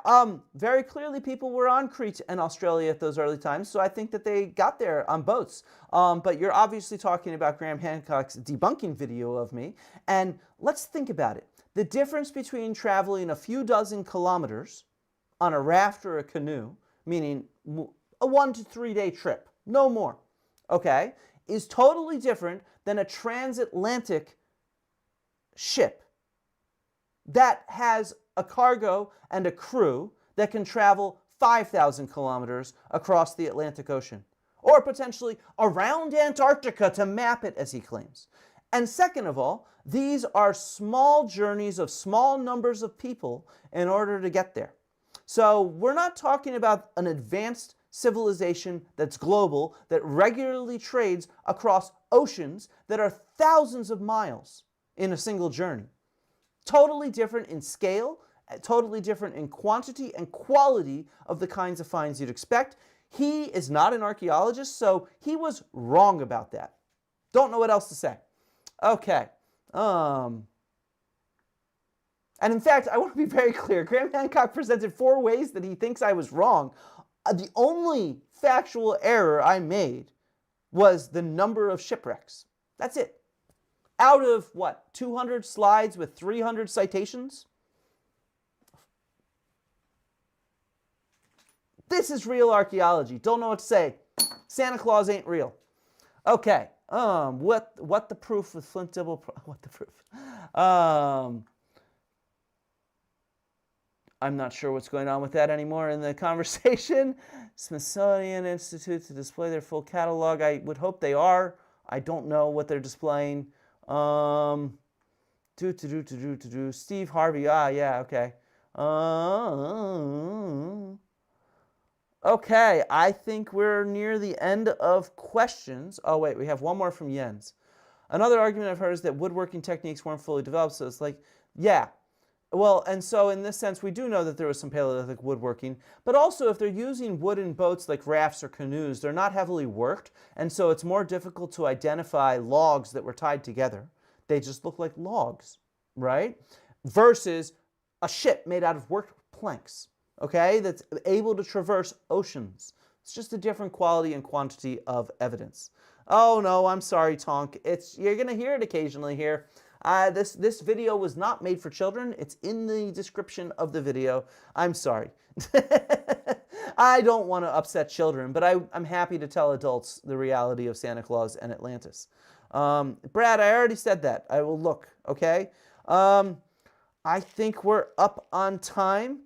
very clearly people were on Crete and Australia at those early times, so I think that they got there on boats. But you're obviously talking about Graham Hancock's debunking video of me, and let's think about it. The difference between traveling a few dozen kilometers on a raft or a canoe, meaning a 1 to 3 day trip, no more, okay, is totally different than a transatlantic ship that has a cargo and a crew that can travel 5,000 kilometers across the Atlantic Ocean, or potentially around Antarctica to map it, as he claims. And second of all, these are small journeys of small numbers of people in order to get there. So we're not talking about an advanced civilization that's global, that regularly trades across oceans that are thousands of miles in a single journey. Totally different in scale, totally different in quantity and quality of the kinds of finds you'd expect. He is not an archaeologist, so he was wrong about that. Don't know what else to say. Okay. And in fact, I want to be very clear. Graham Hancock presented 4 ways that he thinks I was wrong. The only factual error I made was the number of shipwrecks. That's it. Out of, 200 slides with 300 citations? This is real archaeology. Don't know what to say. Santa Claus ain't real. Okay. What the proof with Flint Dibble? What the proof? I'm not sure what's going on with that anymore in the conversation. Smithsonian Institute to display their full catalog. I would hope they are. I don't know what they're displaying. Steve Harvey. Yeah, okay. Okay, I think we're near the end of questions. Oh, wait, we have one more from Jens. Another argument I've heard is that woodworking techniques weren't fully developed, so it's like, yeah. Well, and so in this sense, we do know that there was some Paleolithic woodworking, but also if they're using wooden boats like rafts or canoes, they're not heavily worked, and so it's more difficult to identify logs that were tied together. They just look like logs, right? Versus a ship made out of worked planks, okay, that's able to traverse oceans. It's just a different quality and quantity of evidence. Oh no, I'm sorry, Tonk. You're gonna hear it occasionally here. This video was not made for children. It's in the description of the video. I'm sorry. I don't want to upset children, but I'm happy to tell adults the reality of Santa Claus and Atlantis. Brad, I already said that. I will look, okay? I think we're up on time.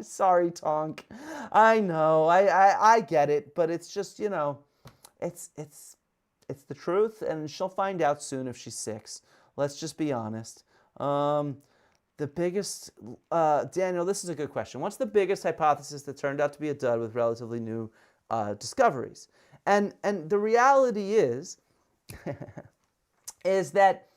Sorry, Tonk. I know, I get it, but it's just, you know, it's the truth, and she'll find out soon if she's 6. Let's just be honest. The biggest, Daniel, this is a good question. What's the biggest hypothesis that turned out to be a dud with relatively new discoveries? And the reality is, is that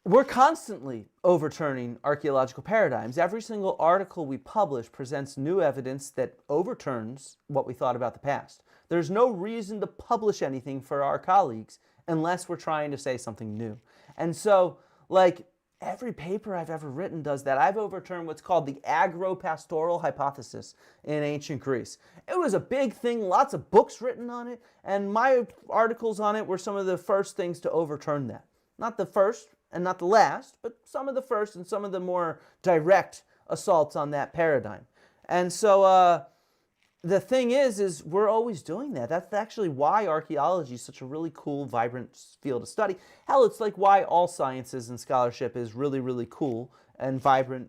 we're constantly overturning archaeological paradigms. Every single article we publish presents new evidence that overturns what we thought about the past. There's no reason to publish anything for our colleagues unless we're trying to say something new. And so, like, every paper I've ever written does that. I've overturned what's called the agro-pastoral hypothesis in ancient Greece. It was a big thing, lots of books written on it, and my articles on it were some of the first things to overturn that. Not the first and not the last, but some of the first and some of the more direct assaults on that paradigm. And so the thing is we're always doing that. That's actually why archaeology is such a really cool, vibrant field of study. Hell, it's like why all sciences and scholarship is really, really cool and vibrant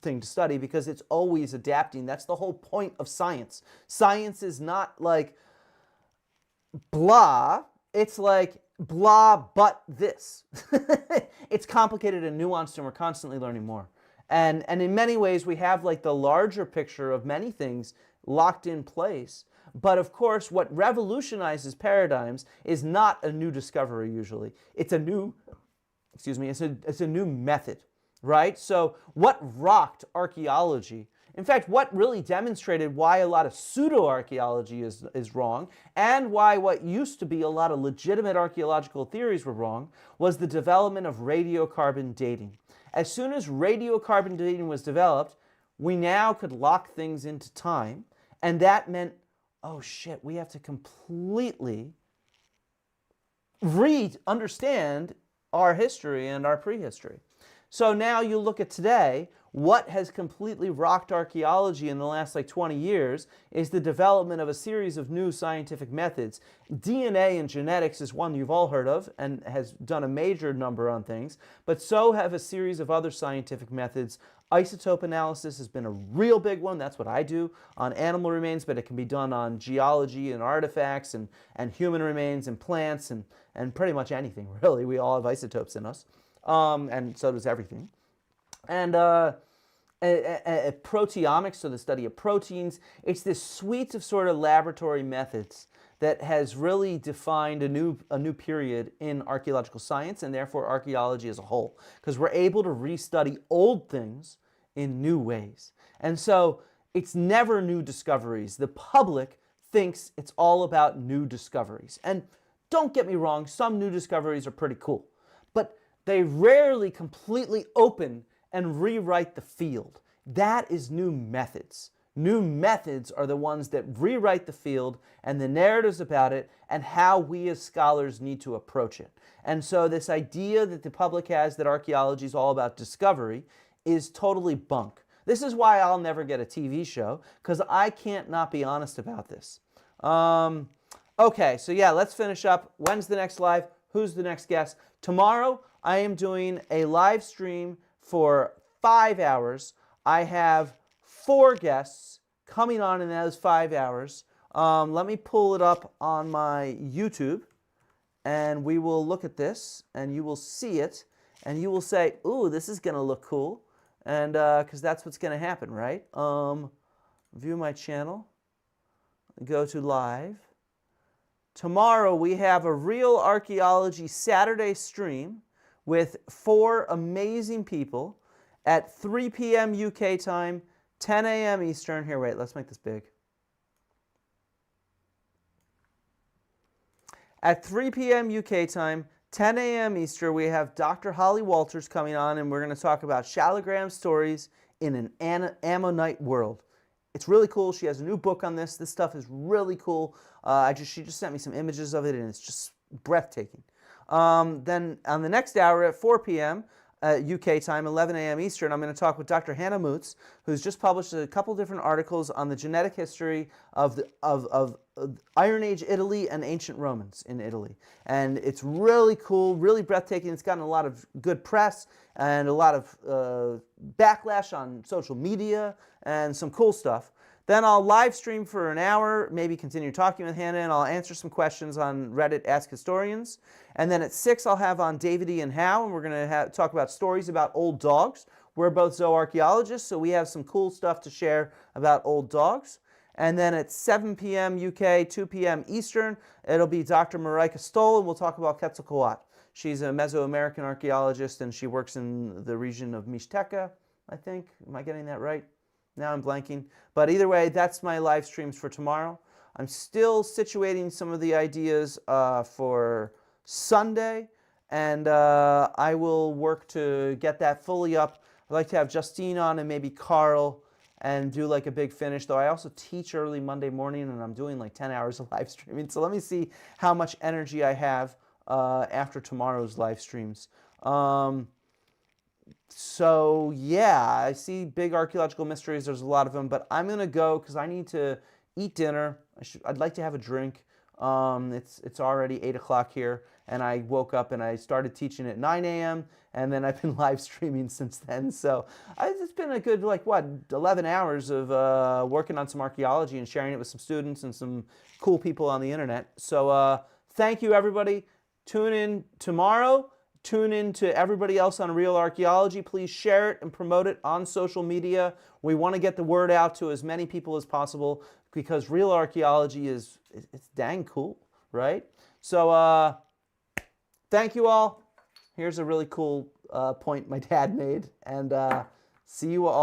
thing to study, because it's always adapting. That's the whole point of science. Science is not like blah. It's like blah, but this. It's complicated and nuanced, and we're constantly learning more. And in many ways, we have like the larger picture of many things locked in place. But of course, what revolutionizes paradigms is not a new discovery usually. It's a new, it's a new method, right? So what rocked archaeology, in fact, what really demonstrated why a lot of pseudo-archaeology is wrong, and why what used to be a lot of legitimate archaeological theories were wrong, was the development of radiocarbon dating. As soon as radiocarbon dating was developed, we now could lock things into time, and that meant, oh shit, we have to completely understand our history and our prehistory. So now you look at today, what has completely rocked archaeology in the last like 20 years is the development of a series of new scientific methods. DNA and genetics is one you've all heard of and has done a major number on things, but so have a series of other scientific methods. Isotope analysis has been a real big one. That's what I do on animal remains, but it can be done on geology and artifacts and human remains and plants and pretty much anything, really. We all have isotopes in us, and so does everything. And proteomics, so the study of proteins, it's this suite of sort of laboratory methods that has really defined a new period in archaeological science, and therefore archaeology as a whole, because we're able to restudy old things in new ways. And so it's never new discoveries. The public thinks it's all about new discoveries. And don't get me wrong, some new discoveries are pretty cool, but they rarely completely open and rewrite the field. That is new methods. New methods are the ones that rewrite the field and the narratives about it and how we as scholars need to approach it. And so this idea that the public has that archaeology is all about discovery is totally bunk. This is why I'll never get a TV show, because I can't not be honest about this. Okay, so yeah, let's finish up. When's the next live? Who's the next guest? Tomorrow, I am doing a live stream for 5 hours. I have 4 guests coming on in those 5 hours. Let me pull it up on my YouTube, and we will look at this, and you will see it, and you will say, ooh, this is going to look cool, and because that's what's going to happen, right? View my channel, go to live. Tomorrow we have a Real Archaeology Saturday stream with 4 amazing people at 3 p.m. UK time, 10 a.m. Eastern. Here, wait, let's make this big. At 3 p.m. UK time, 10 a.m. Eastern, we have Dr. Holly Walters coming on, and we're going to talk about shallogram stories in an Ammonite world. It's really cool. She has a new book on this. This stuff is really cool. She just sent me some images of it, and it's just breathtaking. Then on the next hour at 4 p.m. UK time, 11 a.m. Eastern, I'm going to talk with Dr. Hannah Moots, who's just published a couple different articles on the genetic history of Iron Age Italy and ancient Romans in Italy. And it's really cool, really breathtaking. It's gotten a lot of good press and a lot of backlash on social media and some cool stuff. Then I'll live stream for an hour, maybe continue talking with Hannah, and I'll answer some questions on Reddit Ask Historians. And then at 6, I'll have on David E. and Howe, and we're going to talk about stories about old dogs. We're both zooarchaeologists, so we have some cool stuff to share about old dogs. And then at 7 p.m. UK, 2 p.m. Eastern, it'll be Dr. Marika Stoll, and we'll talk about Quetzalcoatl. She's a Mesoamerican archaeologist, and she works in the region of Mixteca, I think. Am I getting that right? Now I'm blanking. But either way, that's my live streams for tomorrow. I'm still situating some of the ideas for Sunday, and I will work to get that fully up. I'd like to have Justine on and maybe Carl and do like a big finish, though I also teach early Monday morning and I'm doing like 10 hours of live streaming. So let me see how much energy I have after tomorrow's live streams. So yeah, I see big archaeological mysteries. There's a lot of them, but I'm going to go because I need to eat dinner. I'd like to have a drink. It's already 8 o'clock here, and I woke up and I started teaching at 9 a.m. and then I've been live streaming since then. So it's been a good 11 hours of working on some archaeology and sharing it with some students and some cool people on the internet. So thank you, everybody. Tune in tomorrow. Tune in to everybody else on Real Archaeology. Please share it and promote it on social media. We want to get the word out to as many people as possible because Real Archaeology it's dang cool, right? So thank you all. Here's a really cool point my dad made, and see you all.